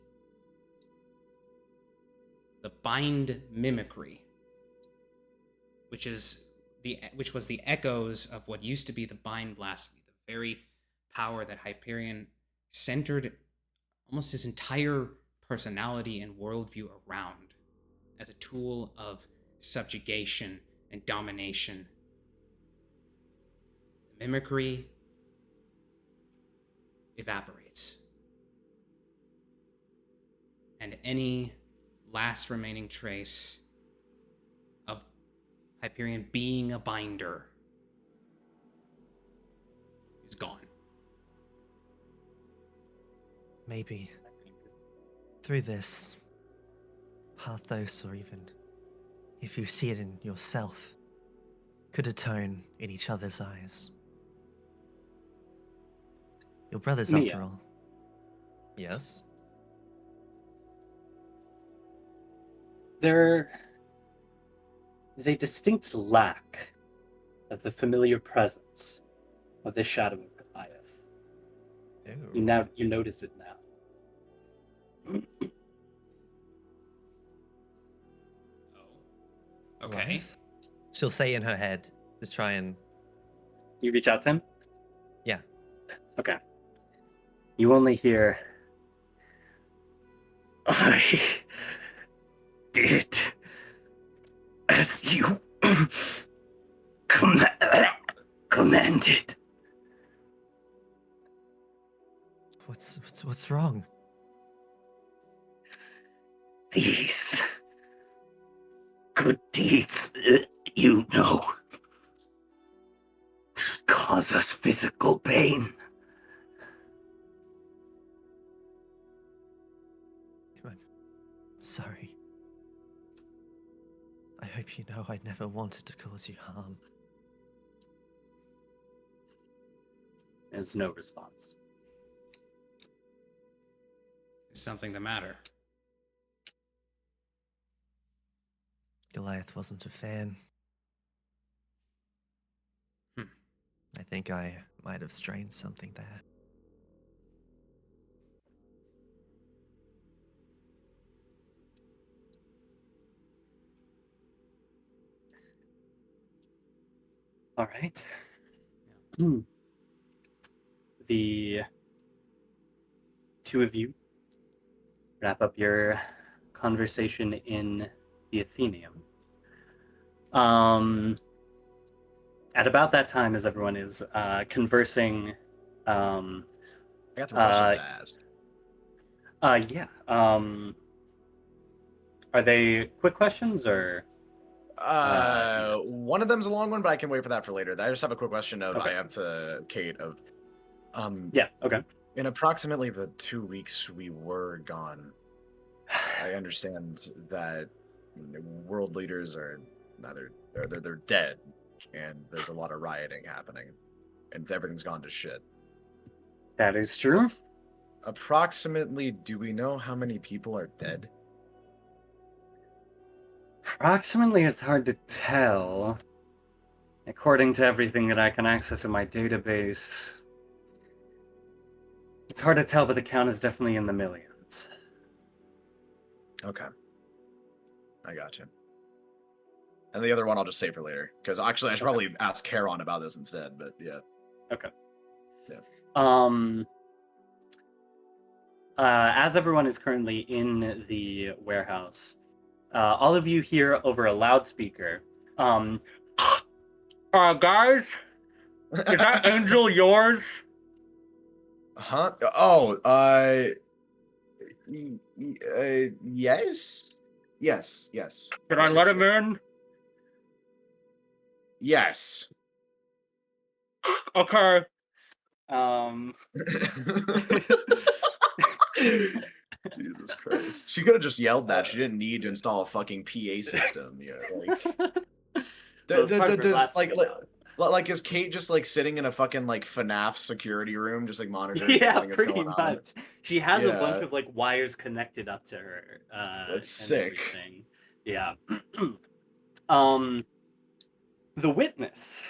bind mimicry, which was the echoes of what used to be the bind blasphemy, the very power that Hyperion centered almost his entire personality and worldview around as a tool of subjugation and domination. The mimicry evaporates. And any last remaining trace of Hyperion being a binder is gone. Maybe through this, Pathos, or even if you see it in yourself, could atone in each other's eyes. Your brothers, Mia. after all. Yes? There is a distinct lack of the familiar presence of the shadow of Goliath. Ooh. You notice it now. Okay. Right. She'll say in her head, just try and... You reach out to him? Yeah. Okay. You only hear, I did as you commanded. What's wrong? These good deeds, you know, cause us physical pain. I'm sorry. I hope you know I never wanted to cause you harm. There's no response. Is something the matter? Goliath wasn't a fan. Hmm. I think I might have strained something there. All right. The two of you wrap up your conversation in the Athenaeum. At about that time, as everyone is conversing, I got some questions to ask. yeah. Are they quick questions or? One of them's a long one, but I can wait for that for later. I just have a quick question note Okay. I have to Kate of Yeah, okay. in approximately the 2 weeks we were gone, I understand that world leaders are they're dead, and there's a lot of rioting happening, and everything's gone to shit. That is true. Approximately, do we know how many people are dead? Approximately, it's hard to tell. According to everything that I can access in my database, it's hard to tell, but the count is definitely in the millions. Okay. I gotcha. And the other one I'll just save for later, because actually I should probably ask Charon about this instead, but yeah. Okay. Yeah. As everyone is currently in the warehouse, all of you hear over a loudspeaker, guys, is that angel yours? Huh? Oh, yes? Yes. Can I let him in? Yes. Okay. Jesus Christ. She could have just yelled that. She didn't need to install a fucking PA system. Yeah, like is Kate just like sitting in a fucking like FNAF security room, just like monitoring Yeah, everything that's pretty going on? much. She has a bunch Yeah. of like wires connected up to her. That's and sick. Everything. Yeah. The witness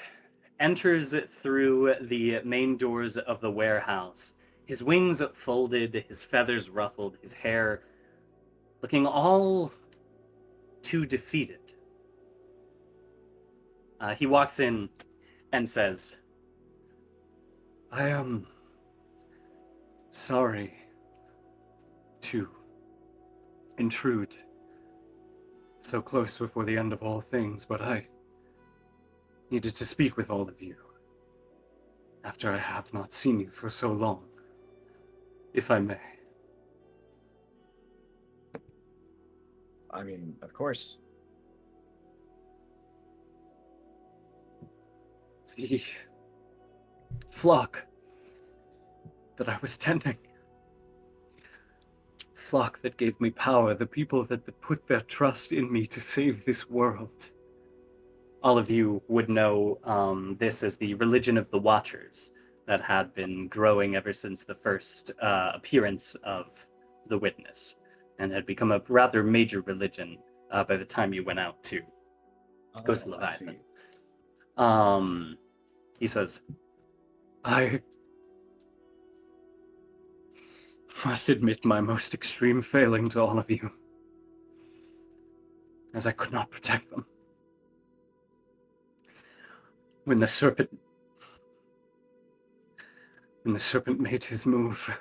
enters through the main doors of the warehouse, his wings folded, his feathers ruffled, his hair looking all too defeated. He walks in and says, I am sorry to intrude so close before the end of all things, but I needed to speak with all of you after I have not seen you for so long, if I may. I mean, of course. The flock that I was tending, flock that gave me power, the people that put their trust in me to save this world. All of you would know this as the religion of the Watchers that had been growing ever since the first appearance of the Witness, and had become a rather major religion by the time you went out to go to Leviathan. He says, I must admit my most extreme failing to all of you, as I could not protect them. When the serpent made his move,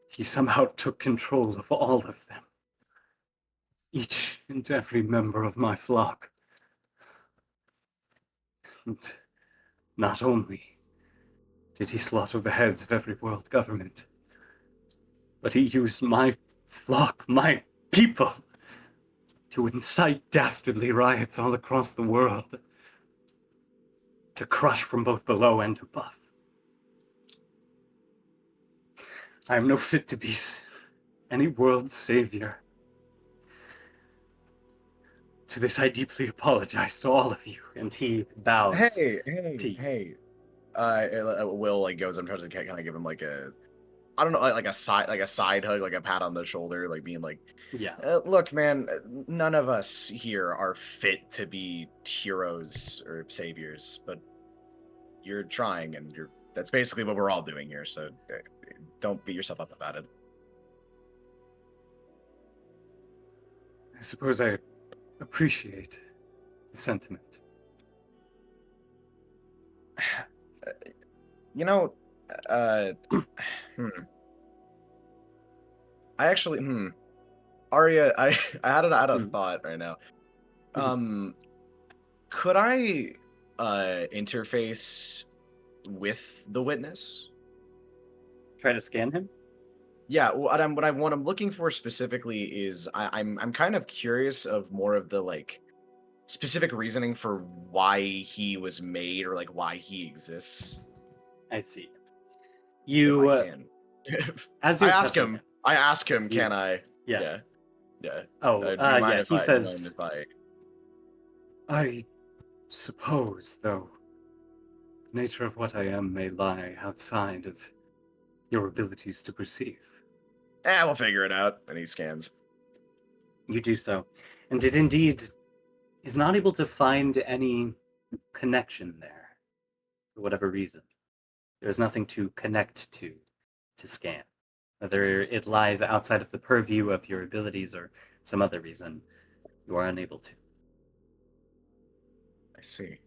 he somehow took control of all of them. Each and every member of my flock. And not only did he slaughter the heads of every world government, but he used my flock, my people, to incite dastardly riots all across the world, to crush from both below and above. I am no fit to be any world savior. To this I deeply apologize to all of you. And he bows. Hey. Will like goes. I'm trying to kind of give him like a I don't know, like a side hug, like a pat on the shoulder, like being like, Yeah. look, man, none of us here are fit to be heroes or saviors, but you're trying, and that's basically what we're all doing here. So don't beat yourself up about it. I suppose I appreciate the sentiment. You know, hmm. I actually, Aria, I had a thought right now. Could I interface with the witness? Try to scan him? Yeah, what I'm looking for specifically is I'm kind of curious of more of the like specific reasoning for why he was made or like why he exists. I see. If You, I can. as I you're ask touching him. I ask him, Yeah. can I? Yeah. Yeah. Oh, Do you mind yeah. if He I- do you mind says, if I suppose, though, the nature of what I am may lie outside of your abilities to perceive. we'll figure it out. And he scans. You do so, and it indeed is not able to find any connection there, for whatever reason. There's nothing to connect to scan. Whether it lies outside of the purview of your abilities or some other reason, you are unable to. I see.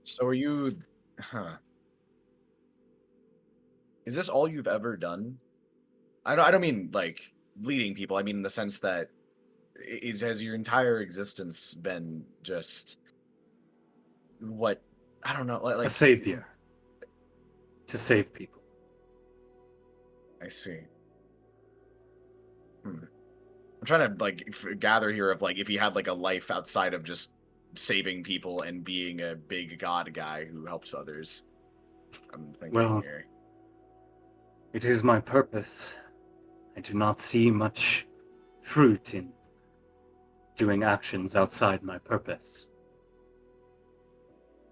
So are you? Is this all you've ever done? I don't mean like leading people. I mean in the sense that has your entire existence been just what? I don't know. A savior. To save people. I see. I'm trying to like gather here of like if he had like a life outside of just saving people and being a big god guy who helps others. I'm thinking Well, here. It is my purpose. I do not see much fruit in doing actions outside my purpose.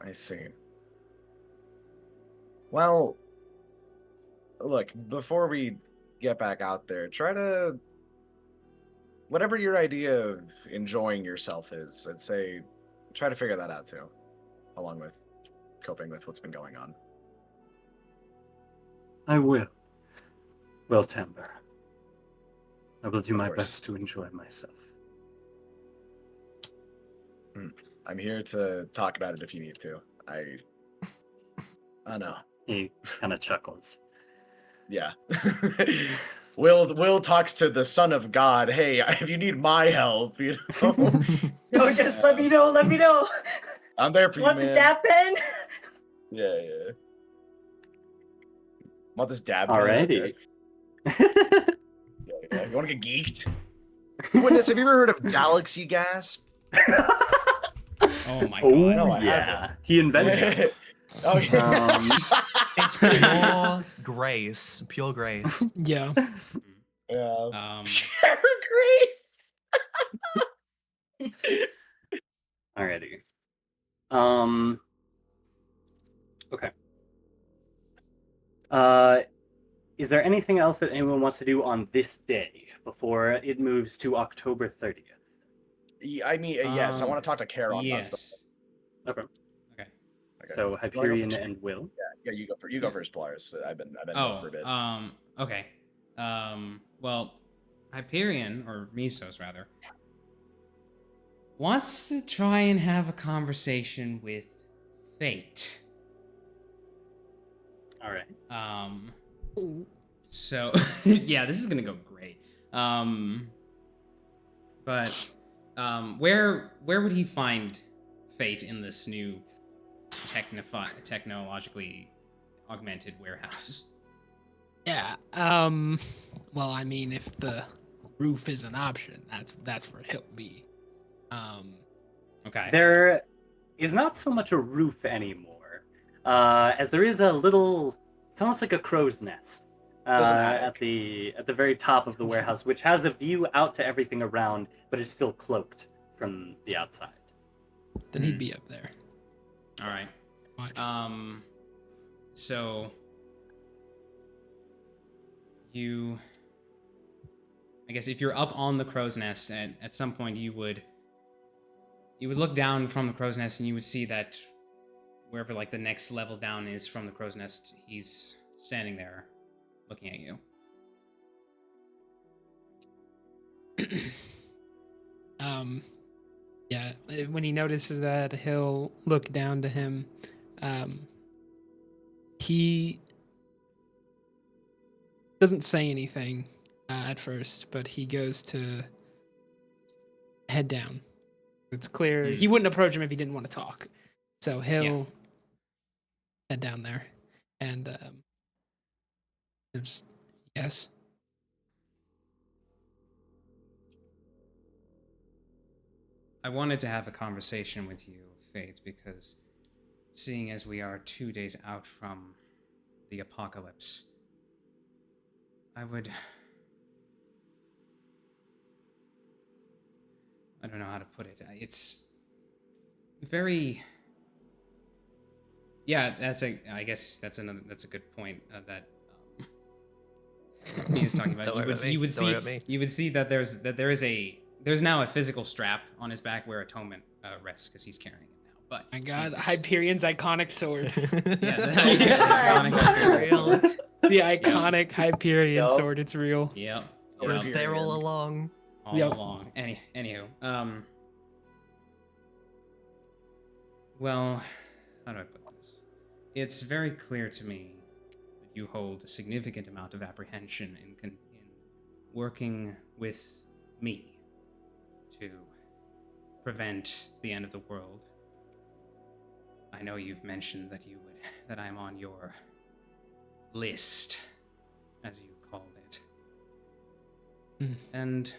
I see. Well, look, before we get back out there, try to whatever your idea of enjoying yourself is, I'd say try to figure that out too, along with coping with what's been going on. I will. Well, Timber. I will do Of my course. best to enjoy myself. I'm here to talk about it if you need to. I know. He kind of chuckles. Yeah. Will talks to the Son of God. Hey, if you need my help, you know, No, just let me know. Let me know. I'm there for you, Want man. this dab pen? Yeah. Want this dab pen? Alrighty. Okay. Yeah. You want to get geeked? Witness, have you ever heard of galaxy gas? Oh my Oh, god. No, I yeah. He invented it. Oh, yeah. It's pure grace. Pure grace. Yeah. Yeah. Grace. Alrighty. Okay. Is there anything else that anyone wants to do on this day before it moves to October 30th? I mean, yes, I want to talk to Charon. Yes. Okay. Okay. So Hyperion and Will. Yeah, you go first. You go first, Polaris. I've been going for a bit. Okay. Well, Hyperion, or Mesos rather, wants to try and have a conversation with Fate. All right. So yeah, this is gonna go great. But where would he find Fate in this new technologically augmented warehouse? Yeah. Well, I mean, if the roof is an option, that's where he'll be. Okay. There is not so much a roof anymore, as there is a little. It's almost like a crow's nest at the very top of the warehouse, which has a view out to everything around, but it's still cloaked from the outside. Then he'd be up there. All right. Watch. So I guess if you're up on the crow's nest, at some point you would look down from the crow's nest and you would see that wherever like the next level down is from the crow's nest, he's standing there looking at you. Yeah, when he notices that, he'll look down to him. He doesn't say anything at first, but he goes to head down. It's clear he wouldn't approach him if he didn't want to talk. So he'll head down there. And yes. I wanted to have a conversation with you, Fate, because seeing as we are 2 days out from the apocalypse, I don't know how to put it. It's very... Yeah, I guess that's a good point that he was talking about. You would see that there's now a physical strap on his back where atonement rests because he's carrying it now. But my God, Hyperion's iconic sword. Yeah, the iconic Hyperion sword. It's real. Yep. It was there all along. All along. Anywho, well, how do I put this? It's very clear to me that you hold a significant amount of apprehension in working with me to prevent the end of the world. I know you've mentioned that I'm on your list, as you called it. And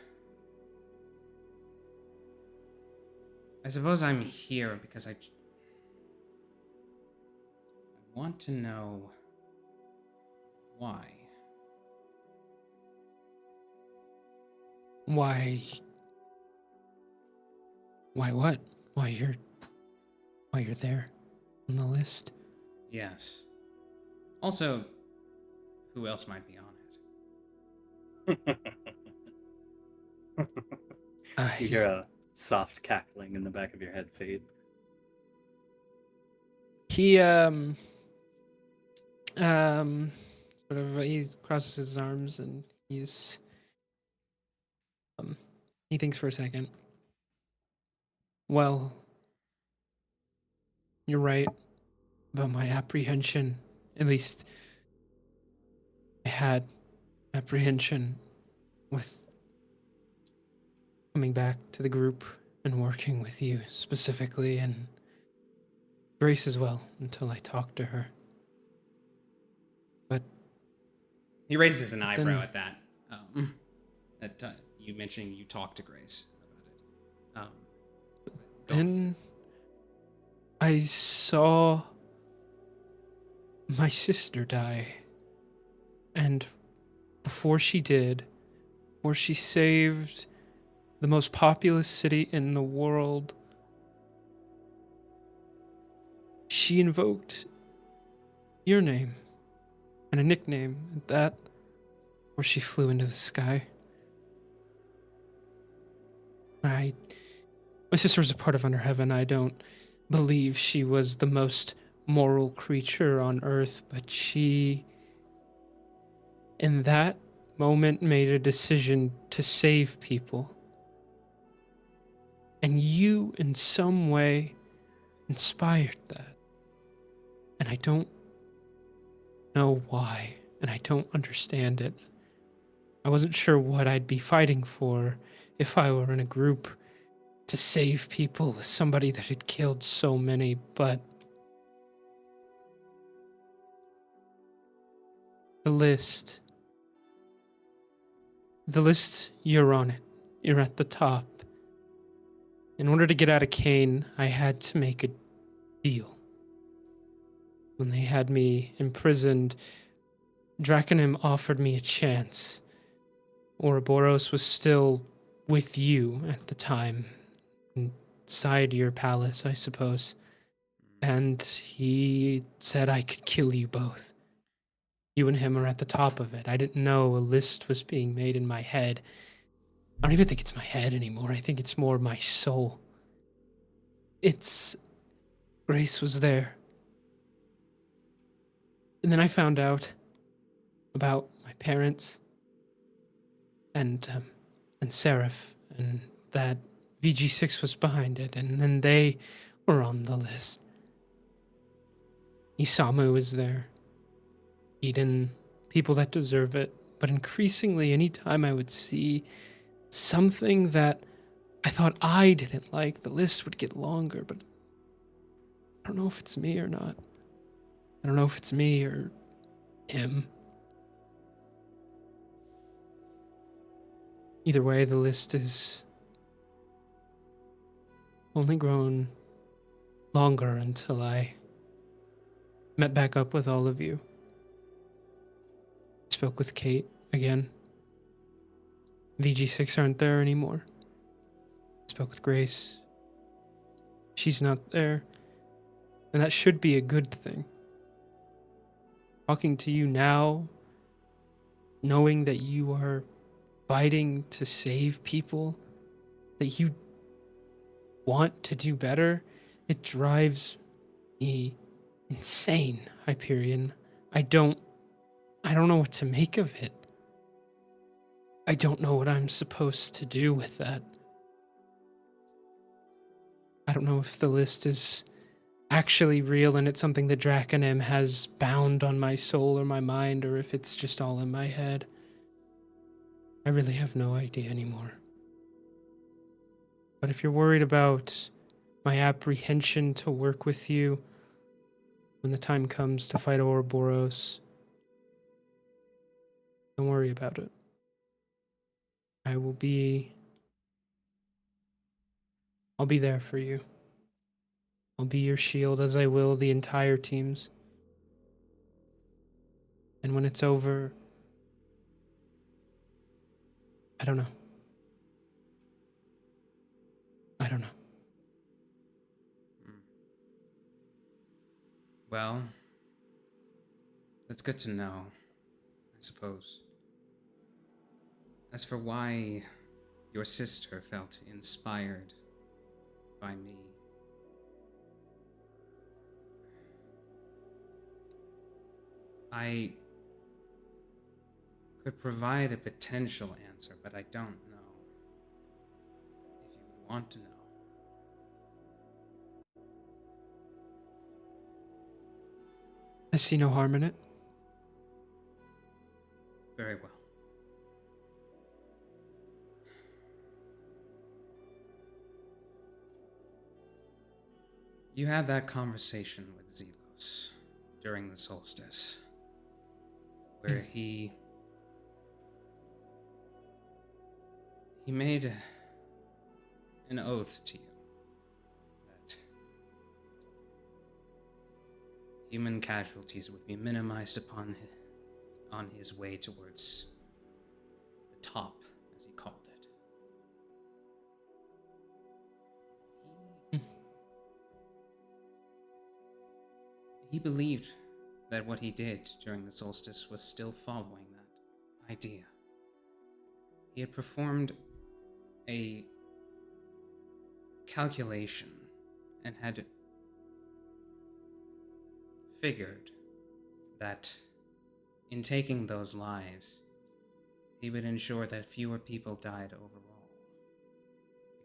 I suppose I'm here because I want to know why. Why what? Why you're there on the list? Yes. Also, who else might be on it? You hear a soft cackling in the back of your head, Fade. He he crosses his arms and he thinks for a second. Well, you're right about my apprehension. At least I had apprehension with coming back to the group and working with you specifically, and Grace as well, until I talked to her. But he raises an eyebrow at that. You mentioning you talked to Grace about it. Then I saw my sister die, and before she saved the most populous city in the world, she invoked your name and a nickname at that, where she flew into the sky. My sister was a part of Under Heaven. I don't believe she was the most moral creature on Earth, but she, in that moment, made a decision to save people. And you, in some way, inspired that. And I don't know why, and I don't understand it. I wasn't sure what I'd be fighting for if I were in a group to save people with somebody that had killed so many, but the list, you're on it. You're at the top. In order to get out of CAIN, I had to make a deal. When they had me imprisoned, Draconim offered me a chance. Ouroboros was still with you at the time, inside your palace, I suppose. And he said I could kill you both. You and him are at the top of it. I didn't know a list was being made in my head. I don't even think it's my head anymore. I think it's more my soul. It's Grace was there. And then I found out about my parents and Seraph, and that VG6 was behind it, and then they were on the list. Isamu was there. Eden, people that deserve it. But increasingly, anytime I would see something that I thought I didn't like, the list would get longer, but I don't know if it's me or not. I don't know if it's me or him. Either way, the list is only grown longer until I met back up with all of you. Spoke with Kate again. VG6 aren't there anymore. Spoke with Grace. She's not there. And that should be a good thing. Talking to you now, knowing that you are fighting to save people, that you want to do better, it drives me insane, Hyperion. I don't know what to make of it. I don't know what I'm supposed to do with that. I don't know if the list is actually real and it's something that Draconim has bound on my soul or my mind, or if it's just all in my head. I really have no idea anymore. But if you're worried about my apprehension to work with you when the time comes to fight Ouroboros, don't worry about it. I'll be there for you. I'll be your shield, as I will the entire team's. And when it's over, I don't know. I don't know. Well, that's good to know, I suppose. As for why your sister felt inspired by me, I could provide a potential answer, but I don't know if you would want to know. I see no harm in it. Very well. You had that conversation with Zelos during the solstice, where he made an oath to you that human casualties would be minimized on his way towards the top, as he called it. He believed that what he did during the solstice was still following that idea. He had performed a calculation and had figured that in taking those lives, he would ensure that fewer people died overall.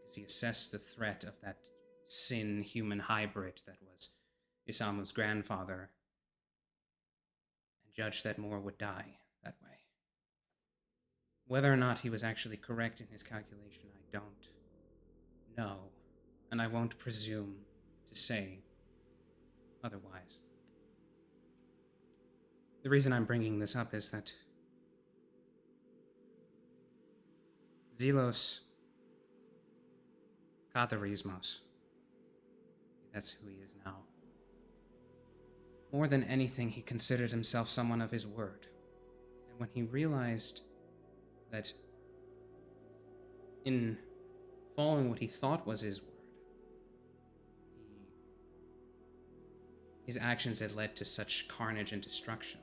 Because he assessed the threat of that sin-human hybrid that was Isamu's grandfather, and judged that more would die that way. Whether or not he was actually correct in his calculation, I don't know, and I won't presume to say otherwise. The reason I'm bringing this up is that Zelos Katharismos, that's who he is now. More than anything, he considered himself someone of his word. And when he realized that in following what he thought was his word, his actions had led to such carnage and destruction,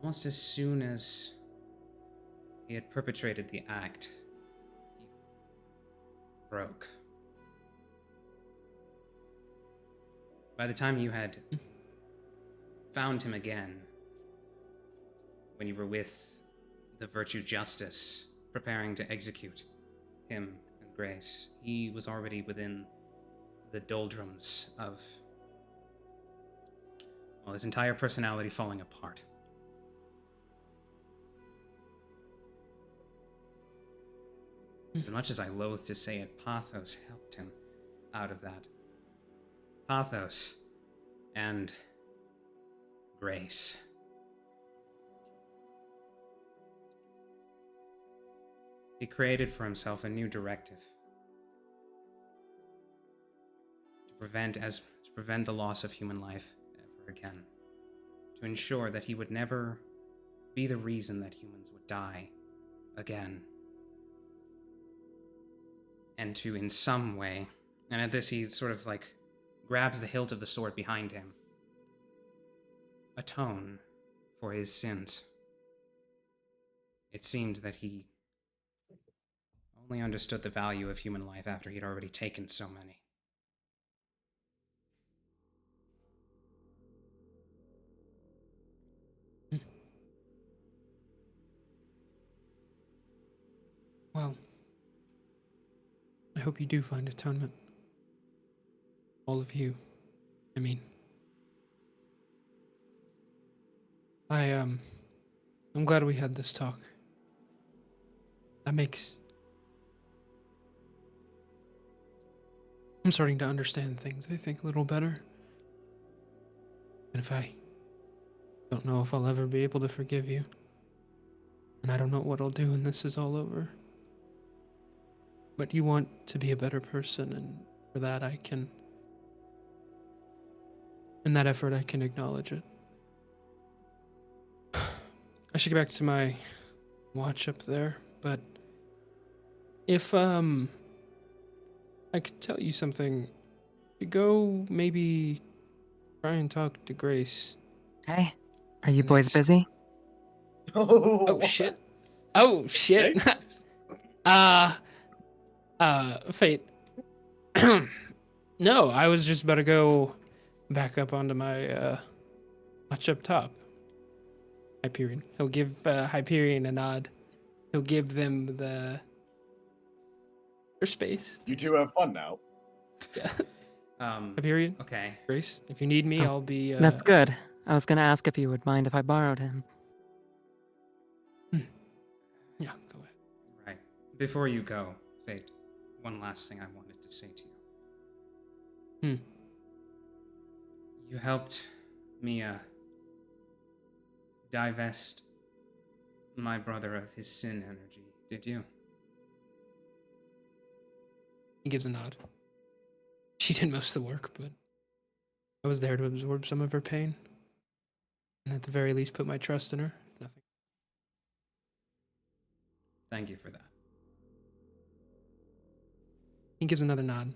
almost as soon as he had perpetrated the act, he broke. By the time you had found him again, when you were with the Virtue Justice, preparing to execute him and Grace, he was already within the doldrums of, well, his entire personality falling apart. As much as I loathe to say it, Pathos helped him out of that. Pathos and Grace. He created for himself a new directive to prevent the loss of human life ever again, to ensure that he would never be the reason that humans would die again. And to, in some way, and at this he sort of like grabs the hilt of the sword behind him, atone for his sins. It seemed that he only understood the value of human life after he'd already taken so many. Well, I hope you do find atonement. All of you. I mean, I'm glad we had this talk. I'm starting to understand things, I think, a little better. And if I don't know if I'll ever be able to forgive you. And I don't know what I'll do when this is all over. But you want to be a better person, and for that in that effort I can acknowledge it. I should get back to my watch up there, but if I could tell you something, you go maybe try and talk to Grace. Hey, are you boys busy? Oh shit. Oh shit. Fate. No, I was just about to go back up onto my watch up top. Hyperion. He'll give Hyperion a nod. He'll give them their space. You two have fun now. Yeah. Hyperion. Okay. Grace, if you need me, Oh, I'll be. That's good. I was gonna ask if you would mind if I borrowed him. Yeah, go ahead. Right. Before you go, Fate, one last thing I wanted to say to you. You helped Mia divest my brother of his sin energy, did you? He gives a nod. She did most of the work, but I was there to absorb some of her pain. And at the very least, put my trust in her. If nothing. Thank you for that. He gives another nod.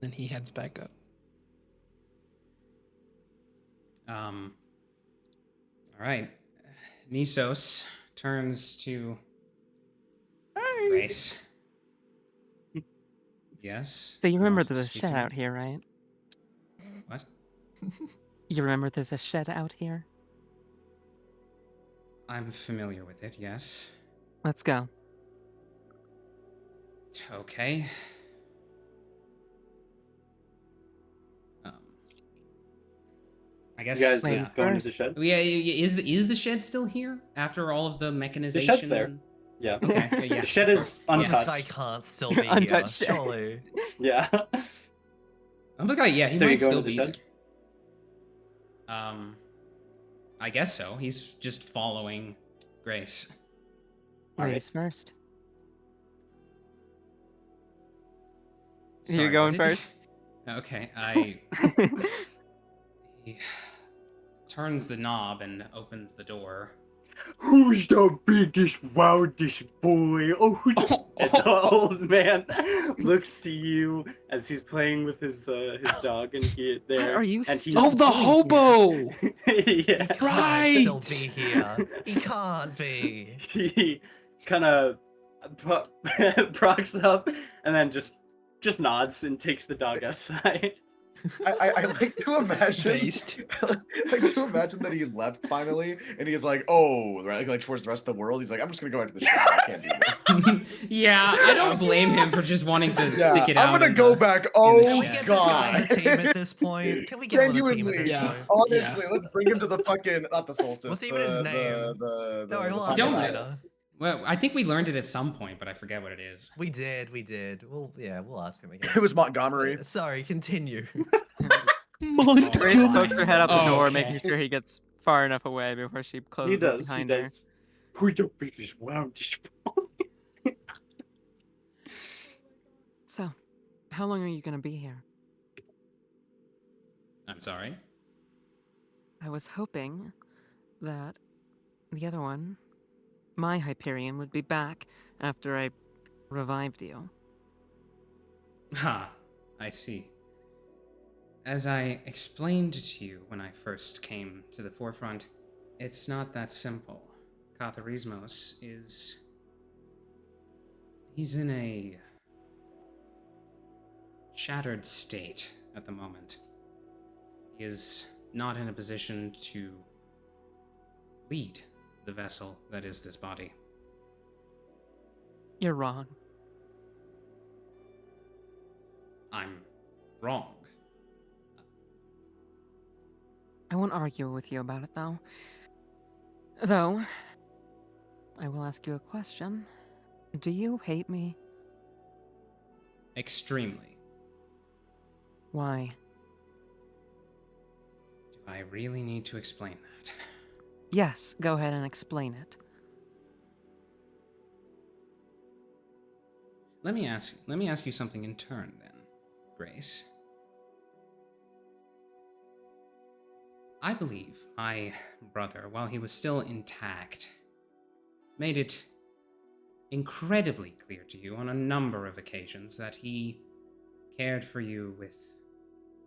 Then he heads back up. All right. Nisos turns to Grace. Yes. So you remember want to there's a speak to shed me? out here, right? What? You remember there's a shed out here? I'm familiar with it, yes. Let's go. Okay. I guess. You guys Ladies going to the first. shed? Yeah, is the shed still here after all of the The mechanization? shed's there. and- Yeah. Okay. Yeah. The shed is Yeah. This guy untouched. can't still be here, Untouched shed. surely. Yeah. I'm the guy. Yeah, he So you might go still into the be shed? there. I guess so. He's just following Grace. All Ladies first. Sorry, You going what did first? Okay, he turns the knob and opens the door. Who's the biggest, wildest boy? Oh, who's the... And the old man looks to you as he's playing with his dog, and he there. Are you and still he's the doing hobo! yeah. Can't Right. still be here. He can't be. He kind of procs up and then just nods and takes the dog outside. I like to imagine. Based. I like to imagine that he left finally, and he's like, "Oh, right," like towards the rest of the world. He's like, "I'm just gonna go into the shop. I can't do this." Yeah, I don't blame him for just wanting to stick it out. I'm gonna in go the- back. the Oh Can we get this guy on god. the team at this point? Can we get him on the team at Genuinely, this Yeah. point? honestly, let's bring him to the fucking not the solstice. What's even his the- name? The Don't worry, we'll the ask Don't him know. later. Well, I think we learned it at some point, but I forget what it is. We did. We'll ask him again. It was Montgomery. Sorry, continue. Grace pokes her head out the door, Okay. making sure he gets far enough away before she closes up behind her. Who's the biggest, wildest boy? So, how long are you gonna be here? I'm sorry. I was hoping that the other one, my Hyperion, would be back after I revived you. Ha, I see. As I explained to you when I first came to the forefront, it's not that simple. Katharismos is... He's in a shattered state at the moment. He is not in a position to lead the vessel that is this body. You're wrong. I'm wrong. I won't argue with you about it, though. Though, I will ask you a question. Do you hate me? Extremely. Why? Do I really need to explain that? Yes, go ahead and explain it. Let me ask you something in turn then, Grace. I believe my brother, while he was still intact, made it incredibly clear to you on a number of occasions that he cared for you with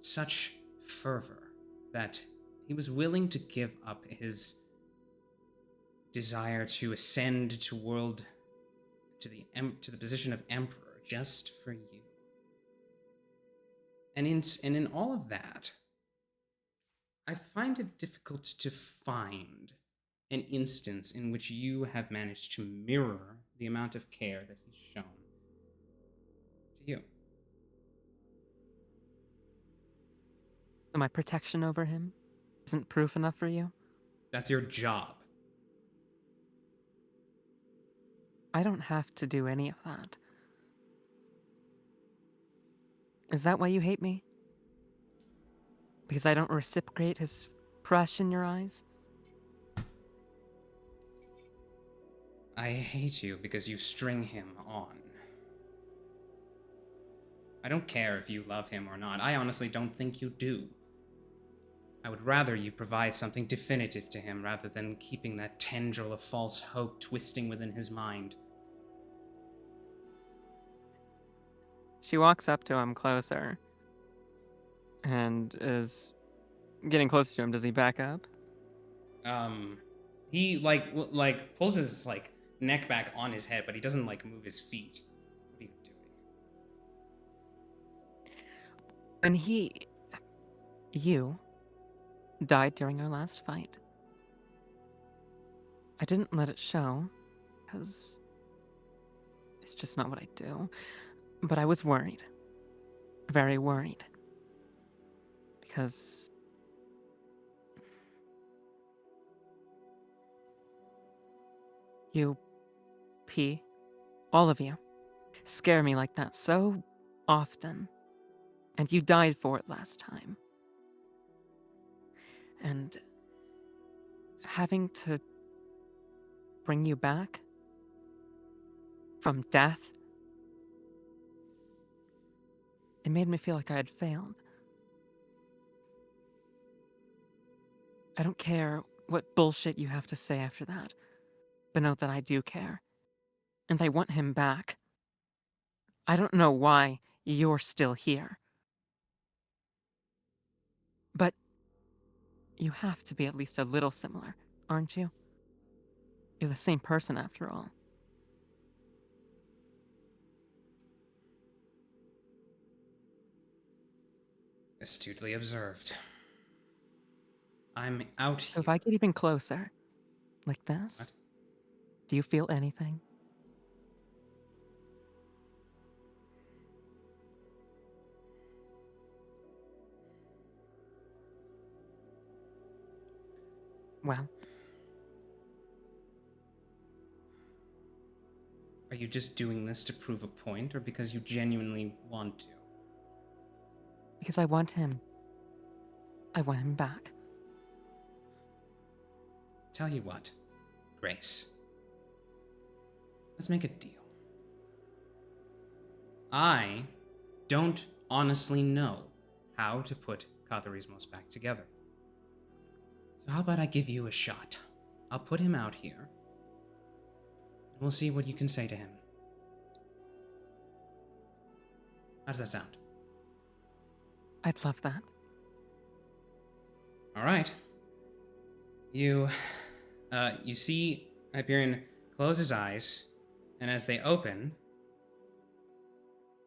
such fervor that he was willing to give up his desire to ascend to the position of emperor just for you. And in all of that, I find it difficult to find an instance in which you have managed to mirror the amount of care that he's shown to you. So my protection over him isn't proof enough for you? That's your job. I don't have to do any of that. Is that why you hate me? Because I don't reciprocate his crush in your eyes? I hate you because you string him on. I don't care if you love him or not. I honestly don't think you do. I would rather you provide something definitive to him rather than keeping that tendril of false hope twisting within his mind. She walks up to him closer and is getting close to him. Does he back up? He like pulls his neck back on his head, but he doesn't move his feet. What are you doing? When you died during our last fight, I didn't let it show, because it's just not what I do. But I was worried. Very worried. Because you, P, all of you, scare me like that so often. And you died for it last time. And having to bring you back from death, it made me feel like I had failed. I don't care what bullshit you have to say after that. But know that I do care. And I want him back. I don't know why you're still here. But you have to be at least a little similar, aren't you? You're the same person after all. Astutely observed. I'm out So here. if I get even closer, like this, What? do you feel anything? Well, Are you just doing this to prove a point, or because you genuinely want to? because I want him. I want him back. Tell you what, Grace. Let's make a deal. I don't honestly know how to put Katharismos back together. So how about I give you a shot? I'll put him out here, and we'll see what you can say to him. How does that sound? I'd love that. All right. You see Hyperion close his eyes, and as they open,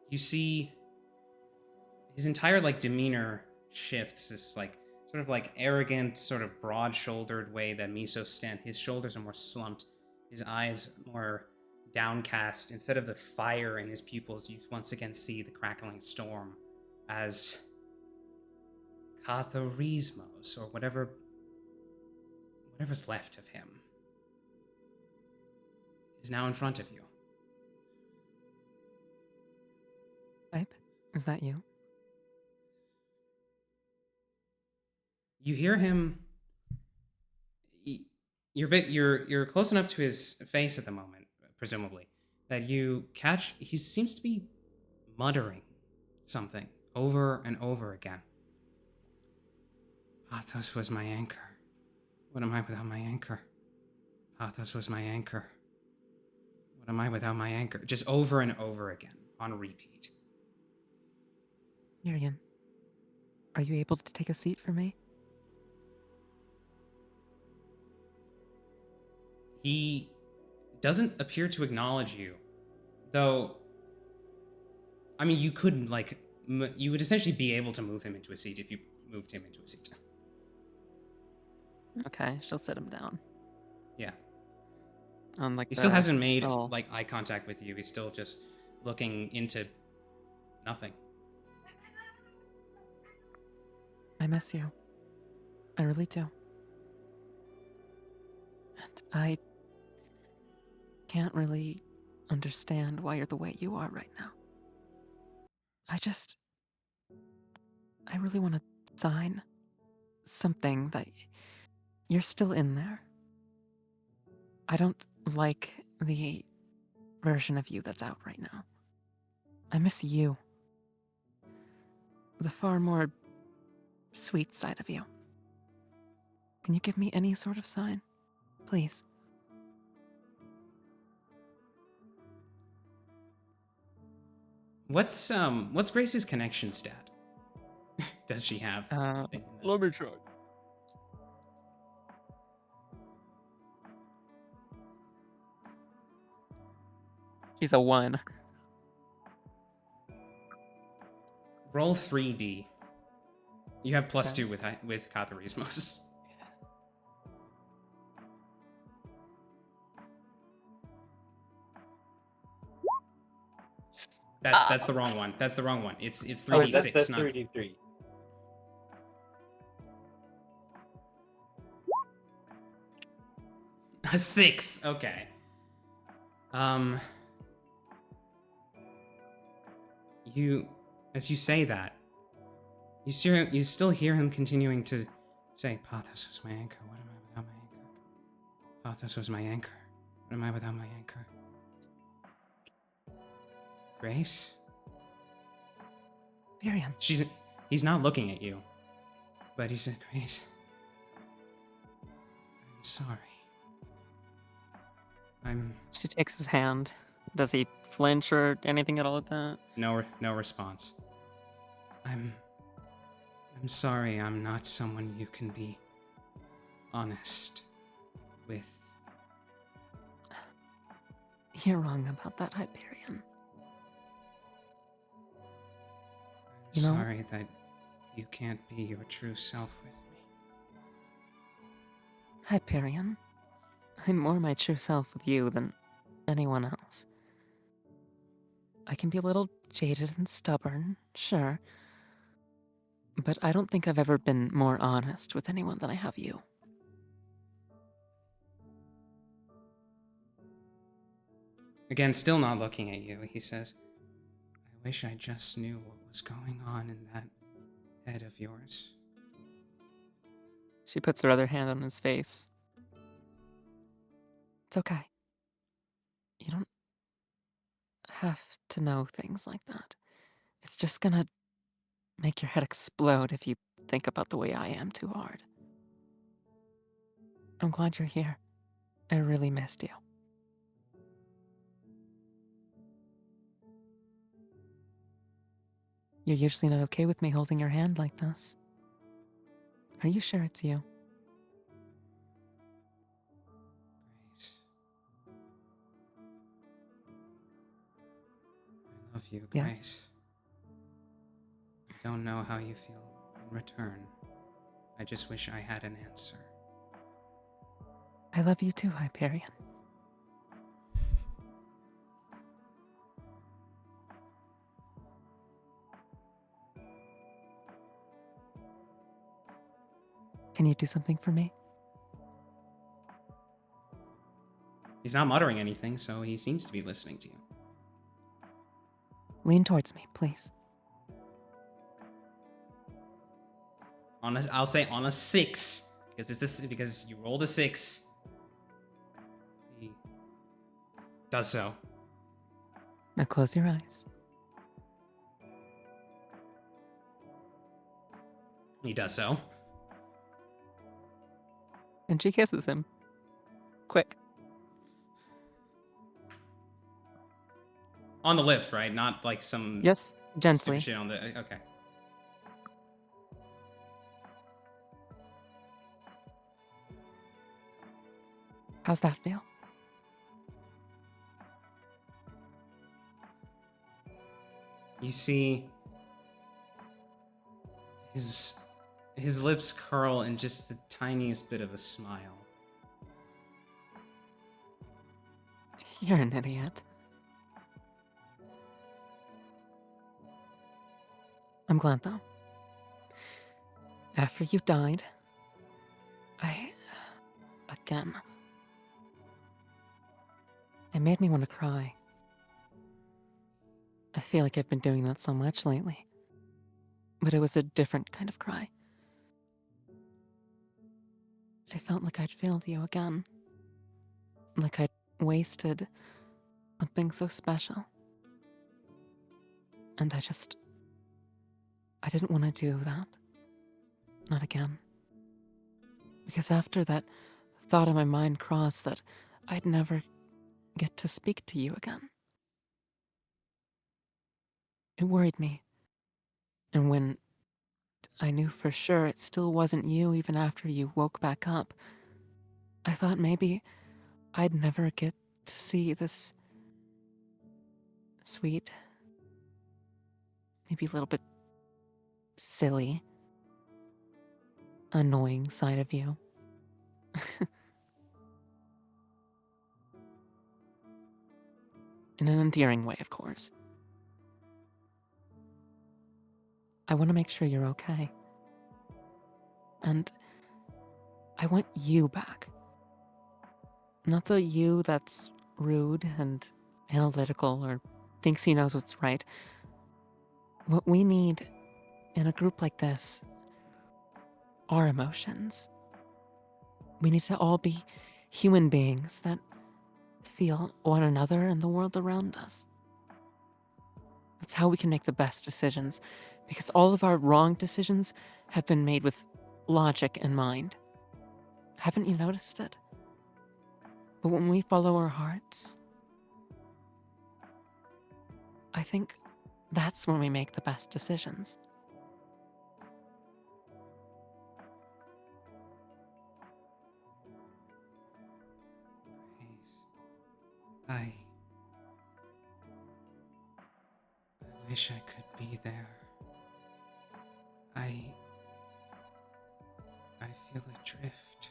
you see his entire demeanor shifts. This sort of arrogant, sort of broad-shouldered way that Miso stand. His shoulders are more slumped, his eyes more downcast. Instead of the fire in his pupils, you once again see the crackling storm as Katharismos, or whatever's left of him, is now in front of you. Hype, is that you? You hear him. You're close enough to his face at the moment, presumably, that you catch. He seems to be muttering something over and over again. Pathos was my anchor. What am I without my anchor? Pathos was my anchor. What am I without my anchor? Just over and over again, on repeat. Miriam, are you able to take a seat for me? He doesn't appear to acknowledge you, though. I mean, you couldn't, you would essentially be able to move him into a seat if you moved him into a seat. Okay, she'll sit him down. Yeah. On He still hasn't made, little- eye contact with you. He's still just looking into nothing. I miss you. I really do. And I can't really understand why you're the way you are right now. I really want to sign something that you're still in there. I don't like the version of you that's out right now. I miss you. The far more sweet side of you. Can you give me any sort of sign? Please. What's Grace's connection stat? Does she have? Let me check. She's a 1. Roll 3D. You have plus Okay. 2 with Katharismos. That's the wrong one. That's the wrong one. It's 3d6, That's not 33. a 6. Okay. As you say that, you still hear him continuing to say, "Pathos was my anchor. What am I without my anchor? Pathos was my anchor. What am I without my anchor?" Grace? Hyperion. He's not looking at you, but he said, "Grace, sorry. I'm She takes his hand. Does he flinch or anything at all at that? no response. I'm sorry. I'm not someone you can be honest with. You're wrong about that, Hyperion. I'm You know- sorry that you can't be your true self with me. Hyperion, I'm more my true self with you than anyone else. I can be a little jaded and stubborn, sure. But I don't think I've ever been more honest with anyone than I have you. Again, still not looking at you, he says, I wish I just knew what was going on in that head of yours. She puts her other hand on his face. It's okay. You don't have to know things like that. It's just gonna make your head explode if you think about the way I am too hard. I'm glad you're here. I really missed you. You're usually not okay with me holding your hand like this. Are you sure it's you? Grace. I love you, Yes. Grace. I don't know how you feel in return. I just wish I had an answer. I love you too, Hyperion. Can you do something for me? He's not muttering anything, so he seems to be listening to you. Lean towards me, please. I'll say on a 6, because you rolled a 6. He does so. Now close your eyes. He does so. And she kisses him. Quick. On the lips, right? Not like some Yes, stupid gently. shit on the. Okay. How's that feel? You see his lips curl in just the tiniest bit of a smile. You're an idiot. I'm glad though. After you died, it made me want to cry. I feel like I've been doing that so much lately. But it was a different kind of cry. I felt like I'd failed you again. Like I'd wasted something so special. And I didn't want to do that. Not again. Because after that thought in my mind crossed that I'd never get to speak to you again. It worried me. And when I knew for sure it still wasn't you even after you woke back up, I thought maybe I'd never get to see this sweet, maybe a little bit silly, annoying side of you. In an endearing way, of course. I want to make sure you're okay. And I want you back. Not the you that's rude and analytical or thinks he knows what's right. What we need in a group like this are emotions. We need to all be human beings that feel one another and the world around us. That's how we can make the best decisions, because all of our wrong decisions have been made with logic in mind. Haven't you noticed it? But when we follow our hearts, I think that's when we make the best decisions. I wish I could be there. I feel adrift.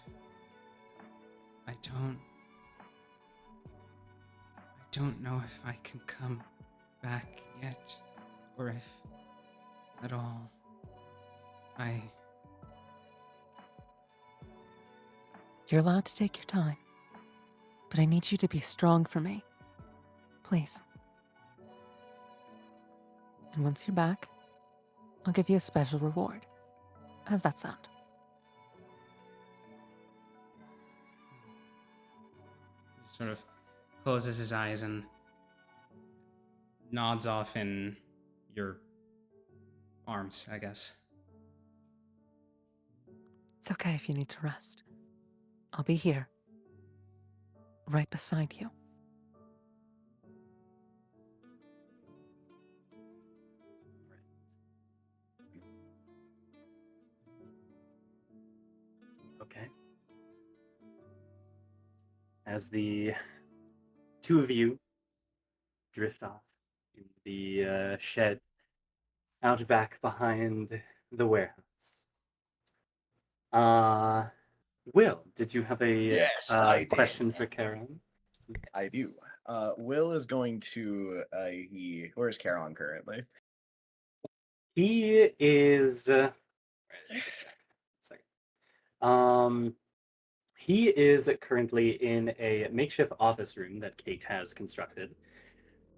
I don't know if I can come back yet, or if at all. You're allowed to take your time, but I need you to be strong for me. Please. And once you're back, I'll give you a special reward. How's that sound? Sort of closes his eyes and nods off in your arms, I guess. It's okay if you need to rest. I'll be here, right beside you. Okay. As the two of you drift off in the shed out back behind the warehouse. Will, did you have a Yes, I did. question for Charon? I do. Will is going to where's Charon currently? He is he is currently in a makeshift office room that Kate has constructed.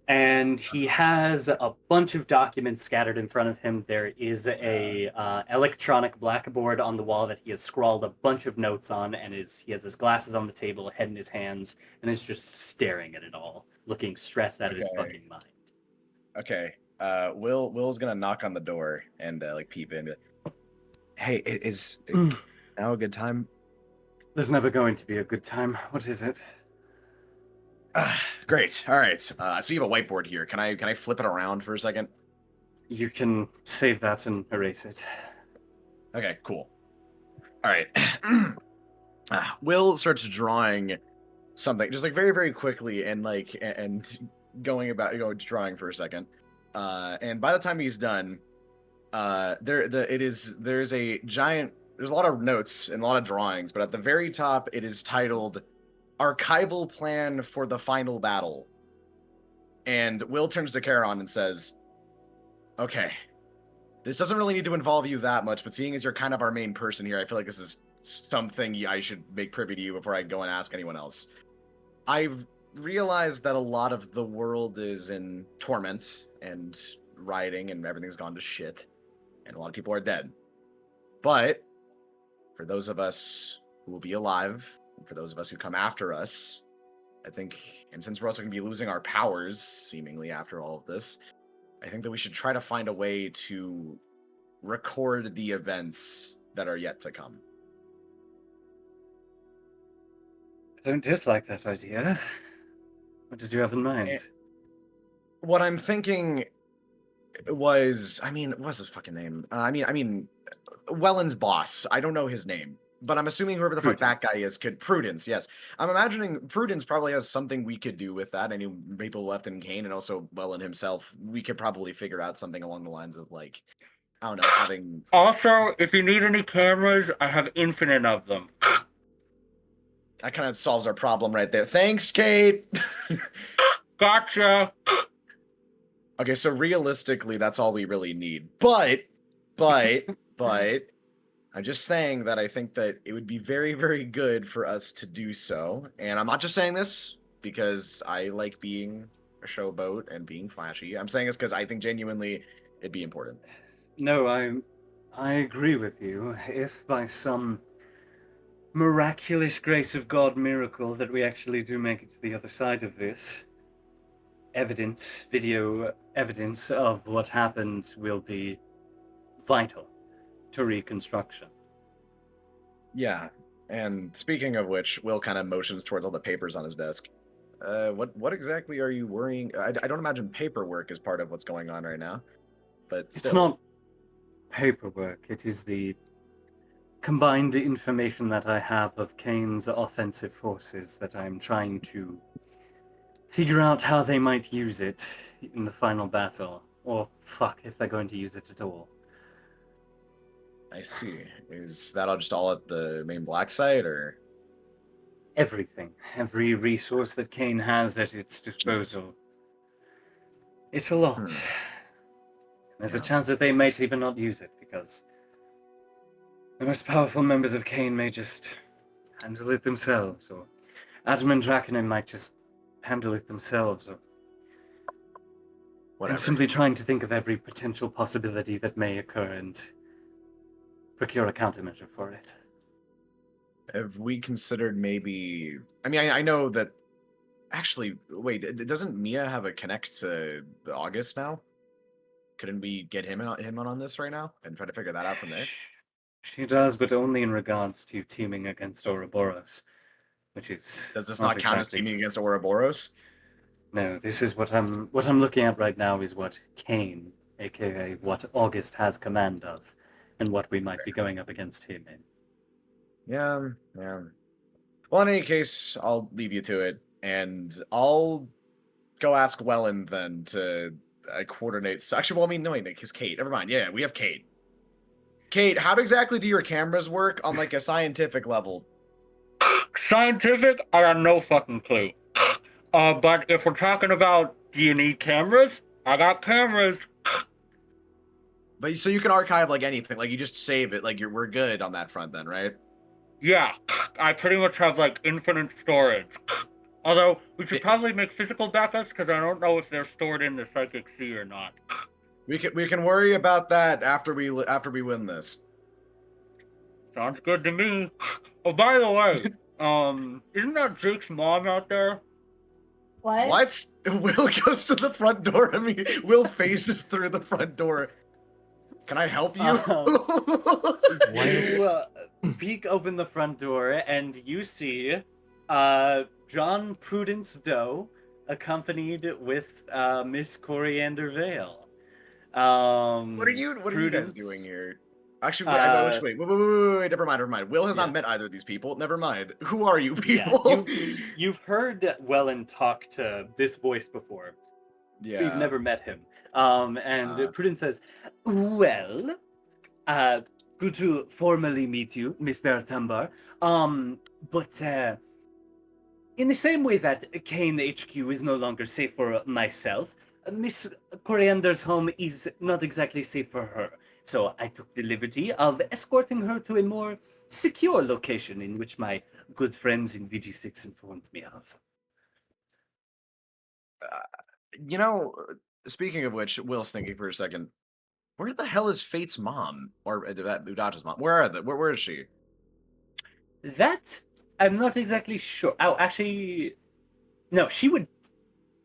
And he has a bunch of documents scattered in front of him. There is a electronic blackboard on the wall that he has scrawled a bunch of notes on, and he has his glasses on the table, head in his hands, and is just staring at it all, looking stressed out of his fucking mind. Okay. Will's gonna knock on the door and like peep in. And be like, hey, is now a good time? There's never going to be a good time. What is it? Great. All right. So you have a whiteboard here. Can I flip it around for a second? You can save that and erase it. Okay, cool. All right. Will starts drawing something just like very, very quickly and going drawing for a second. And by the time he's done, there's a lot of notes and a lot of drawings, but at the very top it is titled Archival Plan for the Final Battle. And Will turns to Charon and says, okay, this doesn't really need to involve you that much, but seeing as you're kind of our main person here, I feel like this is something I should make privy to you before I go and ask anyone else. I've realized that a lot of the world is in torment and rioting and everything's gone to shit, and a lot of people are dead. But for those of us who will be alive, and for those of us who come after us, I think, and since we're also going to be losing our powers, seemingly after all of this, I think that we should try to find a way to record the events that are yet to come. I don't dislike that idea. What did you have in mind? What I'm thinking was, what's his fucking name? Welan's boss. I don't know his name, but I'm assuming whoever the fuck that guy is could. Prudence, yes. I'm imagining Prudence probably has something we could do with that. Any people left in CAIN, and also Welan himself. We could probably figure out something along the lines of, like, I don't know, having... Also, if you need any cameras, I have infinite of them. That kind of solves our problem right there. Thanks, Kate! Gotcha! Okay, so realistically, that's all we really need. But, I'm just saying that I think that it would be very, very good for us to do so. And I'm not just saying this because I like being a showboat and being flashy. I'm saying this because I think genuinely it'd be important. No, I agree with you. If by some miraculous grace of God miracle that we actually do make it to the other side of this, video evidence of what happened will be vital to reconstruction. Yeah, And speaking of which, Will kind of motions towards all the papers on his desk. What exactly are you worrying? I don't imagine paperwork is part of what's going on right now, but still. It's not paperwork. It is the combined information that I have of CAIN's offensive forces that I'm trying to figure out how they might use it in the final battle. Or fuck, if they're going to use it at all. I see. Is that all just all at the main black site, or? Everything. Every resource that CAIN has at its disposal. It's a lot. There's a chance that they might even not use it, because the most powerful members of CAIN may just handle it themselves, or Adam and Draconin might just handle it themselves, or Whatever. I'm simply trying to think of every potential possibility that may occur and procure a countermeasure for it. Have we considered maybe... I mean, I know that... Actually, wait, doesn't Mia have a connect to August now? Couldn't we get him on this right now and try to figure that out from there? She does, but only in regards to teaming against Ouroboros, which is... Does this not count as teaming against Ouroboros? No, this is what I'm looking at right now is what CAIN, aka what August has command of, and what we might be going up against him in. Yeah. Well, in any case, I'll leave you to it, and I'll go ask Welan then to coordinate. Actually, well, I mean, no, wait, because Kate. Never mind. Yeah, we have Kate. Kate, how exactly do your cameras work on like a scientific level? Scientific? I got no fucking clue. But if we're talking about, do you need cameras? I got cameras. But so you can archive like anything, like you just save it, like we're good on that front then, right? Yeah, I pretty much have like infinite storage. Although we should probably make physical backups because I don't know if they're stored in the psychic sea or not. We can worry about that after we win this. Sounds good to me. Oh, by the way, isn't that Jake's mom out there? What? Will goes to the front door. I mean, Will faces through the front door. Can I help you? You peek open the front door and you see John Prudence Doe accompanied with Miss Coriander Vale. What are you guys doing here? Actually, wait, never mind. Will has not met either of these people. Never mind. Who are you people? Yeah, you've heard Welan talk to this voice before. Yeah. You've never met him. And Prudence says, well, good to formally meet you, Mr. Tumbar. But in the same way that CAIN HQ is no longer safe for myself, Miss Coriander's home is not exactly safe for her. So I took the liberty of escorting her to a more secure location in which my good friends in VG6 informed me of. Speaking of which, Will's thinking for a second. Where the hell is Fate's mom? Or Udaj's mom? Where is she? That, I'm not exactly sure. Oh, actually, no, she would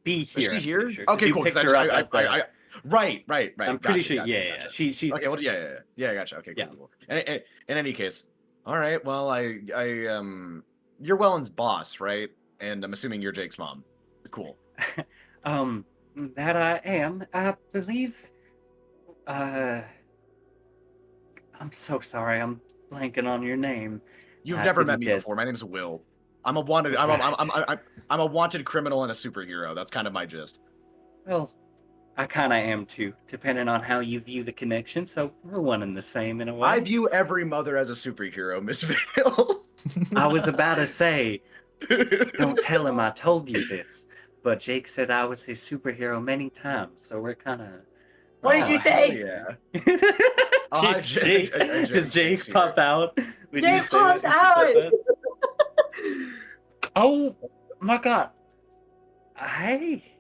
be here. Is she here? Sure, okay, cool. Right. I'm pretty sure. Gotcha. She's okay. Well, yeah. Gotcha. Okay, cool. In any case, all right. Well, you're Welland's boss, right? And I'm assuming you're Jake's mom. Cool. That I am. I believe. I'm so sorry. I'm blanking on your name. You've never met me before. My name's Will. I'm a wanted. I'm a wanted criminal and a superhero. That's kind of my gist. Well, I kind of am too, depending on how you view the connection. So we're one and the same in a way. I view every mother as a superhero, Miss Vale. I was about to say, don't tell him I told you this, but Jake said I was his superhero many times. So we're kind of. What did you say? Yeah. Jake, does Jake pop out? Jake pops out. Oh my god! Hey,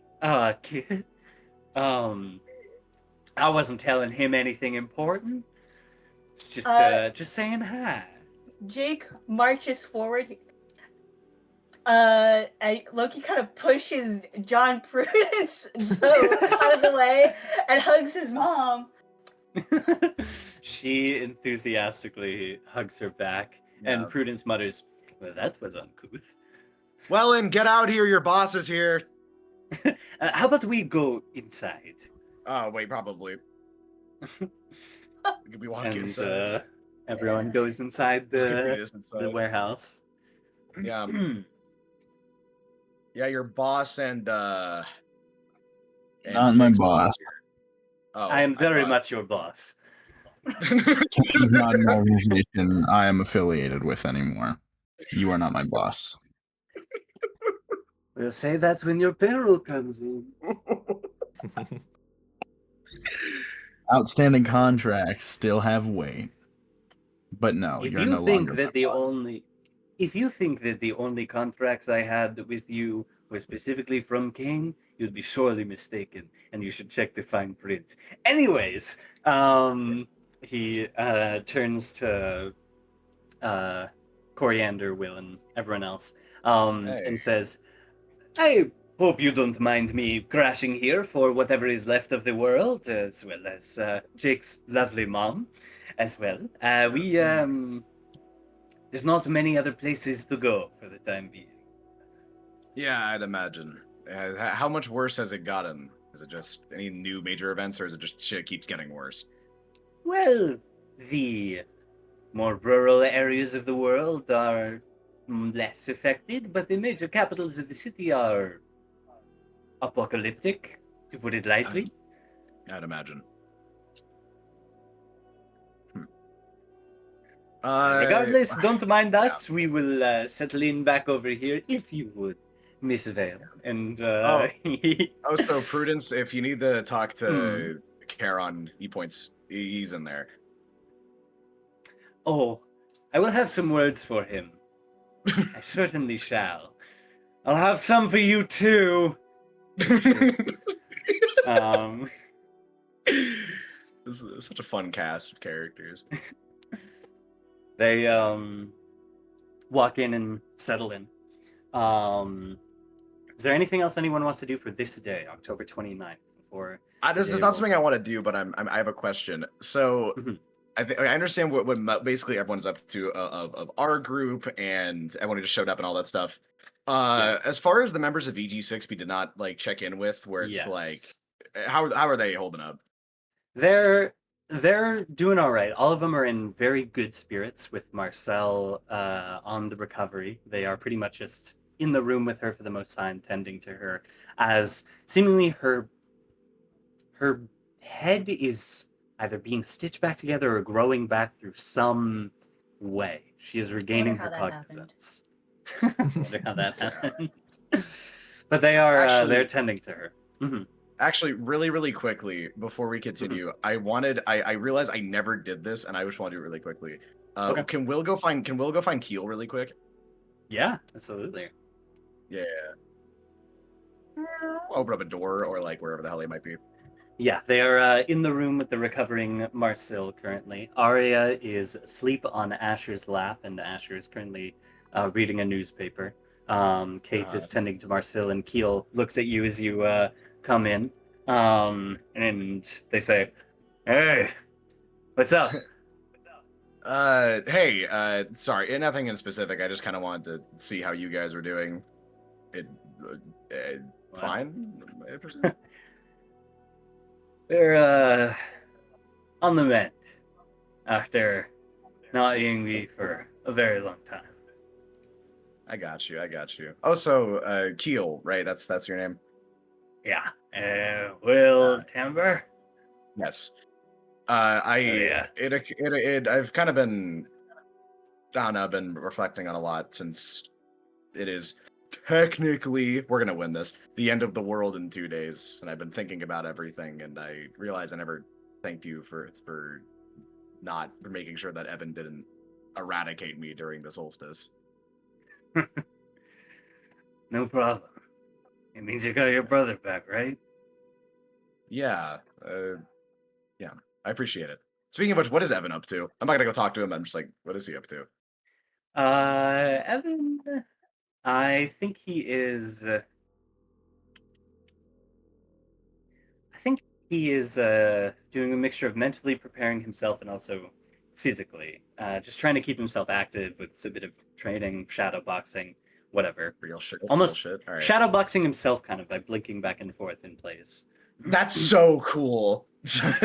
kid. I wasn't telling him anything important. It's just saying hi. Jake marches forward. Loki kind of pushes John Prudence out of the way and hugs his mom. She enthusiastically hugs her back And Yeah. Prudence mutters, "Well, that was uncouth." Welan, get out here. Your boss is here. How about we go inside? Oh, wait, probably. We walk And inside. everyone goes inside the inside. warehouse. Yeah. Yeah, your boss and Not my Jake's boss. Oh, I am very thought- much your boss. CAIN is not an organization I am affiliated with anymore. You are not my boss. We'll say that when your payroll comes in. Outstanding contracts still have weight. But no, If you're you no think longer that my the boss. only contracts I had with you were specifically from CAIN, you'd be sorely mistaken, and you should check the fine print. Anyways, he turns to Coriander, Will, and everyone else, Hey. and says, "I hope you don't mind me crashing here for whatever is left of the world, as well as Jake's lovely mom, as well. There's not many other places to go for the time being." Yeah, I'd imagine. How much worse has it gotten? Is it just any new major events, or is it just shit keeps getting worse? Well, the more rural areas of the world are less affected, but the major capitals of the city are apocalyptic, to put it lightly. I'd imagine. Regardless, don't mind us. We will settle in back over here if you would, Miss Vale. And Oh, so Prudence, if you need to talk to Charon, he's in there. Oh, I will have some words for him. I certainly shall. I'll have some for you too. This is such a fun cast of characters. They walk in and settle in. Is there anything else anyone wants to do for this day, October 29th? Before This is not something I want to do, but I have a question. So I understand what basically everyone's up to of our group, and everyone who just showed up and all that stuff. As far as the members of EG6 we did not like check in with, where it's like, how are they holding up? They're doing all right. All of them are in very good spirits with Marcel on the recovery. They are pretty much just in the room with her for the most time, tending to her, as seemingly her head is either being stitched back together or growing back through some way. She is regaining her cognizance. I wonder how that happened. But they are they're tending to her. Actually, really quickly before we continue, I realized I never did this, and I just want to do it really quickly. Okay. Can Will go find Keel really quick? Yeah, absolutely. Yeah. Open up a door or like wherever the hell they might be. Yeah, they are in the room with the recovering Marcel currently. Aria is asleep on Asher's lap, and Asher is currently reading a newspaper. Kate is tending to Marcel, and Keel looks at you as you come in, and they say, "Hey, what's up?" Hey, sorry, nothing in specific. I just kind of wanted to see how you guys were doing. Fine. They're on the mend after not eating me for a very long time. I got you. Oh, so Keel, right? That's your name. Yeah. Will Timber. Yes. Yeah. I've kind of been, I don't know, I've been reflecting on a lot since it is technically, we're gonna win this, the end of the world in 2 days, and I've been thinking about everything, and I realized I never thanked you for making sure that Evan didn't eradicate me during the solstice. No problem. It means you got your brother back, right? Yeah, yeah, I appreciate it. Speaking of which, what is Evan up to? I'm not gonna go talk to him. I'm just like, what is he up to? Evan, I think he is. I think he is doing a mixture of mentally preparing himself and also physically, just trying to keep himself active with a bit of training, shadow boxing, whatever. Real shit. Almost real shit. All right. shadow boxing himself kind of by blinking back and forth in plays. That's so cool. But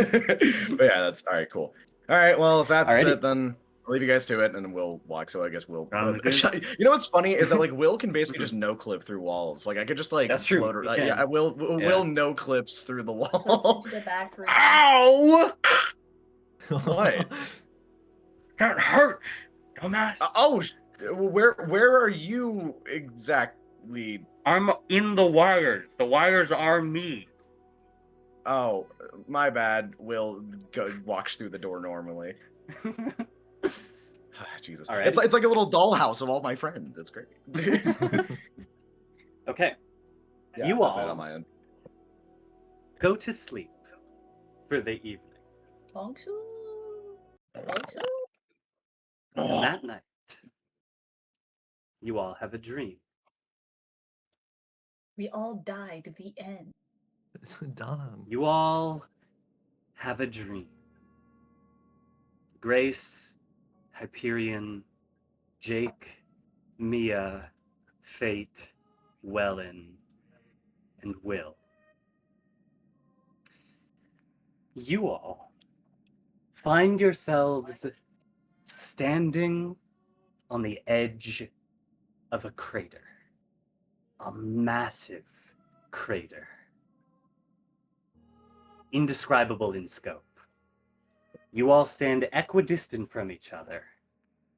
yeah, that's all right. Cool. All right. Well, if that's Alrighty. it, then I'll leave you guys to it, and then we'll walk. So I guess we'll. Sounds good. You know what's funny is that like Will can basically just no clip through walls. Like I could just like That's true, float. he Yeah, can. I will. Yeah. Will no clips through the Close wall. into the back room. Ow! What? That hurts, dumbass. Where are you exactly? I'm in the wires. The wires are me. Oh, my bad. Will walks through the door normally. Jesus. All right. It's like a little dollhouse of all my friends. It's great. Okay. Yeah, You that's it all on my end. go to sleep for the evening. Bongsu. Bongsu. And that night, you all have a dream. We all died at the end. Damn. You all have a dream. Grace, Hyperion, Jake, Mia, Fate, Welan, and Will. You all find yourselves standing on the edge of a crater. A massive crater. Indescribable in scope. You all stand equidistant from each other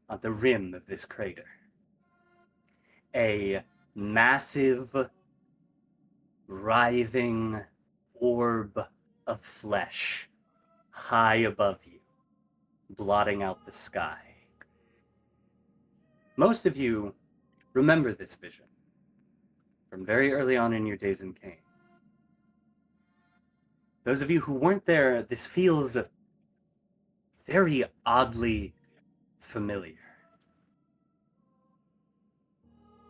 on the rim of this crater. A massive, writhing orb of flesh high above you, blotting out the sky. Most of you remember this vision from very early on in your days in CAIN. Those of you who weren't there, this feels very oddly familiar.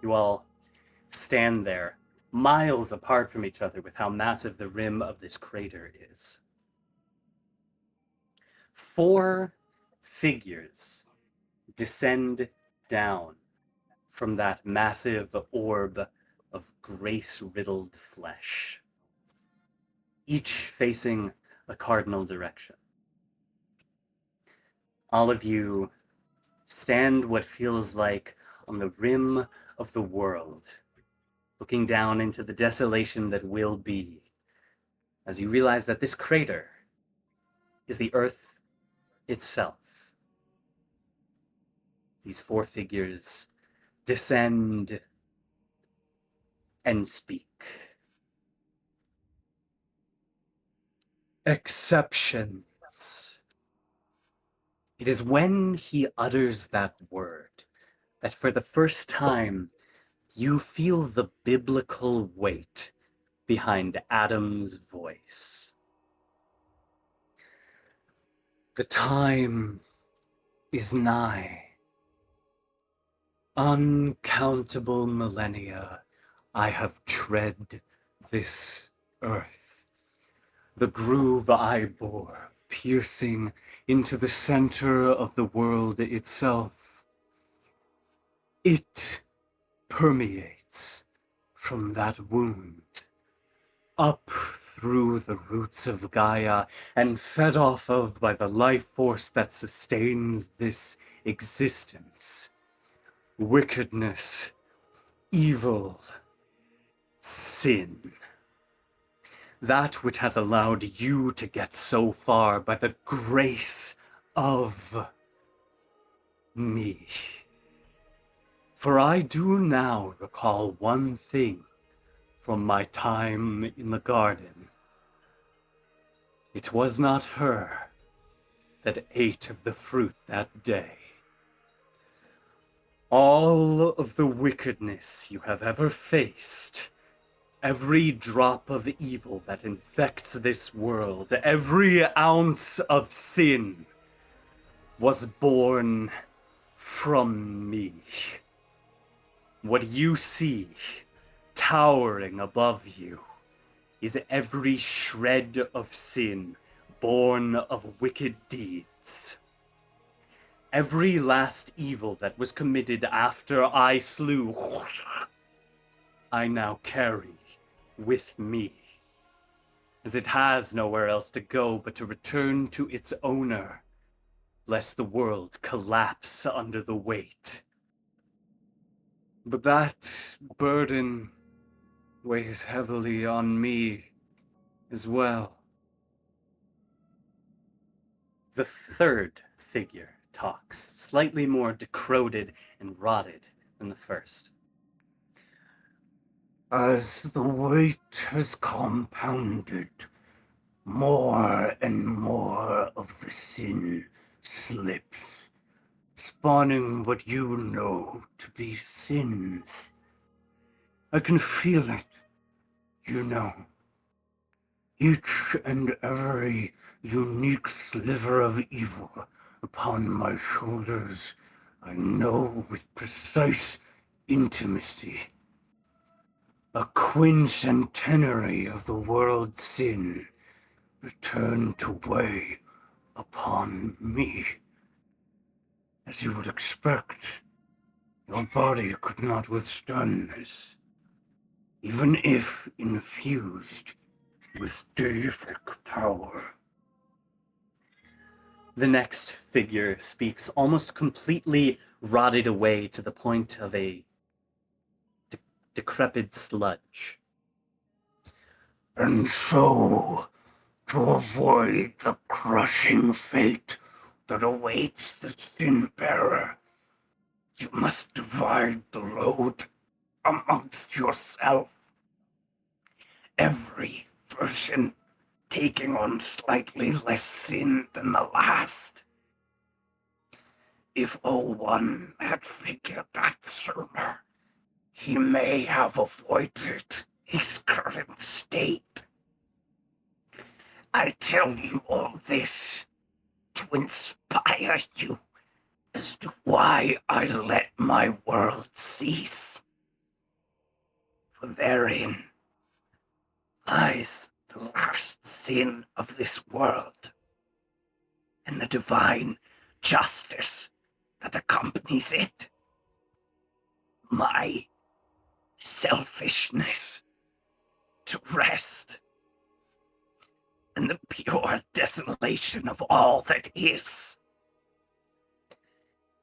You all stand there, miles apart from each other with how massive the rim of this crater is. 4 figures descend down from that massive orb of grace-riddled flesh, each facing a cardinal direction. All of you stand what feels like on the rim of the world, looking down into the desolation that will be, as you realize that this crater is the Earth itself. These 4 figures descend and speak. Exceptions. It is when he utters that word that for the first time you feel the biblical weight behind Adam's voice. The time is nigh. Uncountable millennia I have tread this earth. The groove I bore, piercing into the center of the world itself. It permeates from that wound up through the roots of Gaia and fed off of by the life force that sustains this existence. Wickedness, evil, sin. That which has allowed you to get so far by the grace of me. For I do now recall one thing from my time in the garden. It was not her that ate of the fruit that day. All of the wickedness you have ever faced, every drop of evil that infects this world, every ounce of sin was born from me. What you see towering above you is every shred of sin born of wicked deeds. every last evil that was committed after I slew, I now carry with me, as it has nowhere else to go but to return to its owner, lest the world collapse under the weight. But that burden weighs heavily on me as well. The third figure talks, slightly more decrepit and rotted than the first. As the weight has compounded, more and more of the sin slips, spawning what you know to be sins. I can feel it, you know. Each and every unique sliver of evil upon my shoulders, I know with precise intimacy. A quincentenary of the world's sin returned to weigh upon me. As you would expect, your body could not withstand this, even if infused with deific power. The next figure speaks almost completely rotted away to the point of a decrepit sludge. And so, to avoid the crushing fate that awaits the sin-bearer, you must divide the load amongst yourself. Every version taking on slightly less sin than the last. If O1 had figured that sooner, he may have avoided his current state. I tell you all this to inspire you as to why I let my world cease. For therein lies the last sin of this world, and the divine justice that accompanies it. My selfishness to rest, and the pure desolation of all that is.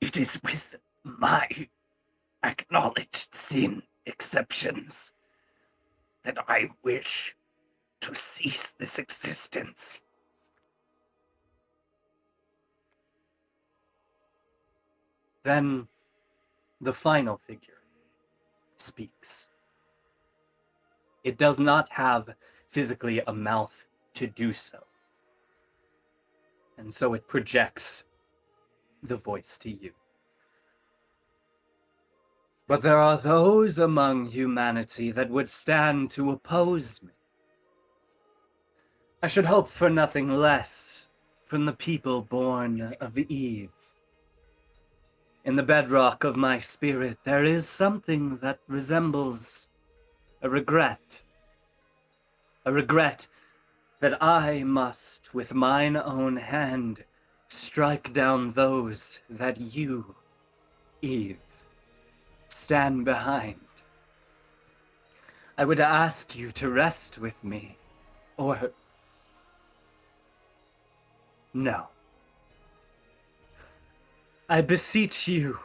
It is with my acknowledged sin exceptions that I wish to cease this existence. Then the final figure speaks. It does not have physically a mouth to do so, and so it projects the voice to you. But there are those among humanity that would stand to oppose me. I should hope for nothing less from the people born of Eve. In the bedrock of my spirit, there is something that resembles a regret. A regret that I must, with mine own hand, strike down those that you, Eve, stand behind. I would ask you to rest with me, or no. I beseech you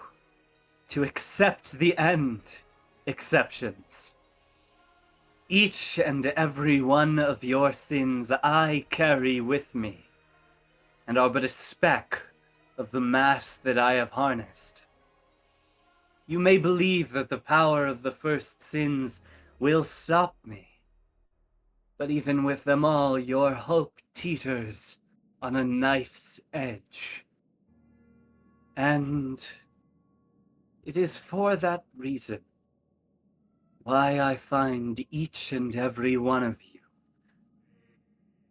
to accept the end exceptions. Each and every one of your sins I carry with me, and are but a speck of the mass that I have harnessed. You may believe that the power of the first sins will stop me, but even with them all, your hope teeters on a knife's edge. And it is for that reason why I find each and every one of you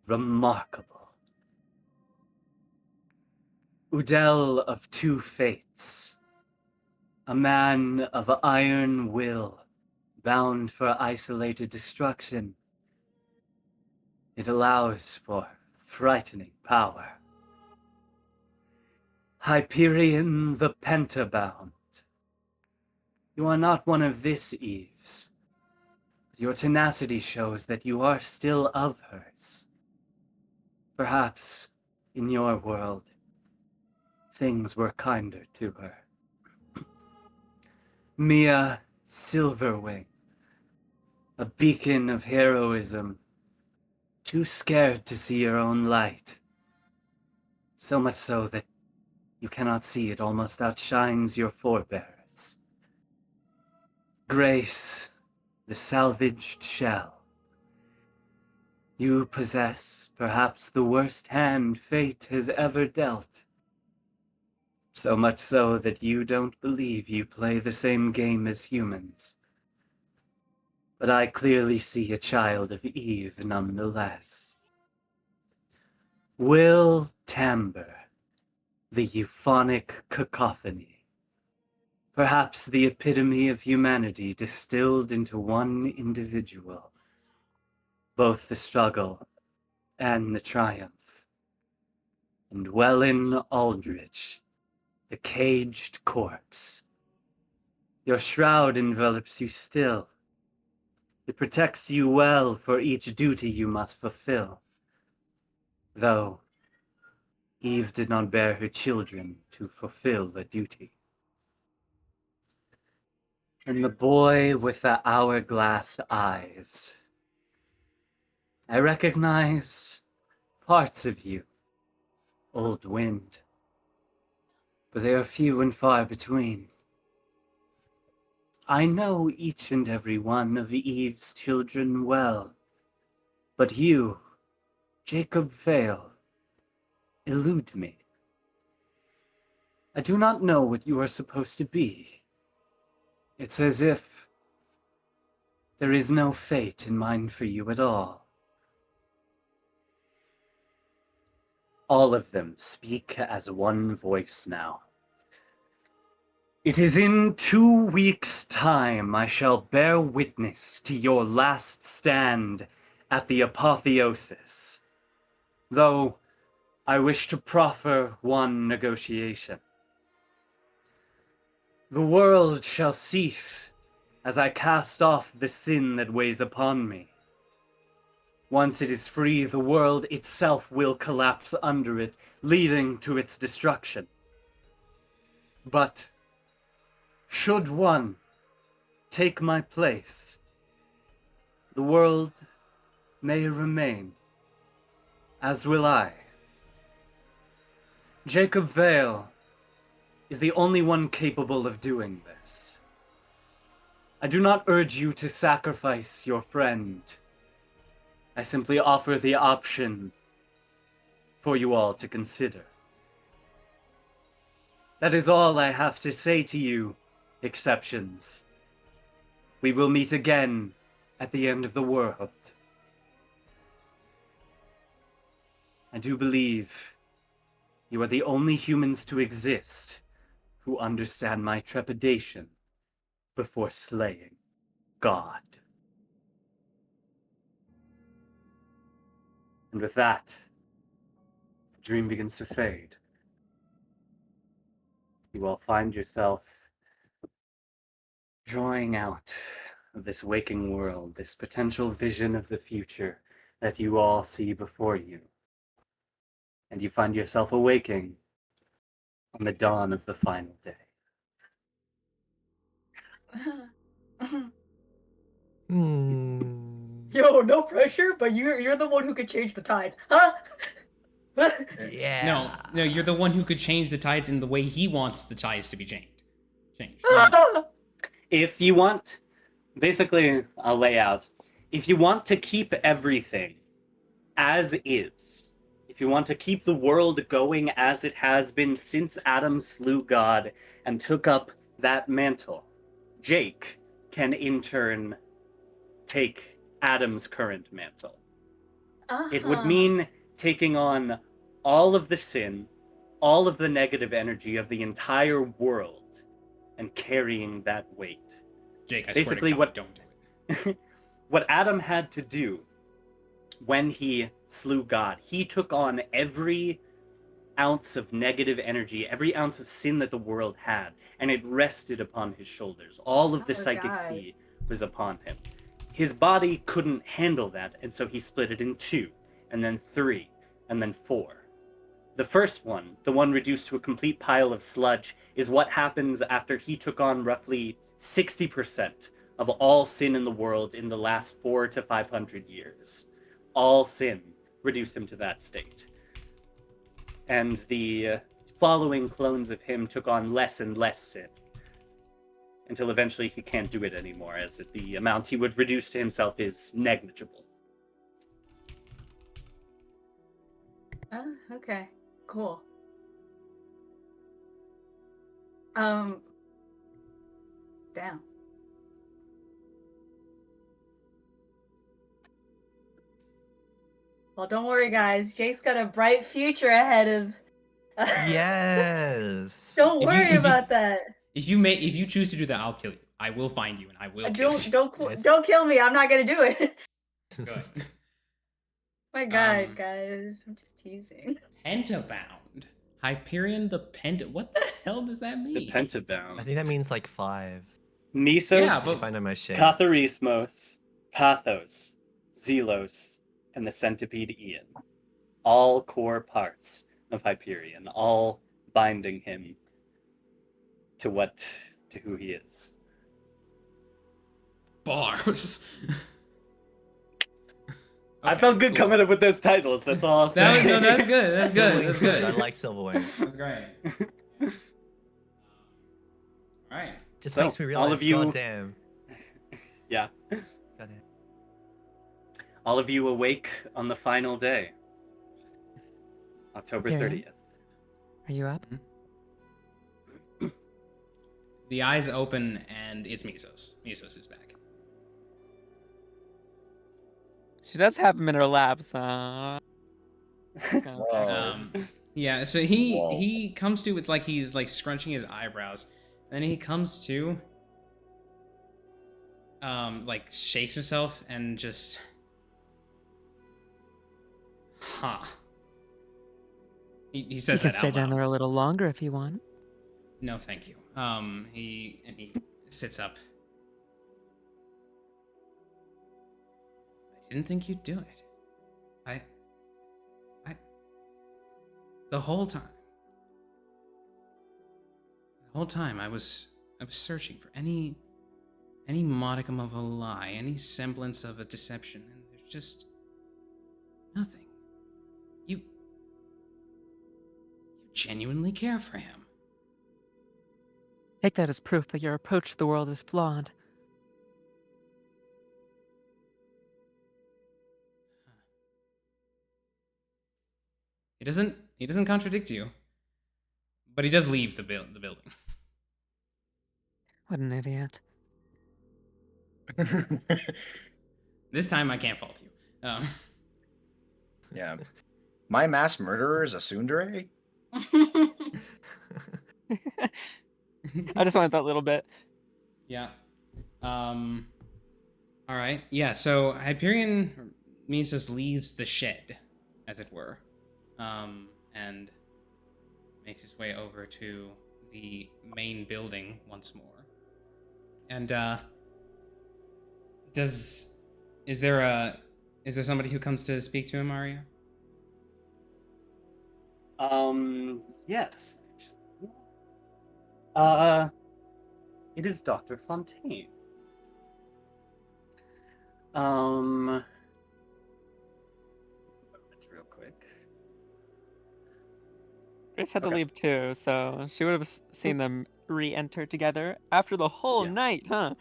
remarkable. Udel of two fates, a man of iron will, bound for isolated destruction. It allows for frightening power. Hyperion the Pentabound. You are not one of this Eve's, but your tenacity shows that you are still of hers. Perhaps, in your world, things were kinder to her. Mia Silverwing, a beacon of heroism, too scared to see your own light. So much so that you cannot see it almost outshines your forebears. Grace, the salvaged shell. You possess perhaps the worst hand fate has ever dealt. So much so that you don't believe you play the same game as humans. But I clearly see a child of Eve nonetheless. Will Timbre, the euphonic cacophony. Perhaps the epitome of humanity distilled into one individual. Both the struggle and the triumph. And Welan Aldrich, the caged corpse. Your shroud envelops you still. It protects you well for each duty you must fulfill. Though Eve did not bear her children to fulfill the duty. And the boy with the hourglass eyes. I recognize parts of you, old wind, but they are few and far between. I know each and every one of Eve's children well, but you, Jacob Vale, elude me. I do not know what you are supposed to be. It's as if there is no fate in mind for you at all. All of them speak as one voice now. It is in 2 weeks' time I shall bear witness to your last stand at the apotheosis, though I wish to proffer one negotiation. The world shall cease as I cast off the sin that weighs upon me. Once it is free, the world itself will collapse under it, leading to its destruction. But should one take my place, the world may remain, as will I. Jacob Vale is the only one capable of doing this. I do not urge you to sacrifice your friend. I simply offer the option for you all to consider. That is all I have to say to you, exceptions. We will meet again at the end of the world. I do believe you are the only humans to exist who understand my trepidation before slaying God. And with that, the dream begins to fade. You all find yourself drawing out of this waking world, this potential vision of the future that you all see before you. And you find yourself awaking on the dawn of the final day. Yo, no pressure, but you're the one who could change the tides, huh? Yeah. No, you're the one who could change the tides in the way he wants the tides to be changed. If you want, basically a layout, if you want to keep everything as is, if you want to keep the world going as it has been since Adam slew God and took up that mantle, Jake can in turn take Adam's current mantle. It would mean taking on all of the sin, all of the negative energy of the entire world, and carrying that weight. Jake, I Basically, swear to God, don't do it. What Adam had to do when he slew God, he took on every ounce of negative energy, every ounce of sin that the world had, and it rested upon his shoulders. All of the Oh, psychic God. sea was upon him. His body couldn't handle that, and so he split it in 2, and then 3, and then 4. The first one, the one reduced to a complete pile of sludge, is what happens after he took on roughly 60% of all sin in the world in the last 400 to 500 years. All sin reduced him to that state. And the following clones of him took on less and less sin, until eventually he can't do it anymore, as the amount he would reduce to himself is negligible. Oh, okay. Cool. Damn. Well, don't worry, guys. Jake's got a bright future ahead of. Yes. Don't If you- worry if you- about that. If you choose to do that, I'll kill you. I will find you and I will kill you. Don't kill me. I'm not gonna do it. Good. My God, Um, guys, I'm just teasing. Pentabound. Hyperion the Pent. What the hell does that mean? The Pentabound. I think that means like 5. Mesos, Yeah, but- If I know my shit. Catharismos, Pathos, Zelos, and the Centipede Ian. All core parts of Hyperion, all binding him to who he is. Bars. I Okay, felt good cool. coming up with those titles, that's all I'll say. That's good. That's good. That's good. I like Silverwing. That's great. All right. Just So, makes me all realize, of you- goddamn. Yeah. Goddamn. All of you awake on the final day, October Yeah. 30th. Are you up? The eyes open and it's Mesos. Mesos is back. She does have him in her lap, so. Okay. Yeah, so he comes to with he's scrunching his eyebrows. Then he comes to shakes himself and just he You says can that stay out down loud. there a little longer if you want. No, thank you. He sits up. I didn't think you'd do it. The whole time I was searching for any modicum of a lie, any semblance of a deception, and there's just nothing. You genuinely care for him. Take that as proof that your approach to the world is flawed. He doesn't contradict you, but he does leave the building. What an idiot. This time I can't fault you. Yeah. My mass murderer is a tsundere? I just wanted that little bit. Yeah. All right. Yeah. So Hyperion Mesos leaves the shed, as it were, and makes his way over to the main building once more. And is there somebody who comes to speak to him, Aria? Yes. It is Dr. Fontaine. Real quick. Grace had to Okay. leave too, so she would have seen them re-enter together after the whole Yeah. night, huh?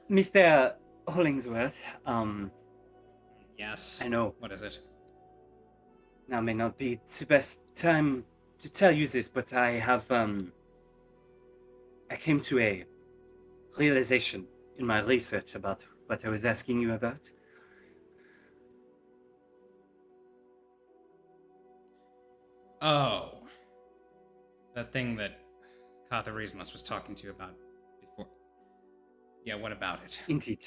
Mr. Hollingsworth, Yes. I know What is it? now may not be the best time to tell you this, but I have, I came to a realization in my research about what I was asking you about. Oh. That thing that Catharismos was talking to you about before. Yeah, what about it? Indeed.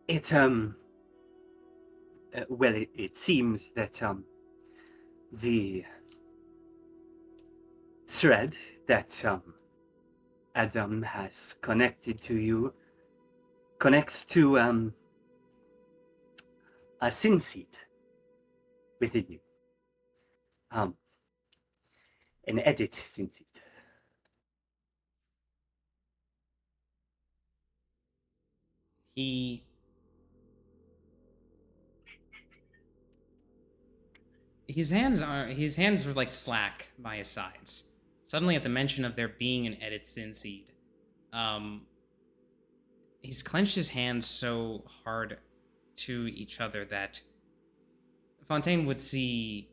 It, well, it seems that the thread that Adam has connected to you connects to a sin seed within you. An edit sin seed. His hands were like slack by his sides. Suddenly, at the mention of there being an edit sin seed, he's clenched his hands so hard to each other that Fontaine would see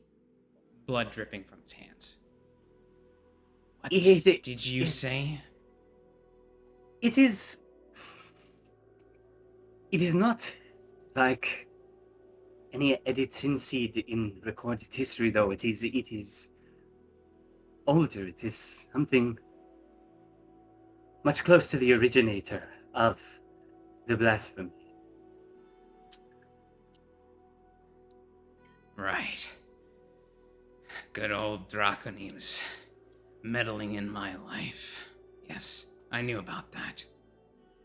blood dripping from his hands. What did you say? It is not like any edit sin seed in recorded history, though. It is older. It is something much close to the originator of the blasphemy. Right. Good old Draconims meddling in my life. Yes, I knew about that.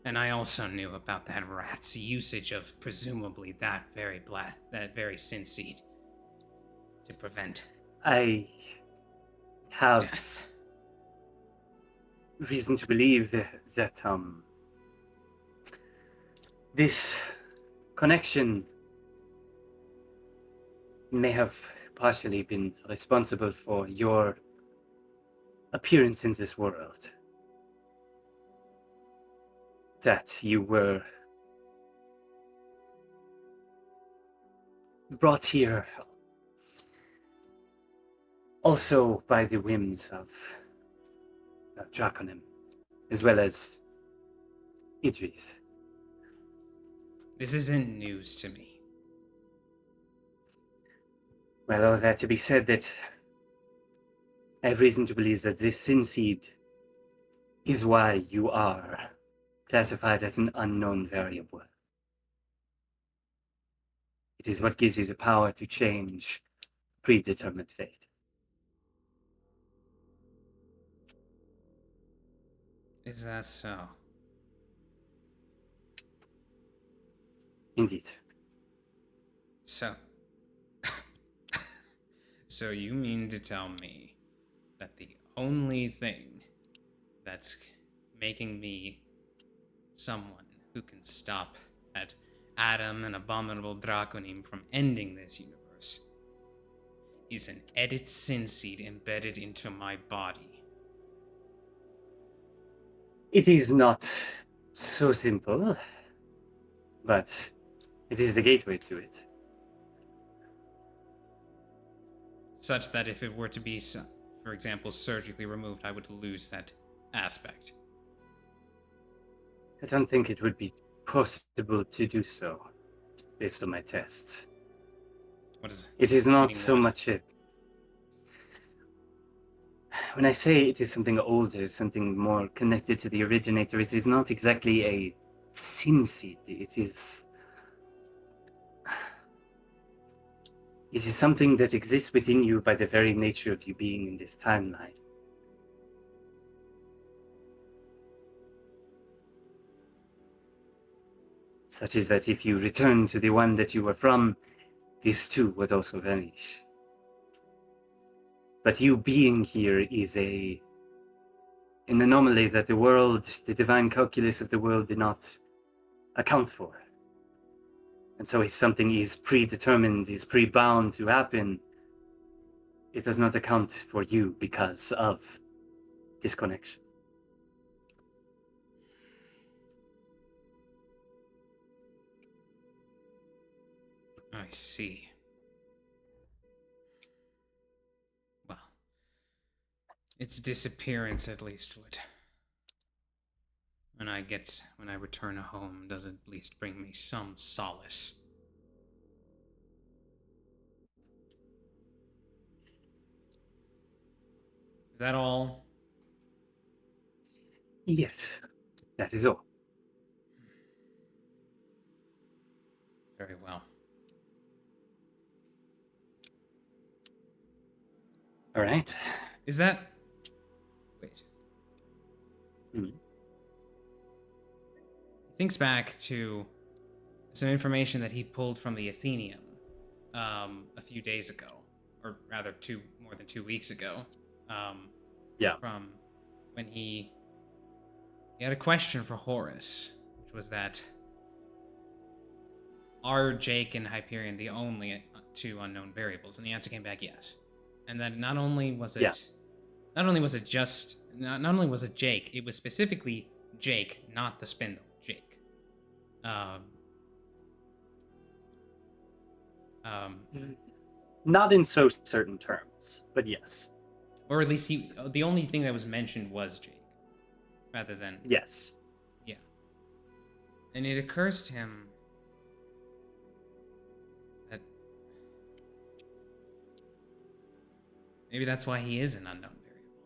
And I also knew about that rat's usage of presumably that very sin seed to prevent I have death. reason to believe that this connection may have partially been responsible for your appearance in this world. That you were brought here also by the whims of Draconim, as well as Idris. This isn't news to me. Well, all that to be said, that I have reason to believe that this sin seed is why you are classified as an unknown variable. It is what gives you the power to change predetermined fate. Is that so? Indeed. So... So you mean to tell me that the only thing that's making me someone who can stop that Adam and abominable Draconim from ending this universe is an edit sin seed embedded into my body? It is not so simple, but it is the gateway to it. Such that if it were to be, for example, surgically removed, I would lose that aspect. I don't think it would be possible to do so, based on my tests. What is it? It is not Meaning so what? much a... When I say it is something older, something more connected to the originator, it is not exactly a sin seed. It is something that exists within you by the very nature of you being in this timeline. Such is that if you return to the one that you were from, this too would also vanish. But you being here is an anomaly that the world, the divine calculus of the world, did not account for. And so if something is predetermined, is pre-bound to happen, it does not account for you because of this connection. I see. Well, its disappearance at least would. When I return home, does at least bring me some solace. Is that all? Yes, that is all. Very well. All right. Is that... Wait. Hmm. He thinks back to some information that he pulled from the Athenium a few days ago, or rather more than 2 weeks ago. Yeah. From when he had a question for Horus, which was that, are Jake and Hyperion the only two unknown variables? And the answer came back yes. And that not only was it Jake, it was specifically Jake, not the spindle, Jake. Not in so certain terms, but yes. Or at least the only thing that was mentioned was Jake, rather than... Yes. Yeah. And it occurs to him that maybe that's why he is an unknown variable.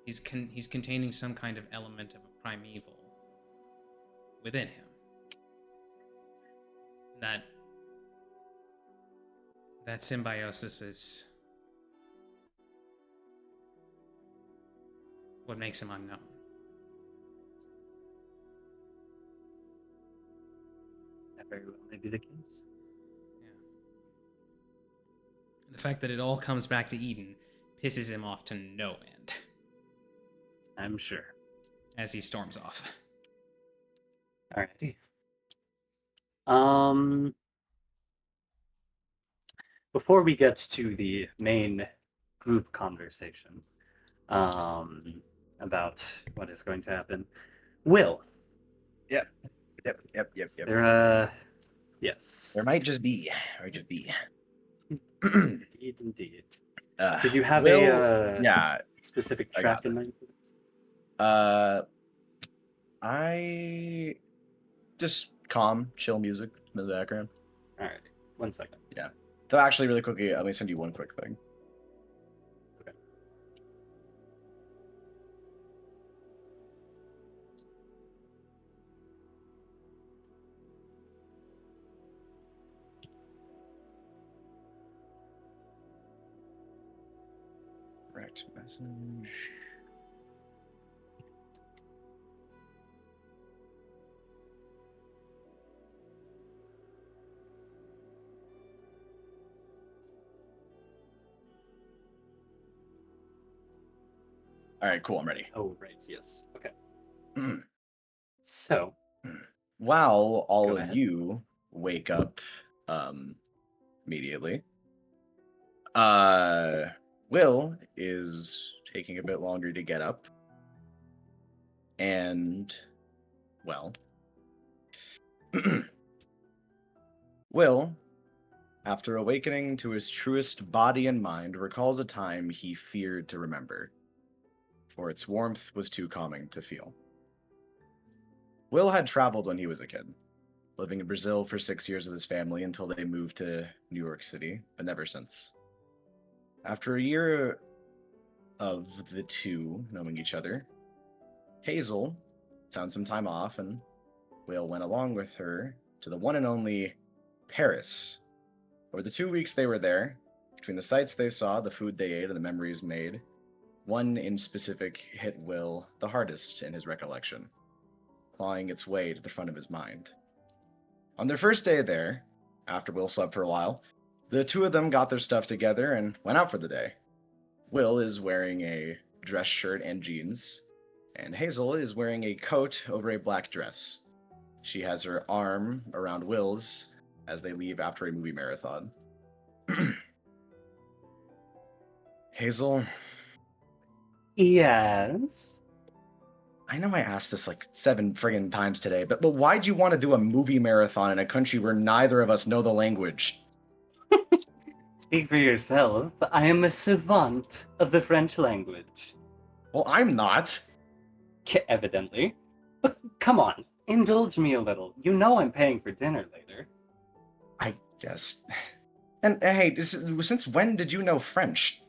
He's containing some kind of element of a primeval within him. That symbiosis is what makes him unknown. That very well may be the case. Yeah. The fact that it all comes back to Eden pisses him off to no end. I'm sure. As he storms off. Alrighty. Before we get to the main group conversation, about what is going to happen, Will. Yep. Yes. There might just be. Indeed. Did you have specific track in mind for this? I just calm, chill music in the background. All right. 1 second. Yeah. So actually, really quickly, let me send you one quick thing. Okay. Right. Message. All right, cool. I'm ready. Oh, right. Yes. Okay. Mm. So, while all Go of ahead. you wake up immediately, Will is taking a bit longer to get up. And, well, Will, after awakening to his truest body and mind, recalls a time he feared to remember, for its warmth was too calming to feel. Will had traveled when he was a kid, living in Brazil for 6 years with his family until they moved to New York City, but never since. After a year of the two knowing each other, Hazel found some time off, and Will went along with her to the one and only Paris. Over the 2 weeks they were there, between the sights they saw, the food they ate, and the memories made, one in specific hit Will the hardest in his recollection, clawing its way to the front of his mind. On their first day there, after Will slept for a while, the two of them got their stuff together and went out for the day. Will is wearing a dress shirt and jeans, and Hazel is wearing a coat over a black dress. She has her arm around Will's as they leave after a movie marathon. Hazel, yes. I know I asked this like 7 friggin' times today, but why'd you want to do a movie marathon in a country where neither of us know the language? Speak for yourself. I am a savant of the French language. Well, I'm not. Evidently. But come on, indulge me a little. You know I'm paying for dinner later. I guess. And hey, since when did you know French?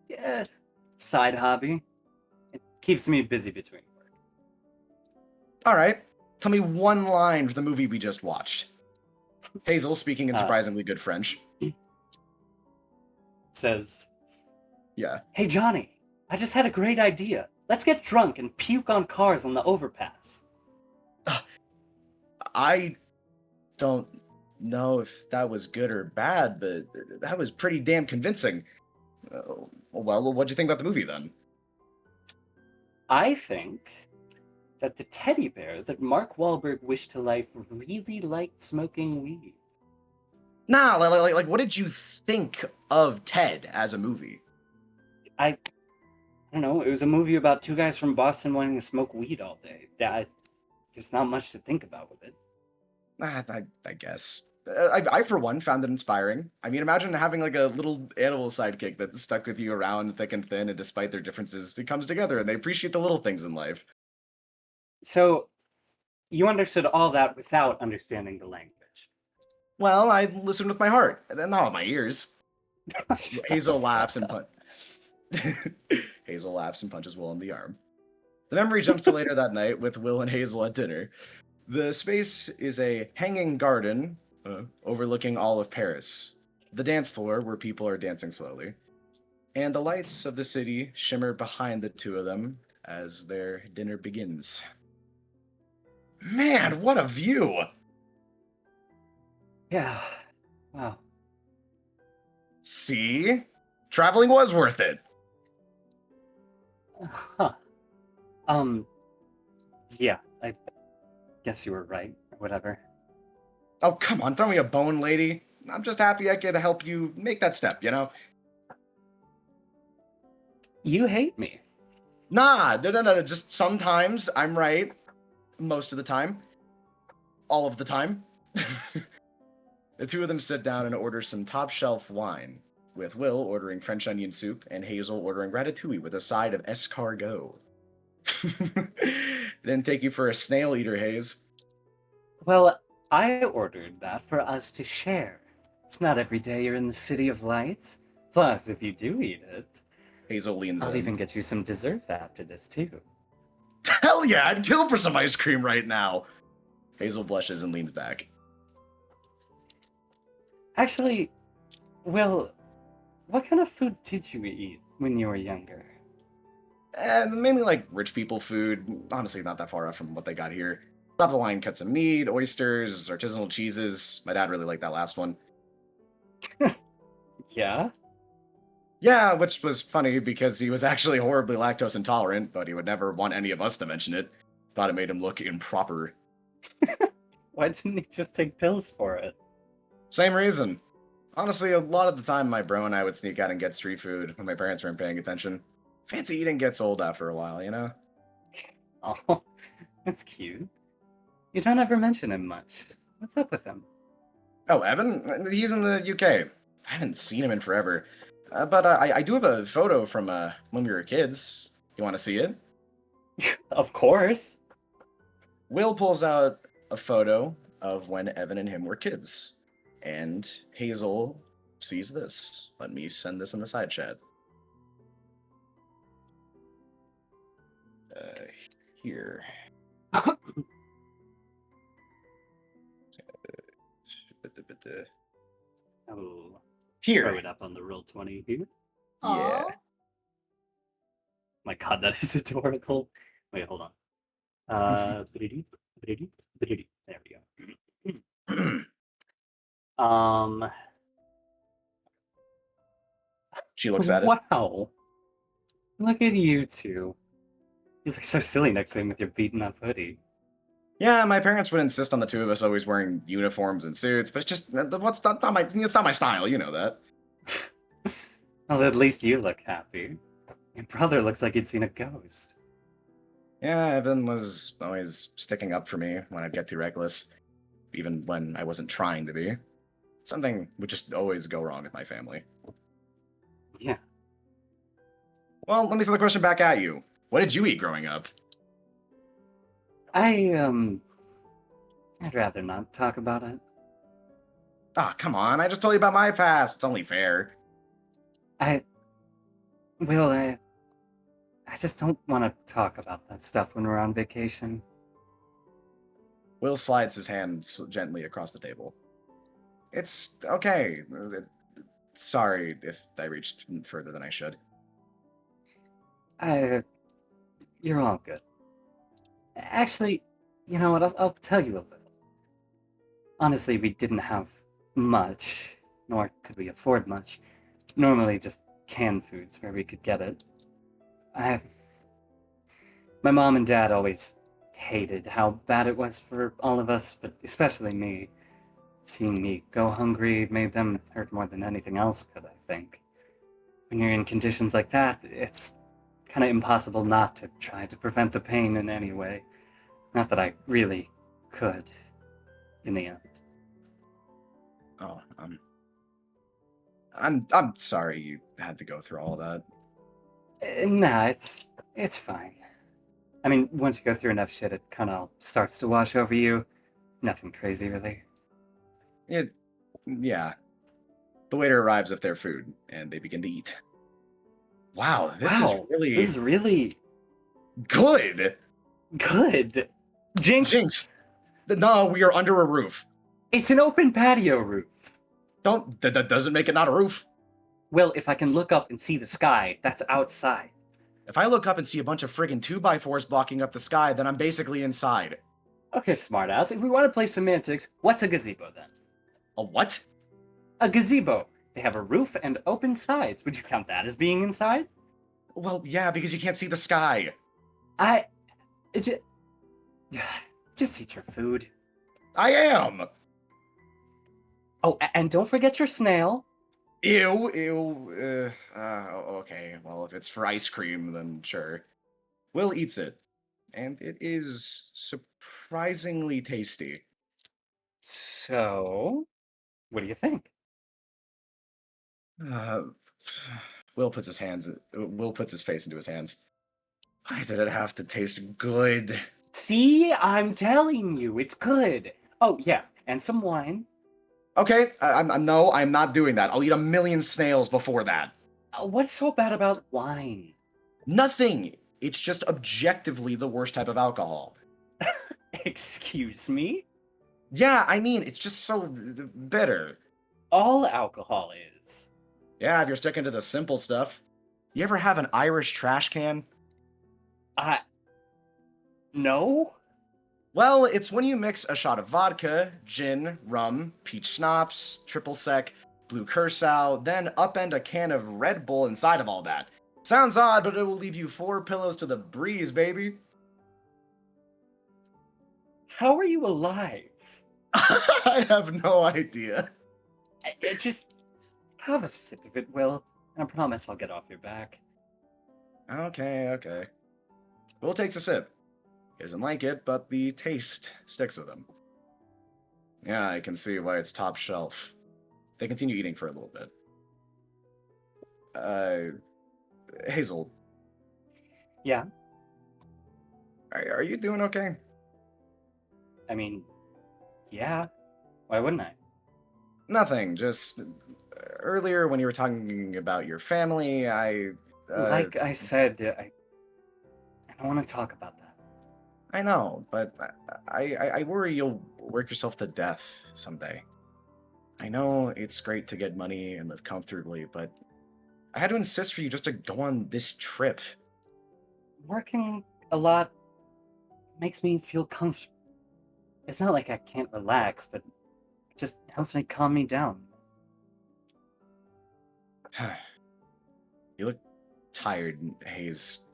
Yeah, side hobby. It keeps me busy between work. All right, tell me one line from the movie we just watched. Hazel speaking in surprisingly good French. says, Yeah. "Hey, Johnny, I just had a great idea. Let's get drunk and puke on cars on the overpass." I don't know if that was good or bad, but that was pretty damn convincing. Well, what'd you think about the movie then? I think that the teddy bear that Mark Wahlberg wished to life really liked smoking weed. Nah, like, what did you think of Ted as a movie? I don't know. It was a movie about two guys from Boston wanting to smoke weed all day. There's not much to think about with it. I guess. I, for one, found it inspiring. I mean, imagine having like a little animal sidekick that's stuck with you around thick and thin, and despite their differences, it comes together and they appreciate the little things in life. So, you understood all that without understanding the language. Well, I listened with my heart, and not with my ears. Hazel laughs and Hazel laughs and punches Will in the arm. The memory jumps to later that night with Will and Hazel at dinner. The space is a hanging garden overlooking all of Paris. The dance floor where people are dancing slowly. And the lights of the city shimmer behind the two of them as their dinner begins. Man, what a view! Yeah. Wow. See? Traveling was worth it. Huh. Yeah, I guess you were right, or whatever. Oh, come on, throw me a bone, lady. I'm just happy I could help you make that step, you know? You hate me. Nah, no. Just sometimes I'm right. Most of the time. All of the time. The two of them sit down and order some top shelf wine, with Will ordering French onion soup and Hazel ordering ratatouille with a side of escargot. Didn't take you for a snail eater, Hayes. Well, I ordered that for us to share. It's not every day you're in the City of Lights. Plus, if you do eat it, Hazel leans I'll in. even get you some dessert after this, too. Hell yeah, I'd kill for some ice cream right now. Hazel blushes and leans back. Actually, Will, what kind of food did you eat when you were younger? Mainly like rich people food. Honestly, not that far off from what they got here. Top of the line cuts of meat, oysters, artisanal cheeses. My dad really liked that last one. Yeah? Yeah, which was funny because he was actually horribly lactose intolerant, but he would never want any of us to mention it. Thought it made him look improper. Why didn't he just take pills for it? Same reason. Honestly, a lot of the time my bro and I would sneak out and get street food when my parents weren't paying attention. Fancy eating gets old after a while, you know? Oh, that's cute. You don't ever mention him much. What's up with him? Oh, Evan? He's in the UK. I haven't seen him in forever. But I do have a photo from when we were kids. You want to see it? Of course. Will pulls out a photo of when Evan and him were kids. And Hazel sees this. Let me send this in the side chat. Here. Oh. Here. Throw it up on the Roll20 here. Yeah. My god, that is adorable. Wait, hold on. There we go. She looks at it. Wow. Look at you two. You look so silly next to him with your beaten up hoodie. Yeah, my parents would insist on the two of us always wearing uniforms and suits, but it's just it's not my style, you know that. Well, at least you look happy. Your brother looks like he'd seen a ghost. Yeah, Evan was always sticking up for me when I'd get too reckless, even when I wasn't trying to be. Something would just always go wrong with my family. Yeah. Well, let me throw the question back at you. What did you eat growing up? I'd rather not talk about it. Ah, come on, I just told you about my past. It's only fair. I just don't want to talk about that stuff when we're on vacation. Will slides his hand gently across the table. It's okay. sorry if I reached further than I should. You're all good. Actually, you know what? I'll tell you a little. Honestly, we didn't have much, nor could we afford much. Normally, just canned foods where we could get it. My mom and dad always hated how bad it was for all of us, but especially me. Seeing me go hungry made them hurt more than anything else could, I think. When you're in conditions like that, it's kind of impossible not to try to prevent the pain in any way. Not that I really could, in the end. Oh, I'm sorry you had to go through all that. Nah, it's fine. I mean, once you go through enough shit, it kind of starts to wash over you. Nothing crazy, really. Yeah. The waiter arrives with their food, and they begin to eat. Wow, this is really good. good. Jinx, No, we are under a roof. it's an open patio roof. That doesn't make it not a roof. Well, if I can look up and see the sky, that's outside. If I look up and see a bunch of friggin' 2x4s blocking up the sky, then I'm basically inside. Okay, smartass. If we want to play semantics, what's a gazebo then? A what? A gazebo. They have a roof and open sides. Would you count that as being inside? Well, yeah, because you can't see the sky. Just eat your food. I am. Oh, and don't forget your snail. Ew. Okay, well, if it's for ice cream, then sure. Will eats it, and it is surprisingly tasty. So, what do you think? Will puts his face into his hands. Why did it have to taste good? See, I'm telling you, it's good. Oh, yeah, and some wine. Okay, I'm not doing that. I'll eat a million snails before that. What's so bad about wine? Nothing. It's just objectively the worst type of alcohol. Excuse me? Yeah, I mean, it's just so bitter. All alcohol is. Yeah, if you're sticking to the simple stuff. You ever have an Irish trash can? No? Well, it's when you mix a shot of vodka, gin, rum, peach schnapps, triple sec, blue curacao, then upend a can of Red Bull inside of all that. Sounds odd, but it will leave you 4 pillows to the breeze, baby. How are you alive? I have no idea. Just have a sip of it, Will. I promise I'll get off your back. Okay. Will takes a sip. He doesn't like it, but the taste sticks with him. Yeah, I can see why it's top shelf. They continue eating for a little bit. Hazel. Yeah? Are you doing okay? I mean, yeah. Why wouldn't I? Nothing, just earlier when you were talking about your family, Like I said, I don't want to talk about that. I know, but I worry you'll work yourself to death someday. I know it's great to get money and live comfortably, but I had to insist for you just to go on this trip. Working a lot makes me feel comfortable. It's not like I can't relax, but it just helps me calm me down. You look tired, Hayes.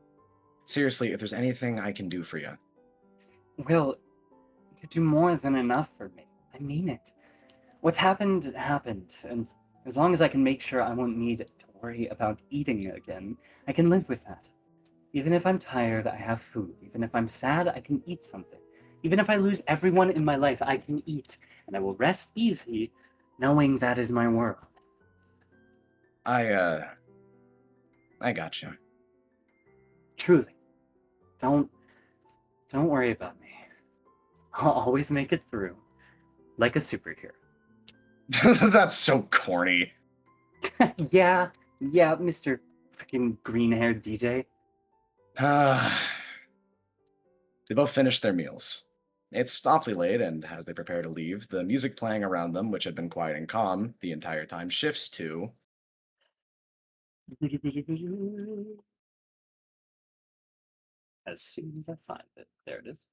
Seriously, if there's anything I can do for you. Will, you do more than enough for me. I mean it. What's happened, happened, and as long as I can make sure I won't need to worry about eating again, I can live with that. Even if I'm tired, I have food. Even if I'm sad, I can eat something. Even if I lose everyone in my life, I can eat, and I will rest easy, knowing that is my world. I got you. Truly. Don't worry about me. I'll always make it through. Like a superhero. That's so corny. Yeah, Mr. freaking green-haired DJ. They both finish their meals. It's awfully late, and as they prepare to leave, the music playing around them, which had been quiet and calm the entire time, shifts to As soon as I find it, there it is.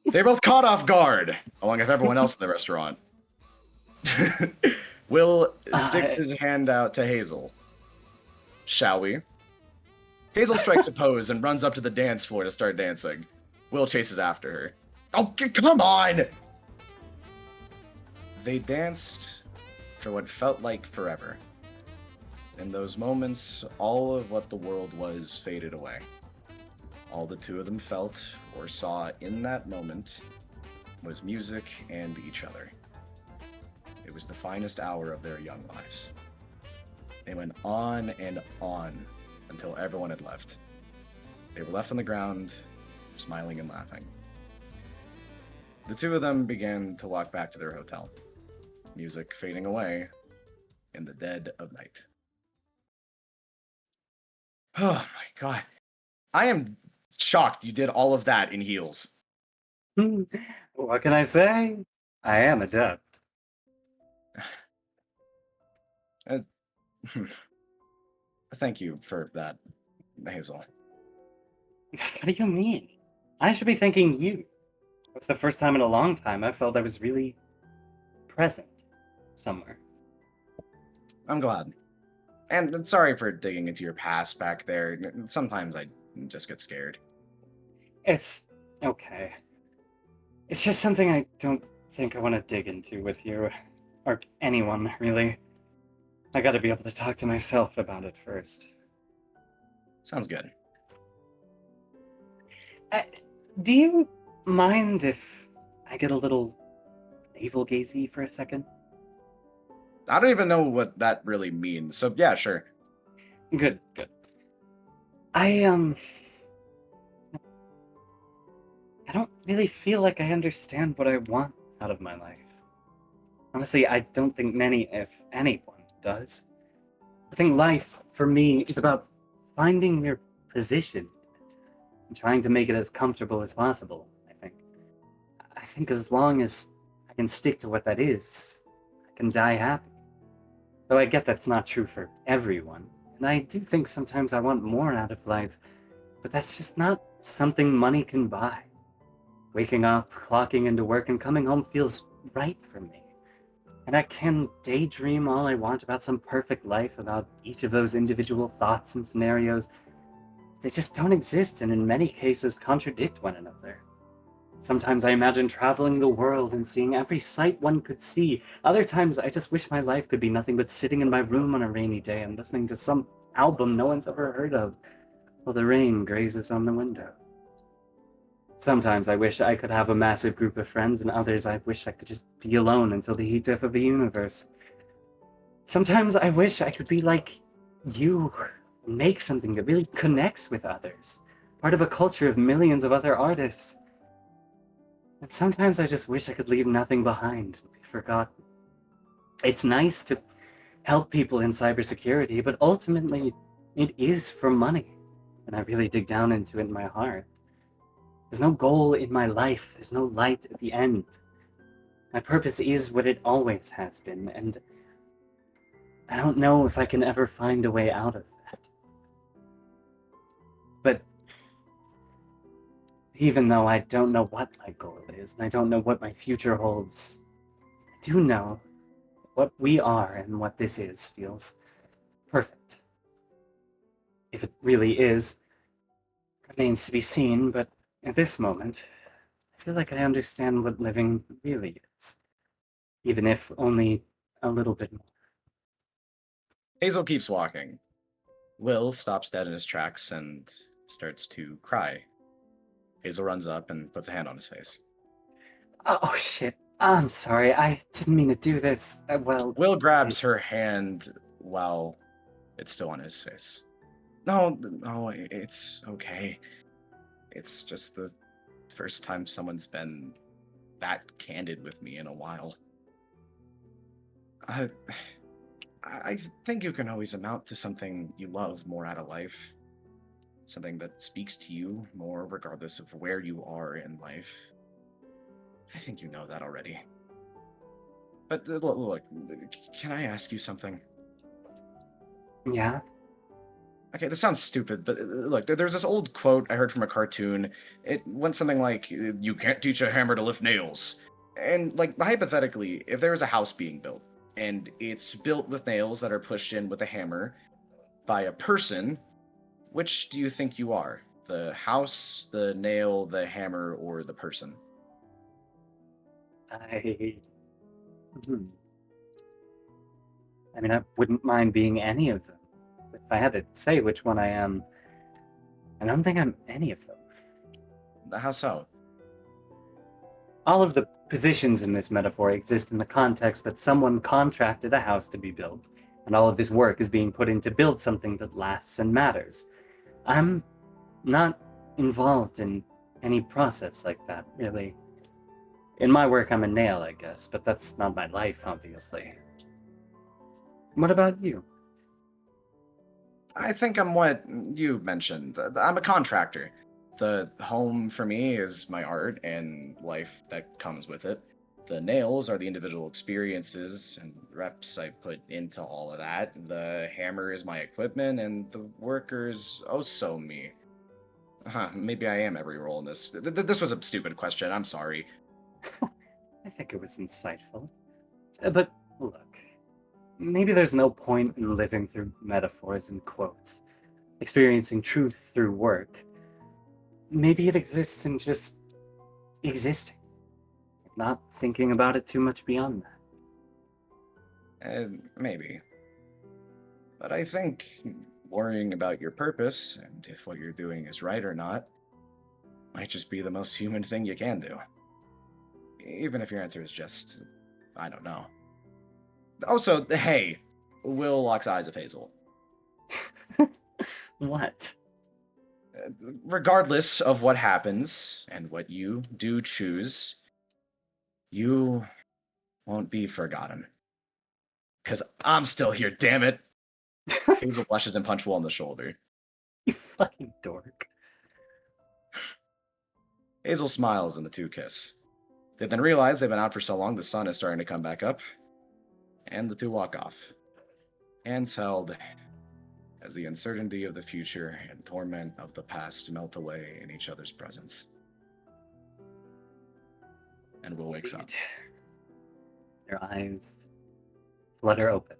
They're both caught off guard, along with everyone else in the restaurant. Will sticks his hand out to Hazel. Shall we? Hazel strikes a pose and runs up to the dance floor to start dancing. Will chases after her. Oh, come on! They danced for what felt like forever. In those moments, all of what the world was faded away. All the two of them felt or saw in that moment was music and each other. It was the finest hour of their young lives. They went on and on until everyone had left. They were left on the ground, smiling and laughing. The two of them began to walk back to their hotel, music fading away in the dead of night. Oh my god. I am shocked you did all of that in heels. What can I say? I am adept. Thank you for that, Hazel. What do you mean? I should be thanking you. It was the first time in a long time I felt I was really present somewhere. I'm glad. And sorry for digging into your past back there. Sometimes I just get scared. It's okay. It's just something I don't think I want to dig into with you. Or anyone, really. I gotta be able to talk to myself about it first. Sounds good. Do you mind if I get a little navel-gazy for a second? I don't even know what that really means, so yeah, sure. Good. I don't really feel like I understand what I want out of my life. Honestly, I don't think many, if anyone, does. I think life, for me, is about finding your position in it and trying to make it as comfortable as possible, I think. I think as long as I can stick to what that is, I can die happy. Though I get that's not true for everyone, and I do think sometimes I want more out of life, but that's just not something money can buy. Waking up, clocking into work, and coming home feels right for me. And I can daydream all I want about some perfect life, about each of those individual thoughts and scenarios. They just don't exist, and in many cases contradict one another. Sometimes I imagine traveling the world and seeing every sight one could see. Other times I just wish my life could be nothing but sitting in my room on a rainy day and listening to some album no one's ever heard of, while the rain grazes on the window. Sometimes I wish I could have a massive group of friends, and others I wish I could just be alone until the heat death of the universe. Sometimes I wish I could be like you, make something that really connects with others, part of a culture of millions of other artists. And sometimes I just wish I could leave nothing behind and be forgotten. It's nice to help people in cybersecurity, but ultimately it is for money, and I really dig down into it in my heart. There's no goal in my life. There's no light at the end. My purpose is what it always has been, and I don't know if I can ever find a way out of that. But even though I don't know what my goal is, and I don't know what my future holds, I do know what we are and what this is feels perfect. If it really is, remains to be seen, but at this moment, I feel like I understand what living really is, even if only a little bit more. Hazel keeps walking. Will stops dead in his tracks and starts to cry. Hazel runs up and puts a hand on his face. Oh shit, I'm sorry, I didn't mean to do this. Will grabs her hand while it's still on his face. No, it's okay. It's just the first time someone's been that candid with me in a while. I think you can always amount to something you love more out of life. Something that speaks to you more regardless of where you are in life. I think you know that already. But look, can I ask you something? Yeah. Okay, this sounds stupid, but look, there's this old quote I heard from a cartoon. It went something like, "You can't teach a hammer to lift nails." And, like, hypothetically, if there was a house being built, and it's built with nails that are pushed in with a hammer by a person, which do you think you are? The house, the nail, the hammer, or the person? I. Hmm. I mean, I wouldn't mind being any of them. If I had to say which one I am, I don't think I'm any of them. How so? All of the positions in this metaphor exist in the context that someone contracted a house to be built, and all of his work is being put in to build something that lasts and matters. I'm not involved in any process like that, really. In my work, I'm a nail, I guess, but that's not my life, obviously. What about you? I think I'm what you mentioned. I'm a contractor. The home for me is my art and life that comes with it. The nails are the individual experiences and reps I put into all of that. The hammer is my equipment, and the workers also me. Maybe I am every role in this. This was a stupid question. I'm sorry. I think it was insightful. But look, maybe there's no point in living through metaphors and quotes, experiencing truth through work. Maybe it exists in just existing, not thinking about it too much beyond that. Maybe. But I think worrying about your purpose and if what you're doing is right or not might just be the most human thing you can do. Even if your answer is just, I don't know. Also, hey, Will locks eyes of Hazel. What? Regardless of what happens and what you do choose, you won't be forgotten. Because I'm still here, damn it. Hazel blushes and punch Will on the shoulder. You fucking dork. Hazel smiles and the two kiss. They then realize they've been out for so long the sun is starting to come back up, and the two walk off. Hands held as the uncertainty of the future and torment of the past melt away in each other's presence. And Will wakes up. Their eyes flutter open.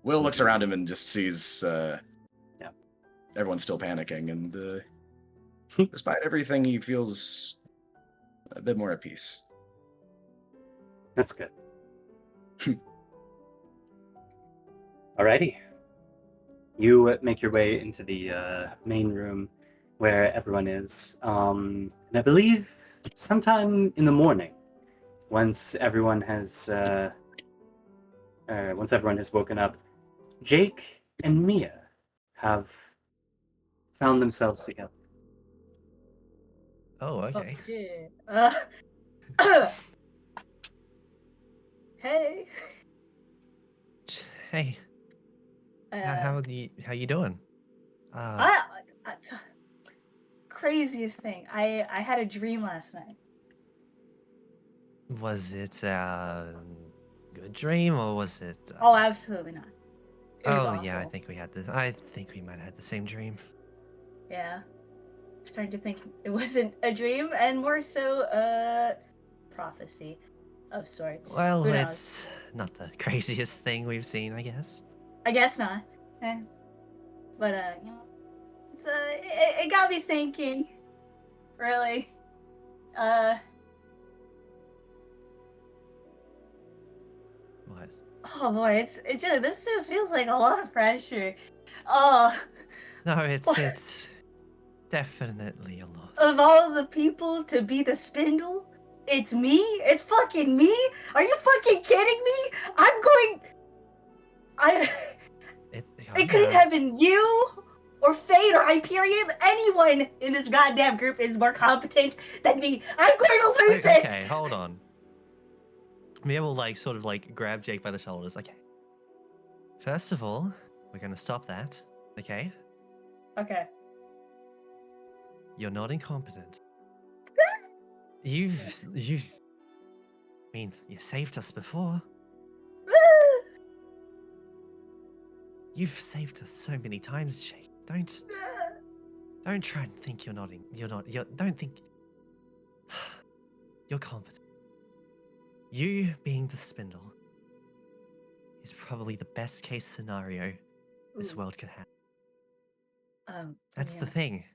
Will looks around him and just sees everyone's still panicking, and despite everything, he feels a bit more at peace. That's good. Alrighty. You make your way into the main room where everyone is. And I believe sometime in the morning, once everyone has woken up, Jake and Mia have found themselves together. Oh, okay. Oh, yeah. Hey. Hey, how you doing? Craziest thing. I had a dream last night. Was it a good dream or was it? Oh, absolutely not. It was Oh yeah, I awful. think we had this. I think we might have had the same dream. Yeah. I'm starting to think it wasn't a dream and more so a prophecy of sorts. Well, Who knows? it's not the craziest thing we've seen, I guess. I guess not. But you know, it's it got me thinking. Really. What? Oh boy, this just feels like a lot of pressure. Oh. No, it's What? it's definitely a lot. Of all the people to be the spindle, it's me? It's fucking me? Are you fucking kidding me? It couldn't have been you or Fate or Hyperion. Anyone in this goddamn group is more competent than me. I'm going to lose it. Okay, hold on. Mia will sort of grab Jake by the shoulders. Okay. First of all, we're gonna stop that. Okay. Okay. You're not incompetent. You saved us before. You've saved us so many times, Jake. Don't try and think don't think you're competent. You being the spindle is probably the best case scenario this Ooh. world could have. That's Yeah. the thing.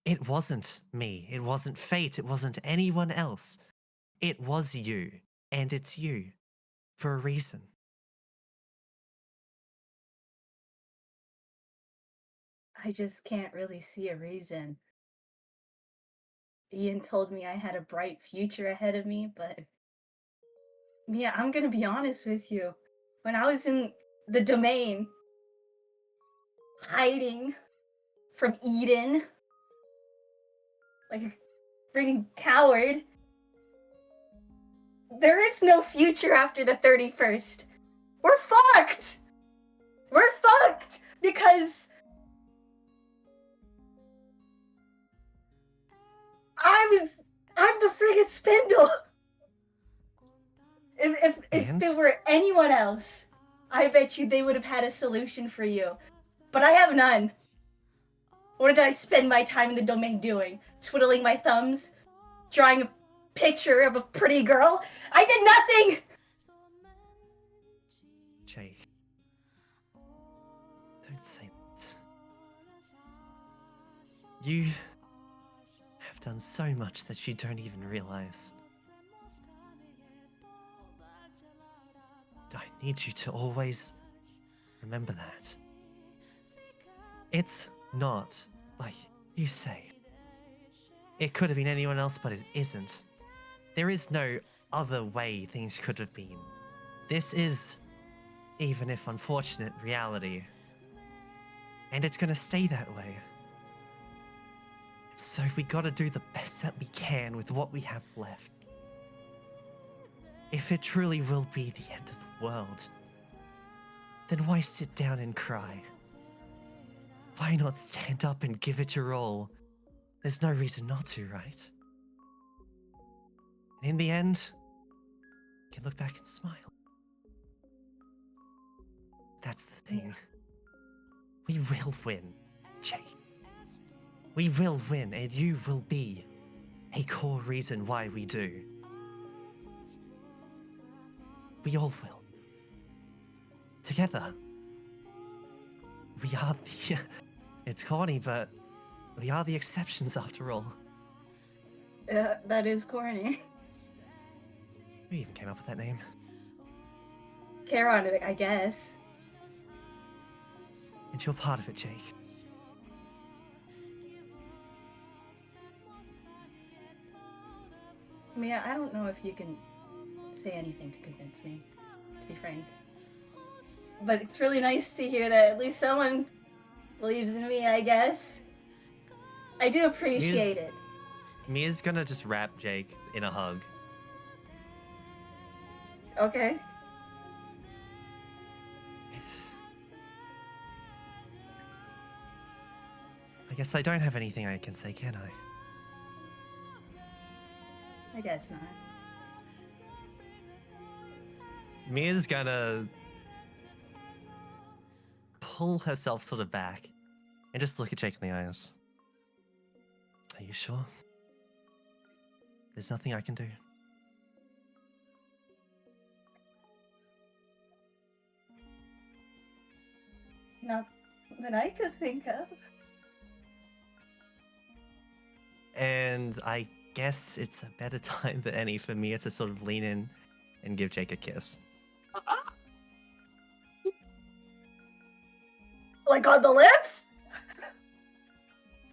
It wasn't me. It wasn't fate. It wasn't anyone else. It was you. And it's you. For a reason. I just can't really see a reason. Ian told me I had a bright future ahead of me, but Mia, I'm gonna be honest with you. When I was in the domain, hiding from Eden, like a freaking coward, there is no future after the 31st. We're fucked! We're fucked! Because I'm the friggin' spindle! If it were anyone else, I bet you they would have had a solution for you. But I have none. What did I spend my time in the domain doing? Twiddling my thumbs? Drawing a picture of a pretty girl? I did nothing! Jake. Don't say that. You have done so much that you don't even realize. I need you to always remember that. It's not like you say. It could have been anyone else, but it isn't. There is no other way things could have been. This is, even if unfortunate, reality. And it's gonna stay that way. So we gotta do the best that we can with what we have left. If it truly will be the end of the world, then why sit down and cry? Why not stand up and give it your all? There's no reason not to, right? And in the end, you can look back and smile. That's the thing. We will win, Jake. We will win, and you will be a core reason why we do. We all will. Together. We are the... It's corny, but we are the exceptions after all. That is corny. Who even came up with that name? Charon, I guess. And you're part of it, Jake. Mia, I don't know if you can say anything to convince me, to be frank. But it's really nice to hear that at least someone believes in me, I guess. I do appreciate it. Mia's gonna just wrap Jake in a hug. Okay. I guess I don't have anything I can say, can I? I guess not. Mia's gonna pull herself sort of back and just look at Jake in the eyes. Are you sure? There's nothing I can do. Not that I could think of. And I guess it's a better time than any for Mia to sort of lean in and give Jake a kiss. Like on the lips?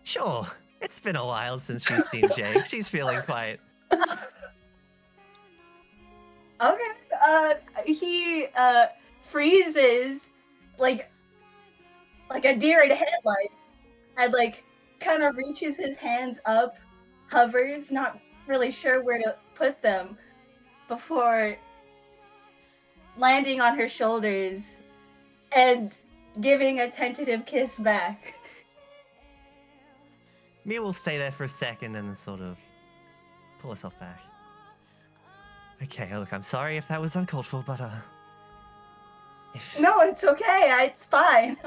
Sure. It's been a while since she's seen Jake. She's feeling quite... Okay. He freezes like a deer in headlights and like kind of reaches his hands up, hovers, not really sure where to put them before landing on her shoulders and giving a tentative kiss back. Mia will stay there for a second and then sort of pull herself back. Okay, look, I'm sorry if that was uncalled for, but No, it's okay. It's fine.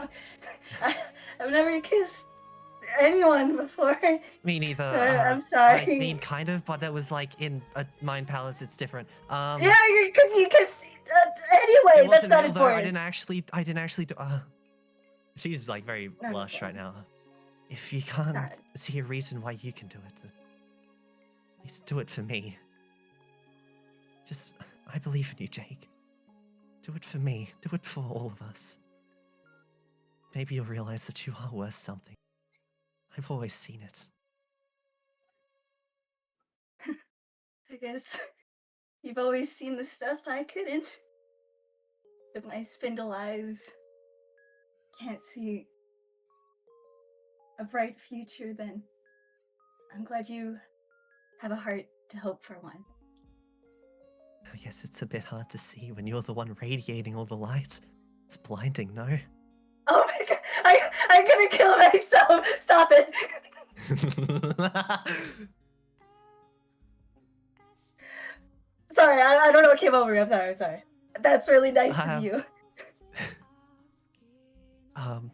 I've never kissed anyone before. Me neither. So I'm sorry. I mean, kind of, but that was like in a mind palace. It's different. Yeah, because you kissed. Anyway, it that's wasn't not real, though. important. I didn't actually do. She's like very Not blush right important. now. If you can't Sorry. see a reason why you can do it, then at least do it for me. Just, I believe in you, Jake. Do it for me. Do it for all of us. Maybe you'll realize that you are worth something. I've always seen it. I guess you've always seen the stuff I couldn't. With my spindle eyes, can't see a bright future, then I'm glad you have a heart to hope for one. I guess it's a bit hard to see when you're the one radiating all the light. It's blinding, no? Oh my god, I'm gonna kill myself! Stop it! Sorry, I don't know what came over me. I'm sorry. That's really nice of you. I'm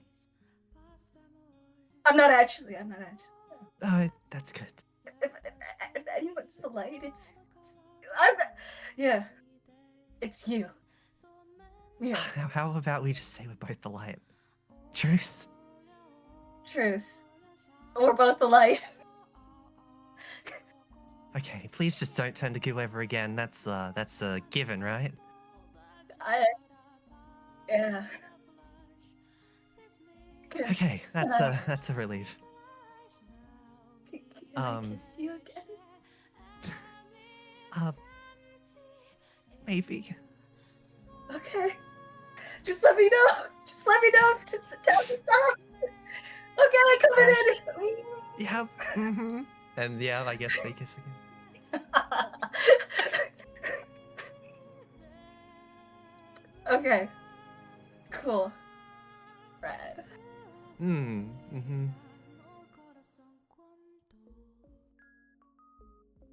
not actually. That's good. If anyone's the light, yeah. It's you. Yeah. How about we just say we're both the light? Truce? Truce. We're both the light. Okay, please just don't turn to goo ever again. That's a given, right? Yeah. Okay, that's a relief. Can I kiss you again? Maybe. Okay. Just let me know. Just tell me stop. Okay, coming in. Yeah. Mm-hmm. And yeah, I guess they kiss again. Okay. Cool. Rad. Mm-hmm.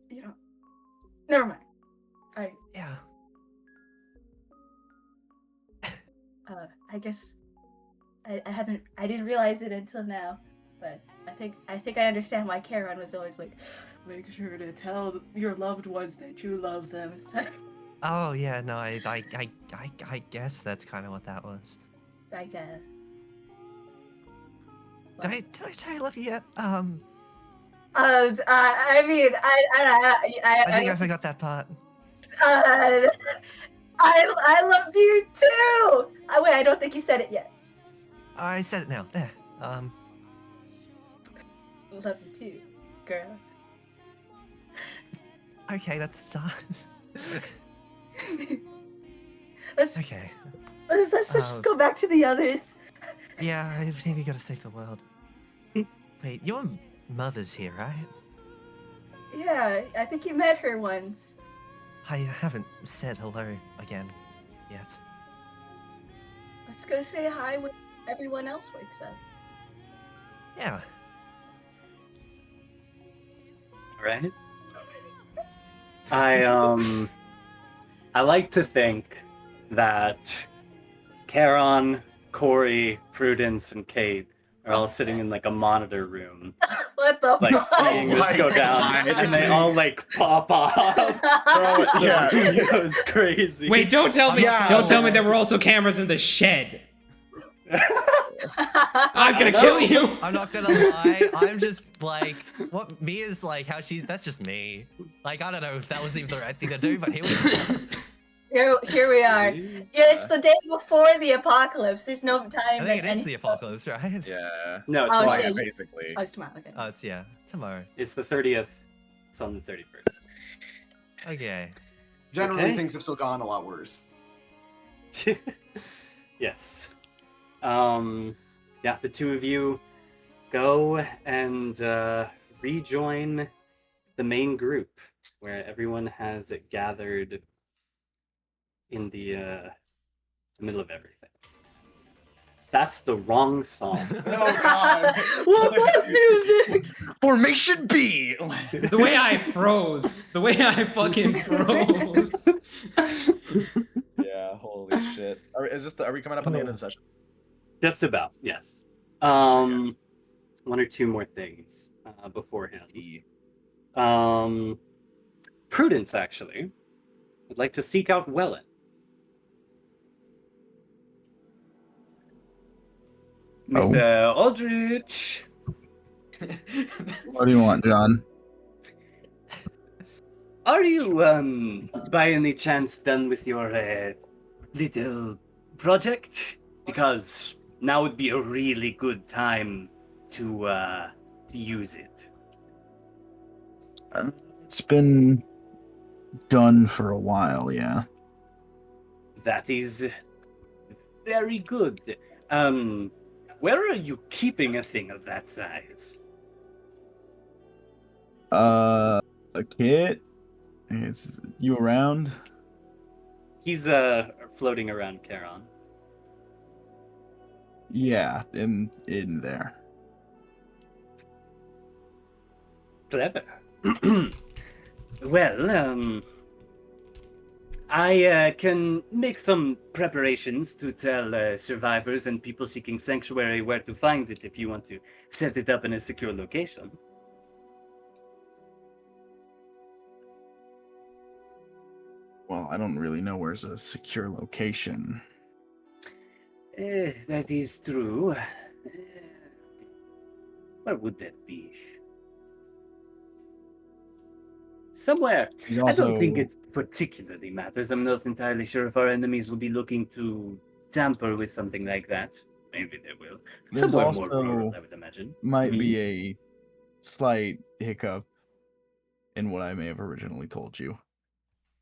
You know. Never mind. Yeah. I guess I didn't realize it until now, but I think I understand why Charon was always like, make sure to tell your loved ones that you love them. Oh yeah, no, I guess that's kind of what that was. I guess. Did I say I love you yet? I mean, I think I forgot that part. I love you too. Wait, I don't think you said it yet. I said it now. There. Love you too, girl. Okay, that's a start. Let's just go back to the others. Yeah, I think we gotta save the world. Wait, your mother's here, right? Yeah, I think you met her once. I haven't said hello again yet. Let's go say hi when everyone else wakes up. Yeah. Right? I like to think that Charon, Corey, Prudence, and Kate are all sitting in like a monitor room, What the like seeing this go down, and they all like pop off. Bro, yeah. It was crazy. Wait, don't tell me. Yeah. Don't tell me there were also cameras in the shed. I'm gonna kill you. I'm not gonna lie. I'm just like, what Mia's like, how that's just me. Like, I don't know if that was even the right thing to do, but here we are. Here we are. Yeah, it's the day before the apocalypse. There's no time. I think it is the apocalypse, right? Yeah. No, it's Oh, tomorrow. shit. Basically. Oh, it's tomorrow. Okay. Oh, it's, yeah, tomorrow. It's the 30th. It's on the 31st. Okay. Generally, Okay. things have still gone a lot worse. Yes. Yeah, the two of you go and rejoin the main group where everyone has gathered in the middle of everything. That's the wrong song. Oh god. What was music? Formation B. The way I fucking froze. Yeah, holy shit. it. Are we coming up on the end of the session? Just about, yes. One or two more things beforehand. Prudence, actually. I'd like to seek out Welan. Mr. Aldrich. What do you want, John? Are you, by any chance, done with your little project? Because now would be a really good time to use it. It's been done for a while, yeah. That is very good. Where are you keeping a thing of that size? A kid? It's you around? He's floating around Charon. Yeah, in there. Clever. Well, I can make some preparations to tell survivors and people seeking sanctuary where to find it if you want to set it up in a secure location. Well, I don't really know where's a secure location. That is true. Where would that be? Somewhere. I don't think it particularly matters. I'm not entirely sure if our enemies will be looking to tamper with something like that. Maybe they will. There's Somewhere also more rural, I would imagine. Might be a slight hiccup in what I may have originally told you.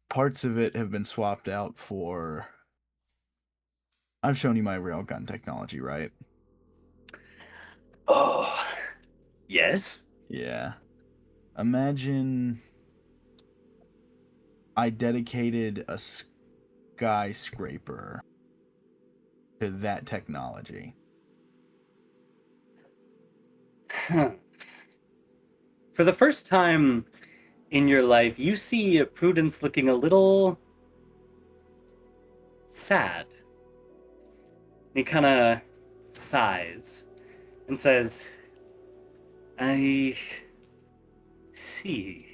Parts of it have been swapped out for... I've shown you my railgun technology, right? Oh, yes? Yeah. Imagine I dedicated a skyscraper to that technology. For the first time in your life, you see Prudence looking a little sad. He kind of sighs and says, I see.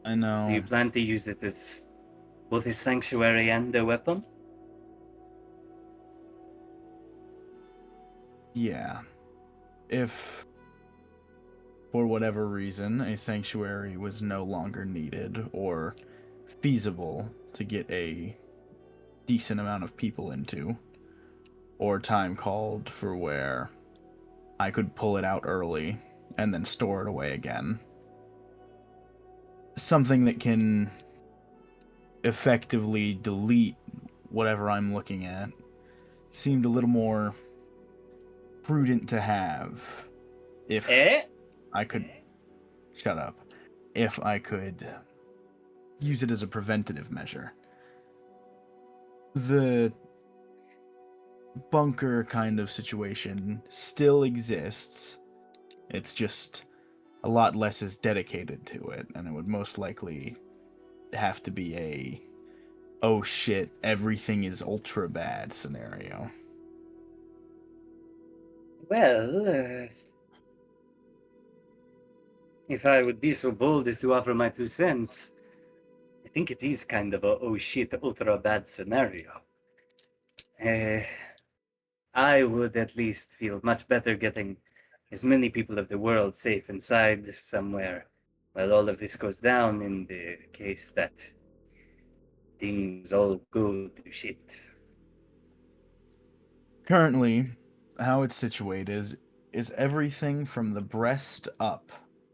I know. So you plan to use it as both a sanctuary and a weapon? Yeah. If, for whatever reason, a sanctuary was no longer needed or feasible to get a decent amount of people into, or time called for where I could pull it out early and then store it away again. Something that can effectively delete whatever I'm looking at seemed a little more prudent to have if I could... Shut up. If I could use it as a preventative measure. The bunker kind of situation still exists. It's just a lot less is dedicated to it, and it would most likely have to be a oh shit, everything is ultra bad scenario. Well, if I would be so bold as to offer my 2 cents, I think it is kind of a oh shit, ultra bad scenario. I would at least feel much better getting as many people of the world safe inside somewhere while all of this goes down, in the case that things all go to shit. Currently, how it's situated is everything from the breast up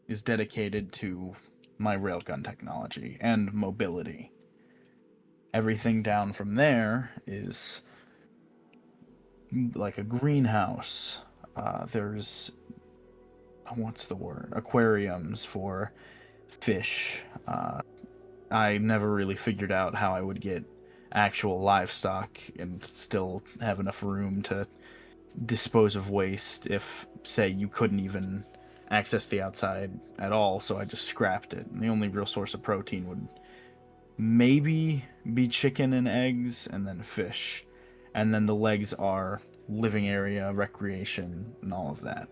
is dedicated to my railgun technology and mobility. Everything down from there is like a greenhouse. There's, what's the word? Aquariums for fish. I never really figured out how I would get actual livestock and still have enough room to dispose of waste if, say, you couldn't even access the outside at all, so I just scrapped it. And the only real source of protein would maybe be chicken and eggs, and then fish. And then the legs are living area, recreation, and all of that.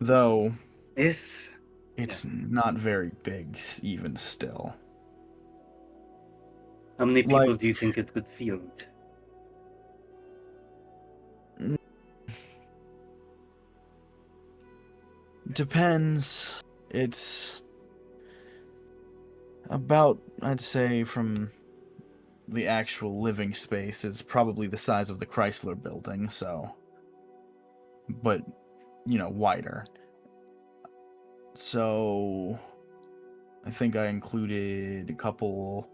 Though, It's it's not very big, even still. how many people Like- do you think it could field? Depends. It's about, I'd say, from the actual living space is probably the size of the Chrysler building, so. But, wider. So, I think I included a couple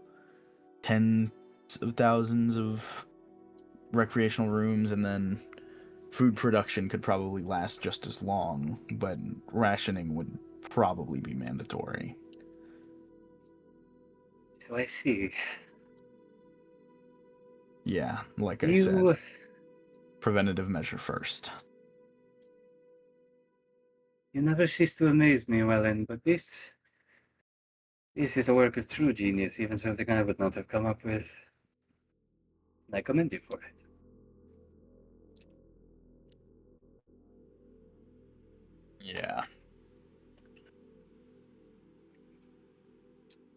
tens of thousands of recreational rooms, and then food production could probably last just as long, but rationing would probably be mandatory. So I see. Yeah, like I said, You preventative measure first. never cease to amaze me, Welan, but this is a work of true genius, even something I would not have come up with. I commend you for it. Yeah.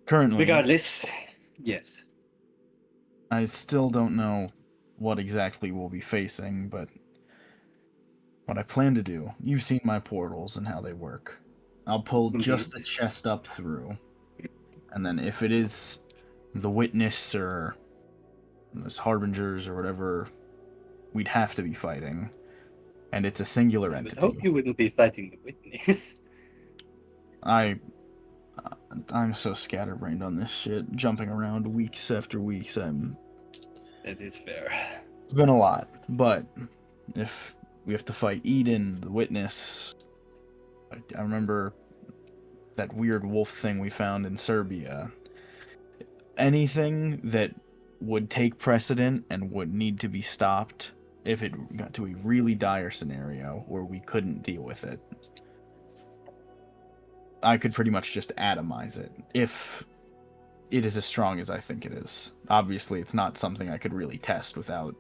Currently, Regardless, yes. I still don't know what exactly we'll be facing, but what I plan to do, you've seen my portals and how they work. I'll pull just the chest up through, and then if it is the witness or this harbingers or whatever we'd have to be fighting, and it's a singular I would entity. hope you wouldn't be fighting the witness. I'm so scatterbrained on this shit, jumping around weeks after weeks. That is fair. It's been a lot, but if we have to fight Eden, the witness, I remember that weird wolf thing we found in Serbia. Anything that would take precedent and would need to be stopped if it got to a really dire scenario where we couldn't deal with it, I could pretty much just atomize it if it is as strong as I think it is. Obviously, it's not something I could really test without,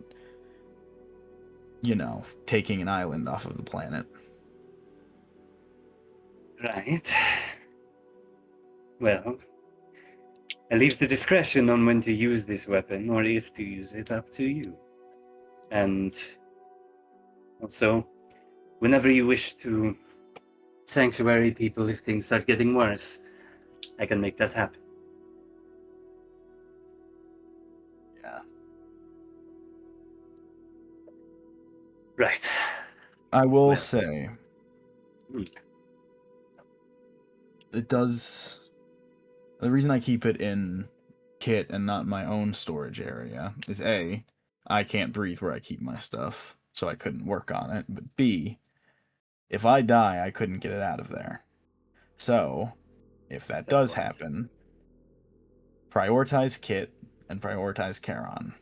taking an island off of the planet. Right. Well, I leave the discretion on when to use this weapon, or if to use it, up to you. And also, whenever you wish to sanctuary people if things start getting worse, I can make that happen. Yeah. Right. I will Well. say, it does. The reason I keep it in kit and not my own storage area is A, I can't breathe where I keep my stuff, so I couldn't work on it. But B, if I die, I couldn't get it out of there. So, if that does happen, prioritize kit and prioritize Charon.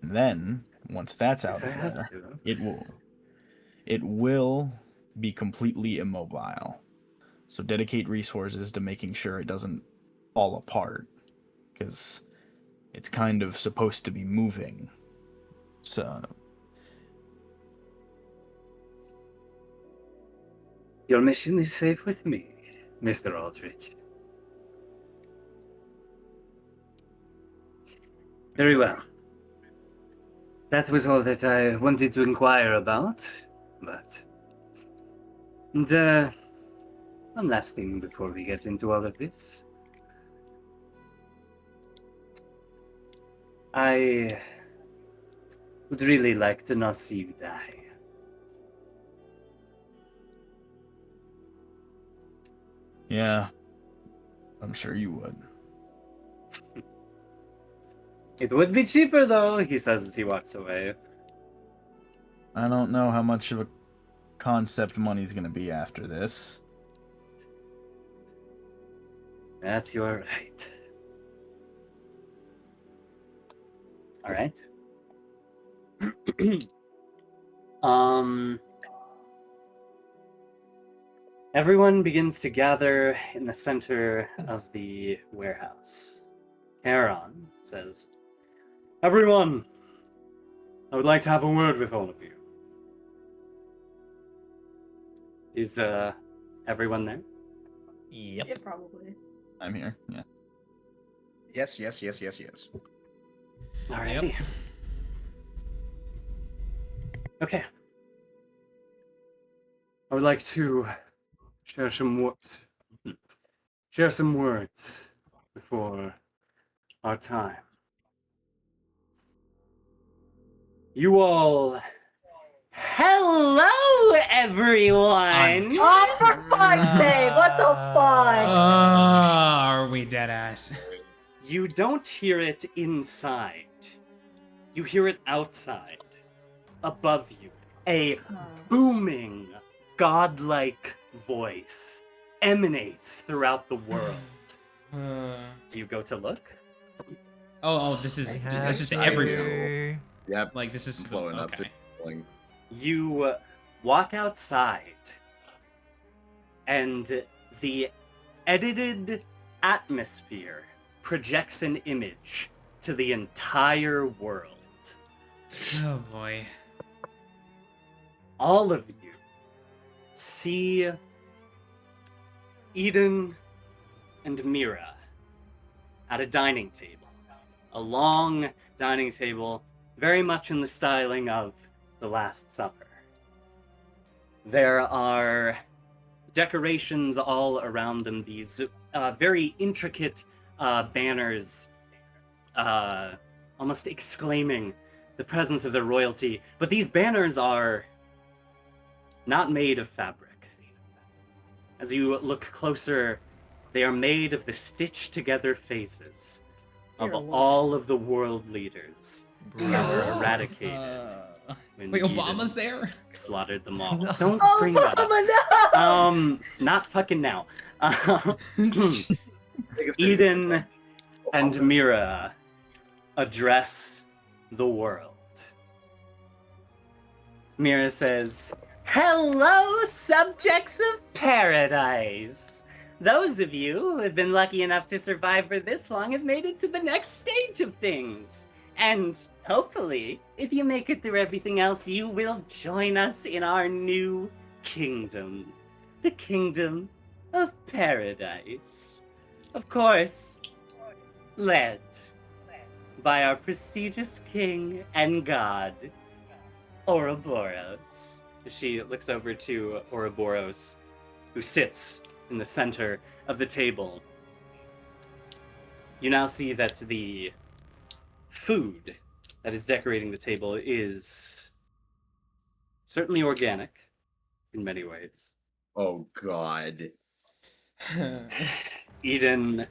And then, once that's out Yes, I of have there, to. it will be completely immobile. So dedicate resources to making sure it doesn't fall apart, because it's kind of supposed to be moving. So Your mission is safe with me, Mr. Aldrich. Very well. That was all that I wanted to inquire about, but... And, one last thing before we get into all of this. I would really like to not see you die. yeah, I'm sure you would. It would be cheaper, though, he says as he walks away. I don't know how much of a concept money's gonna be after this. That's your right. All right. Everyone begins to gather in the center of the warehouse. Charon says, "Everyone, I would like to have a word with all of you." Is everyone there? Yep. Yeah, probably. I'm here. Yeah. Yes, yes, yes, yes, yes. Alrighty. Yep. Okay. I would like to share some words before our time. You all. Hello, everyone. Oh, for fuck's sake! What the fuck? Are we dead ass? You don't hear it inside. You hear it outside, above you. A booming, godlike voice emanates throughout the world. Do you go to look? This is I this is have everywhere. to- Yep. Like this is I'm blowing up okay. to blowing. You walk outside, and the edited atmosphere projects an image to the entire world. Oh boy. All of you see Eden and Mira at a dining table. A long dining table, very much in the styling of The Last Supper. There are decorations all around them, these very intricate banners, almost exclaiming the presence of their royalty. But these banners are not made of fabric. As you look closer, they are made of the stitched together faces of Dear Lord. all of the world leaders that were eradicated when Wait, Eden Obama's there? slaughtered them all. No. Don't Oh, bring that up. Obama, no! Not fucking now. Eden and Mira address the world. Mira says, "Hello, subjects of paradise. Those of you who have been lucky enough to survive for this long have made it to the next stage of things. And hopefully, if you make it through everything else, you will join us in our new kingdom. The kingdom of paradise. Of course, led by our prestigious king and god, Ouroboros." She looks over to Ouroboros, who sits in the center of the table. You now see that the food that is decorating the table is certainly organic in many ways. Oh God. Eden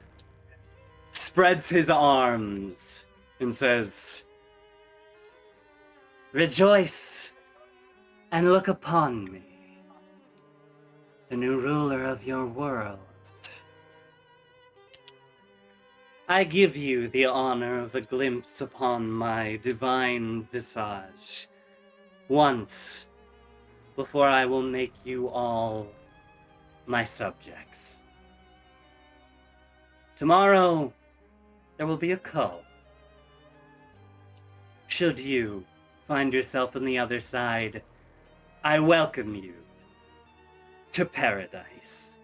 spreads his arms and says, "Rejoice and look upon me, the new ruler of your world. I give you the honor of a glimpse upon my divine visage once before I will make you all my subjects. Tomorrow, there will be a cull. Should you find yourself on the other side, I welcome you to paradise."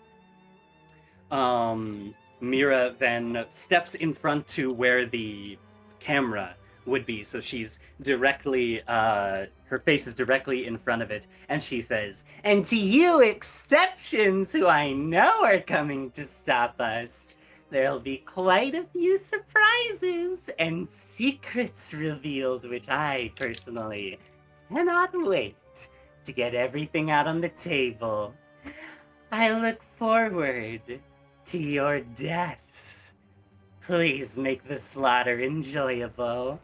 Mira then steps in front to where the camera would be, so she's directly, her face is directly in front of it, and she says, "And to you exceptions who I know are coming to stop us, there'll be quite a few surprises and secrets revealed, which I personally cannot wait to get everything out on the table. I look forward to your deaths. Please make the slaughter enjoyable."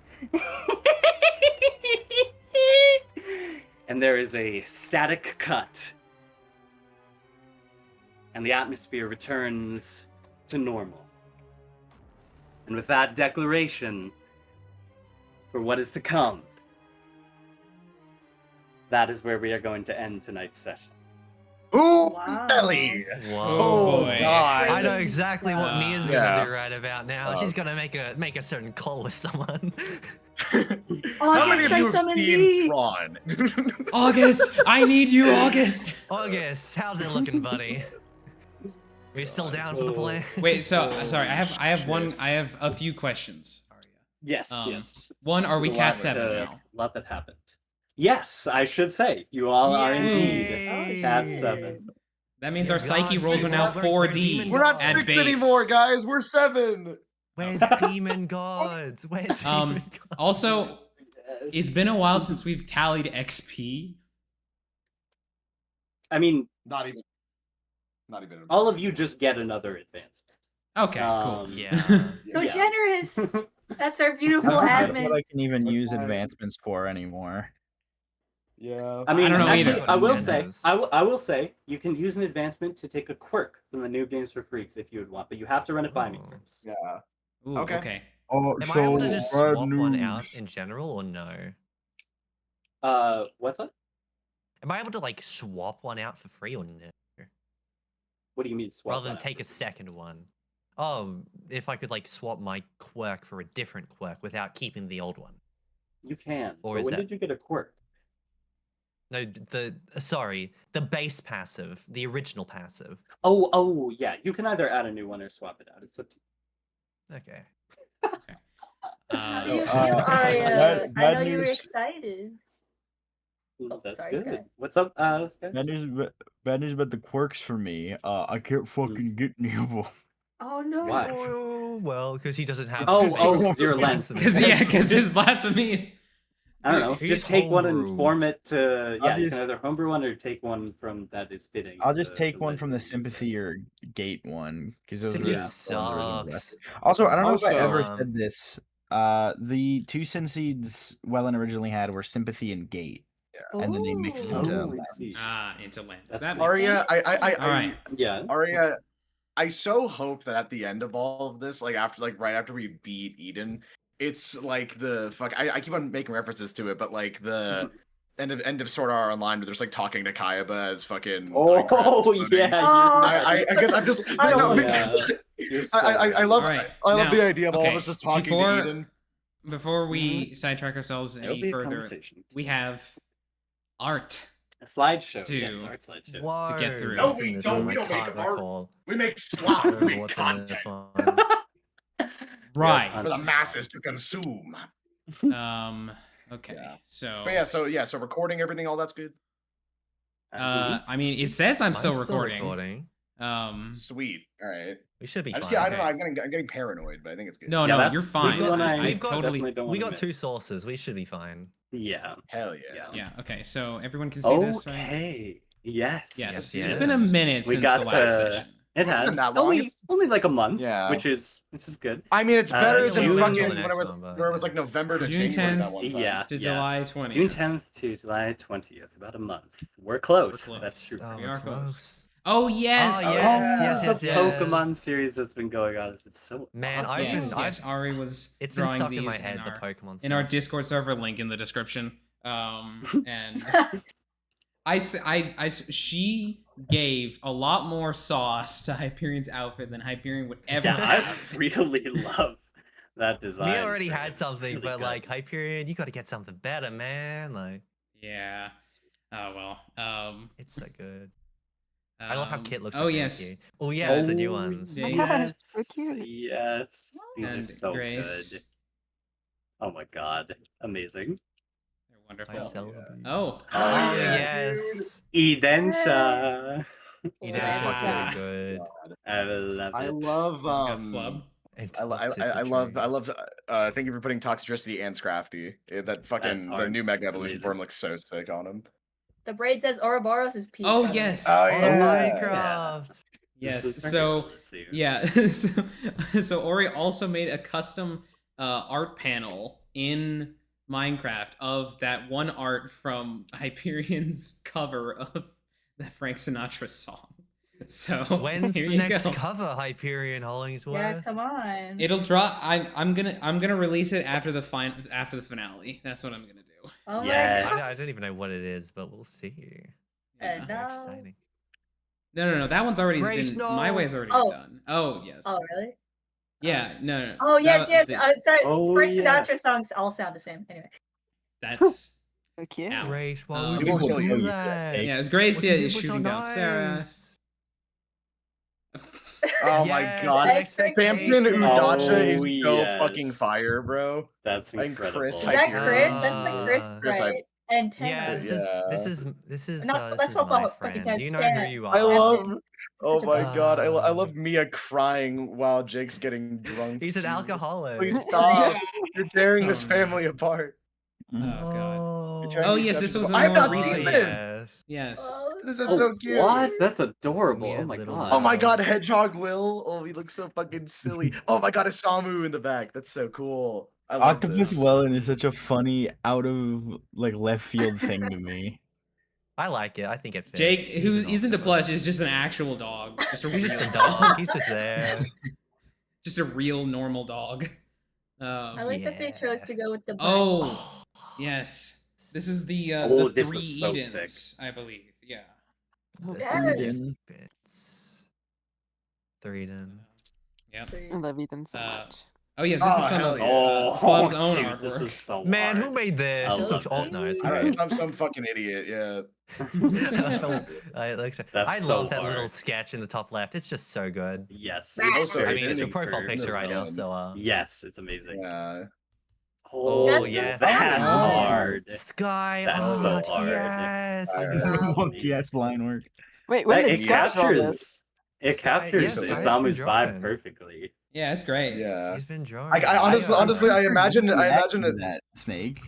And there is a static cut. And the atmosphere returns to normal. And with that declaration for what is to come, that is where we are going to end tonight's session. Ooh, Wow. Nelly. Whoa. Oh, boy. God. I know exactly what Uh, Mia's yeah. gonna do right about now. She's gonna make a certain call with someone. How many August, of I you have summoned seen thee. Tron? August, I need you, August. August, how's it looking, buddy? Are you still down for the plan? Wait, so sorry, I have shit. a few questions, Aria. Yes, Um, yes. One, are we There's a cat lot 7 to- now? lot that happened. Yes, I should say. You all are indeed Yay! cat shit. 7. That means You're our psyche gods, rolls are man. now We're 4D. demon We're not gods. at 6 base. anymore, guys. We're 7. We're demon gods. We're demon gods. Also, it's been a while since we've tallied XP. I mean, Not even. Not even. all of you just get another advancement. Okay, cool. Yeah. So Yeah. generous. That's our beautiful I don't know what admin. I can even use Okay. advancements for anymore. Yeah. I mean, don't know actually, either. I will Yeah, say, those. I will say, you can use an advancement to take a quirk from the New Games for Freaks if you would want, but you have to run it by me Oh. first. Yeah. Ooh, Okay. okay. Oh, Am I able to just swap one out in general or no? What's that? Am I able to like swap one out for free or no? What do you mean swap? Rather than one out? take a second one. Oh, if I could like swap my quirk for a different quirk without keeping the old one. You can. Or But is when that- did you get a quirk? No, the base passive, the original passive. Oh, yeah. You can either add a new one or swap it out. It's up to you. Okay. How do Uh, you Uh, feel, Aria? bad- I bad know you were news. excited. Oh, That's sorry, good. Sky. What's up, Sky? Bad news about the quirks for me. I can't fucking get any of them. Oh no. Why? Oh well, because he doesn't have. Oh, base zero lens. blasphemy. Because his blasphemy. I don't know. He's Just take one and homebrew. form it to. Yeah, I'll you just- can either homebrew one or take one from that is fitting. I'll just to take one from the lenses. sympathy or gate one because those Sympathy were the original sucks. Also, I don't know if I Also, ever said this. The two sin seeds Welan originally had were sympathy and gate, and then they mixed Ooh. into Oh, I lens. see. Into lens. That's That cool. makes Aria, sense. I All right. Yeah. Aria, I so hope that at the end of all of this, like right after we beat Eden, it's like the fuck. I keep on making references to it, but like the end of Sword Art Online, where there's like talking to Kayaba as fucking. Oh Minecraft yeah. voting. Oh. I guess I'm just. I no, love because You're so I right. love All right, I love now, the idea of all okay, of us just talking before- to Eden. Before we sidetrack ourselves It'll any be a further, conversation. we have art. A slideshow. To- Yes, art slideshow. Whoa, get through. No, what's we in this don't. one? We I don't make can't art. recall. We make I slop. don't We remember make what's in content this one. Right. for the masses to consume. Okay. Yeah. So. But so recording everything, all that's good. I mean, it says I'm still recording. Sweet. All right. We should be I fine. don't know. I'm getting paranoid, but I think it's good. No, Yeah, no, that's- you're this fine. is one I We've got- totally. definitely don't We wanna got two miss. sources. We should be fine. Yeah. Hell yeah. Yeah. Okay. So everyone can see this, right? Okay. Yes. Yes. Yes, It's been a minute We since got the last session. It It's been has that long. only like a month. Yeah. Which is good. I mean, it's better than June- fucking the when next it was one, but where it was like November to June January 10th, that one time. Yeah. To July 20th. June 10th to July 20th. About a month. We're close. close. That's true. Oh, We are we're close. Oh yes. Oh, yes. The yes. Pokemon series that's been going on has been so Man, awesome. Yes, I've- yes. Ari was It's been drawing stuck these in my head, the our, Pokemon in our stuff. Discord server. Link in the description. And she gave a lot more sauce to Hyperion's outfit than Hyperion would ever Yeah, I have. really love that design. We already for had it. It's something, really but good. like Hyperion, you got to get something better, man. Like Yeah. Oh well. it's so good. I love how Kit looks. Oh like yes. Cute. Oh yes, the new ones. yeah, gosh, so Yes, cute. yes. These are And so Grace. good. Oh my god, amazing. They're wonderful. I celebrate. Oh. Oh yeah, yes. Edensha. You Yeah. know, so good. I love it. I love Got Flub. And I love. Thank you for putting Toxicity and Scrafty. That fucking That's the hard. new Mega That's Evolution amazing. form looks so sick on him. The braid says Ouroboros is peak. Oh by the way. yes. Oh, Oh, yeah. Minecraft. Yes. This is So very cool. yeah. So Ori also made a custom art panel in Minecraft of that one art from Hyperion's cover of the Frank Sinatra song. So When's here the you next go. cover, Hyperion Hollingsworth? Yeah, come on. It'll drop. I'm gonna release it after the finale. That's what I'm gonna do. Oh my Yes. god. I don't even know what it is, but we'll see. Yeah. No. Exciting. No. That one's already Grace, been. My no. way's already Oh. done. Oh yes. Oh, really? Yeah. No. Oh, yes, That- yes. Sorry. Oh, Frank yeah. Sinatra songs all sound the same. Anyway. That's So cute. out. Grace, why Um, would He you won't kill do you. that? Yeah, it's Grace. What Yeah, you is did was shooting so down Sarah. nice. Oh my Yes, god. expectation. Samson Udacha is Oh, so yes. fucking fire, bro. That's And incredible. Chris Is that Chris? Hyperion. That's the Chris Chris right. And Yeah, Tanner. this Yeah. is Not- this let's is hope my I'll fucking friend. Do you know stand. who you are? I love. Oh Such a my bad- god, I love Mia crying while Jake's getting drunk. He's an Jesus. alcoholic. Please stop. You're tearing this Oh, family apart. Oh god. You're tearing Oh, the yes, this was exception a apart. I've more not recent- seen this. Yes. Yes. Oh, This is Oh, so cute. what? That's adorable. Yeah, Oh my little god. Oh my god, Hedgehog Will. Oh, he looks so fucking silly. Oh my god, a Samu in the back. That's so cool. I love Octopus this. Welan is such a funny, out of like left field thing to me. I like it. I think it fits. Jake, He's who an isn't a octopus. plush, is just an actual dog. Just a He's real just a dog. He's just there. Just a real normal dog. I like that they chose to go with the black. Oh, yes. This is the Oh, the this three is so Edens, sick. I believe. Yeah. This Yes. is fits. Eden. Yep. I love Ethan so Uh, much. Oh yeah, this Oh, is some hell of yeah. Flub's own dude, artwork. this is so Man, who hard. made this? I This love looks alt it. nice. I don't know, some fucking idiot, yeah. I That's so love that little hard. sketch in the top left. It's just so good. Yes. Also, I it's mean, it's your in profile this picture right now, one. so Yes, it's amazing. Yeah. Oh, That's yes, so that's sad. hard. Sky. That's oh, so look, hard. Yes. I Yeah. love Monkey ass line work. Wait, when That- did it Scott draw this? captures yes, Sky's Isamu's been vibe drawing. perfectly. Yeah, it's great. Yeah. He's been drawing. I honestly, I imagine it. that Snake.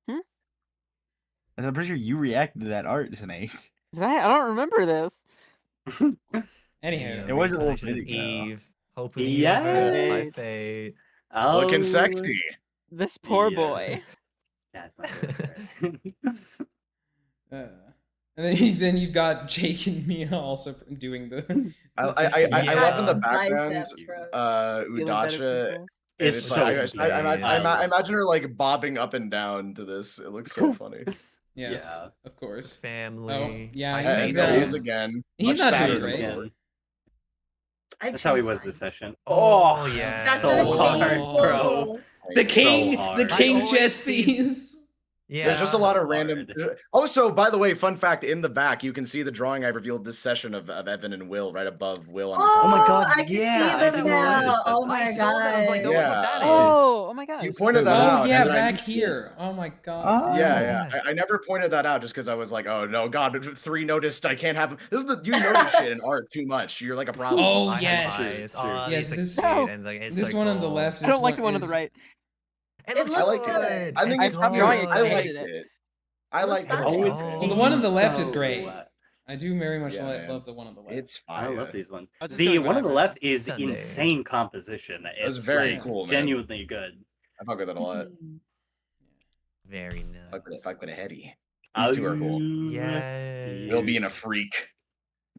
Hmm? I'm pretty sure you reacted to that art, Snake. Did I? I don't remember this. Anyhow, It was a little Representation of bit ago. Eve. Hope of the universe. My Yes. fate. Oh, Looking sexy. This poor Yeah. boy. That's my favorite. and then you've got Jake and Mia also doing the. I love in the Yeah. background. Biceps, bro. Feeling better Udacha. people. and It's It's so like, cute. I imagine her like bobbing up and down to this. It looks so funny. Yes, Yeah. of course. Family. Oh, yeah, I he's, And hate there he uh, is again. He's Much not sadder doing than great. before. That's how he was this session. Oh, yeah. That's so so hard, bro. The So king, hard. the I king always chess see- piece. Yeah. There's just a lot of So random. hard. Also, by the way, fun fact: in the back, you can see the drawing I revealed this session of Evan and Will right above Will on the Oh, top. my God, I can yeah, see I them didn't now. notice that. Oh I my saw that. I was like, god. oh, Yeah. what that is. Oh my god. You pointed that Oh out. yeah, and then I back missed it. here. Oh my god. Oh. Yeah, Yeah. yeah. I never pointed that out just because I was like, oh no, God, 3 noticed. I can't have. This is the you notice shit in art too much. You're like a problem. Oh I have yes. eyes. Oh, Yes, they this- succeed, and, like, it's This so one on the cool. left. I don't like is the one on the right. It looks I like it. good. I think I it's stopped cute. drawing it. I I like hated it. it. I Looks like it. fun. Oh, it's Oh. Well, the one on the left is so- great. I do very much Yeah, man. love the one on the left. It's I fine. love these ones. I was just The doing one on the whatever. left is Sunday. insane composition. It's was very like, cool, man. genuinely good. I fuck with it a lot. Very Fuck with a heady. Oh, These two are cool. Yeah. Will being a freak.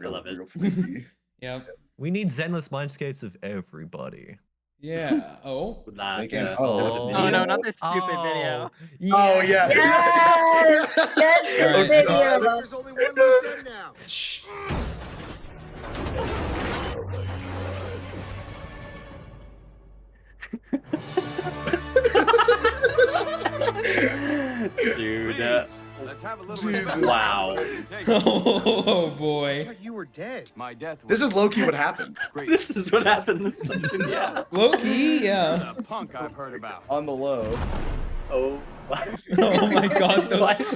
I love it. Real freaky. Yep. We need zenless mindscapes of everybody. Yeah. Oh. Like, Making- Oh no, video. not this stupid video. Oh yeah. Yes! Yes, All right. this video. There's only one loose end now. Shh. Dude. Let's have a little Jesus. respect. Wow. Oh I boy. thought you were dead. My death. This is low key what happened great. This is what happened this session, yeah. Loki. Yeah. a punk I've heard about. on the low. Oh. Oh my god.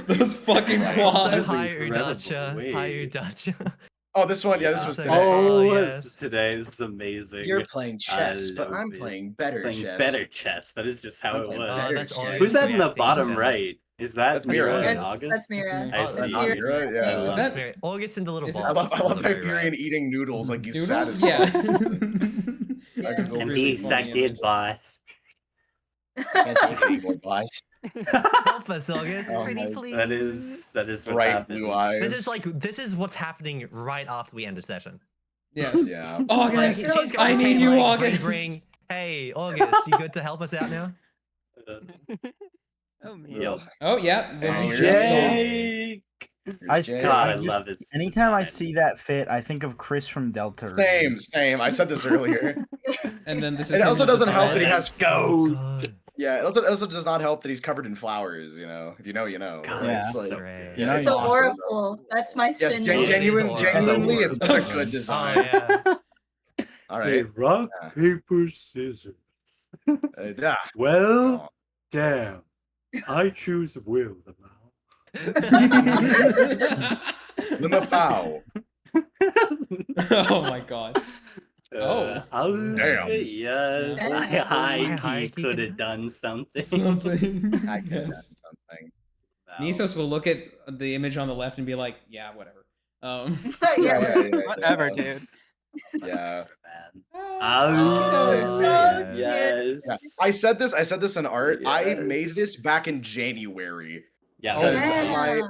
Those fucking Why? quads. Hi, incredible. Udacha. Wait. Hi, Udacha. Oh, this one. Yeah, this was Yeah. today. Oh, Oh, this yes. is today. This is amazing. You're playing chess, I but love I'm it. playing better Playing chess. better chess. That is just how I'm it playing was. better that's chess. August Who's that in the reacting bottom to that. right? Is that That's Mira. Mira and That's, August? that's Mira. I That's That's see. Mira. Mira, Is yeah. that- That's very August in the little Is it- box. I love on the very Hyperion right. eating noodles like he's Doodles? sad Yeah. as fuck. I can Yes. go And really be sucked in, boss. Can't take it anymore, boys. Help us, August. Oh Pretty my- please. That is what Bright happens. blue eyes. This is what's happening right after we end the session. Yes. Yeah. August. Like, she's I going, need "Hey, you, like, August. bring- Hey, August, you good to help us out now? Oh man. Yo. Oh yeah. Oh, Then we Jake. just saw. Jake. God, I love it. Anytime I see that fit, I think of Chris from Delta. Same. I said this earlier. And then this And is it also him with the doesn't help that he dreads. has So Goat. good. Yeah, it also does not help that he's covered in flowers. You know, if you know, you know. God, Yeah. It's like, so Great. You know, It's he's awesome, adorable. That's my yes, spin. It is genuinely, it's adorable. such a good Oh design. yeah. All Hey, right. rock, Yeah. paper, scissors. Yeah. Well, Oh. damn. I choose Will the Limafau. Oh my god. Oh. Damn. Yes, Yeah. I High key could can have done something. Something. I could have Yes. done something. Nisos will look at the image on the left and be like, yeah, whatever. Yeah. Whatever, dude. Yeah. Oh, yeah. yes. Yeah. I said this in art. I made Yes. this back in January. Yeah, Oh, Because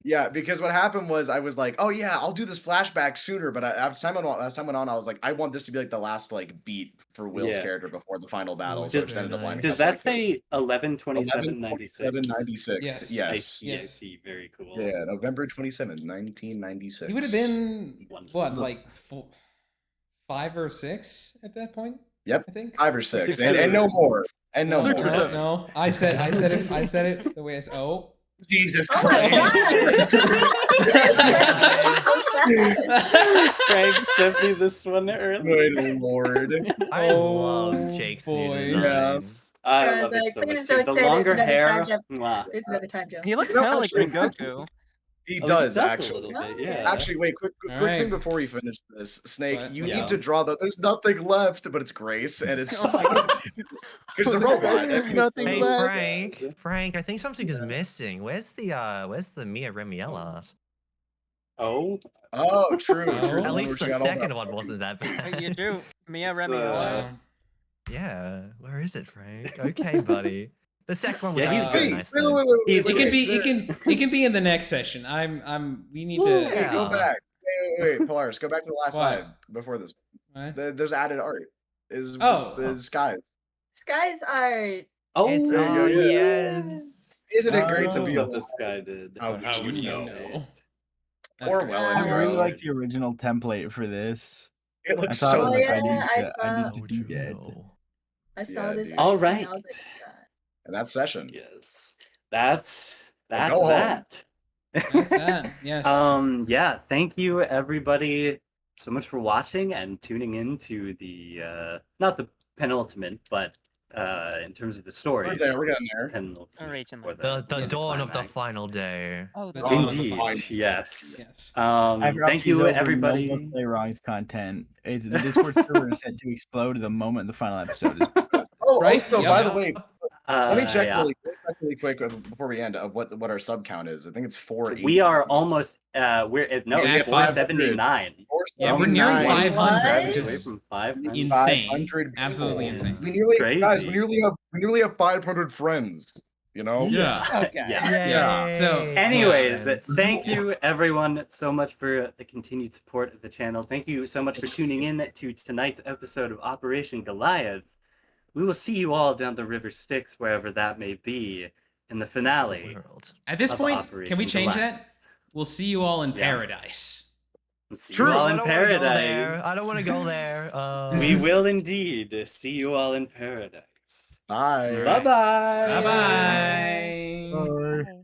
wow. because what happened was I was like, oh yeah, I'll do this flashback sooner. But as time went on, I was like, I want this to be like the last like beat for Will's Yeah. character before the final battle. Does- So I just ended up lining Does up that like this. say 11/27/96? 11/27/96. Yes. Yes. I see, I Yes. see. Very cool. Yeah, November 27th, 1996. He would have been, Wonderful. what, like 5 or 6 at that point? Yep. I think. 5 or 6, Six and or- no more. And no Six more. or No, seven. no. I said it the way I said. Oh. Jesus Oh my Christ. Frank sent me this one earlier. Good lord. I Oh, love Jake's new boy. designs. I I was love it like, so please much. don't The say this longer another hair. time jump. Mwah. There's another time jump. He looks You know, kind of like actually- Green Goku. He Oh, does a actually. little bit, yeah. Actually, wait, quick Alright. thing before we finish this. Snake, What? you Yeah. need to draw the. There's nothing left, but it's Grace, and it's just Oh my it's a robot. Nothing Hey left. Frank, I think something is missing. Where's the Mia Remiel art? Oh, Oh, true. Oh. true. At least the She got all second that- one wasn't that bad. You do. Mia So- Remy. Yeah, where is it, Frank? Okay, buddy. The second one was Yeah, he's actually good. nice Wait, though. wait, wait, He's- wait, It can wait, be wait, it can be in the next session. We need Woo. to Wait, Yeah. go back. Wait, Polaris, go back to the last What? slide before this. What? There's added art. Is Oh. the skies? Skies are oh, It's there you go, oh yeah. yes. Isn't it Oh. great to some be stuff this guy did. How How would you know? know? Or great. Welan, I really bro. like the original template for this. It I looks thought it so was Oh, like, yeah, I need I to, saw- I How need to would do you that. know? I saw Yeah, this. dude. All and right. I was like, "God." in that session. Yes, that's go home. that. That's that. Yes. Yeah, thank you everybody so much for watching and tuning in to the not the penultimate, but in terms of the story. We're there. We're getting there. Penultimate We're reaching for that. The for dawn of the climax. final day. Oh, The the dawn of the Indeed, final. yes. Yes. Thank you everybody. No Play Wrong's content. The Discord server is set to explode the moment the final episode is posted. Oh, Right, also, yep. by the way, let me check Yeah. really quick before we end of what our sub count is. I think it's 480. We are almost we're at no, We're it's at 500. 479. Yeah, we're nearing 479. 500, which Away is from 500. insane. 500 Absolutely people. insane. We nearly, Crazy. guys, we nearly have 500 friends. You know? Yeah. Okay. Yeah. So, Anyways, Friends. thank you everyone so much for the continued support of the channel. Thank you so much for tuning in to tonight's episode of Operation Goliath. We will see you all down the river Styx, wherever that may be, in the finale. World. At this Of point, can Operation we change Goliath. that? We'll see you all in Yeah. paradise. We'll see True. you all I in don't wanna go there. paradise. I don't want to go there. We will indeed see you all in paradise. Bye. All right. Bye-bye. Bye-bye. Bye. Bye.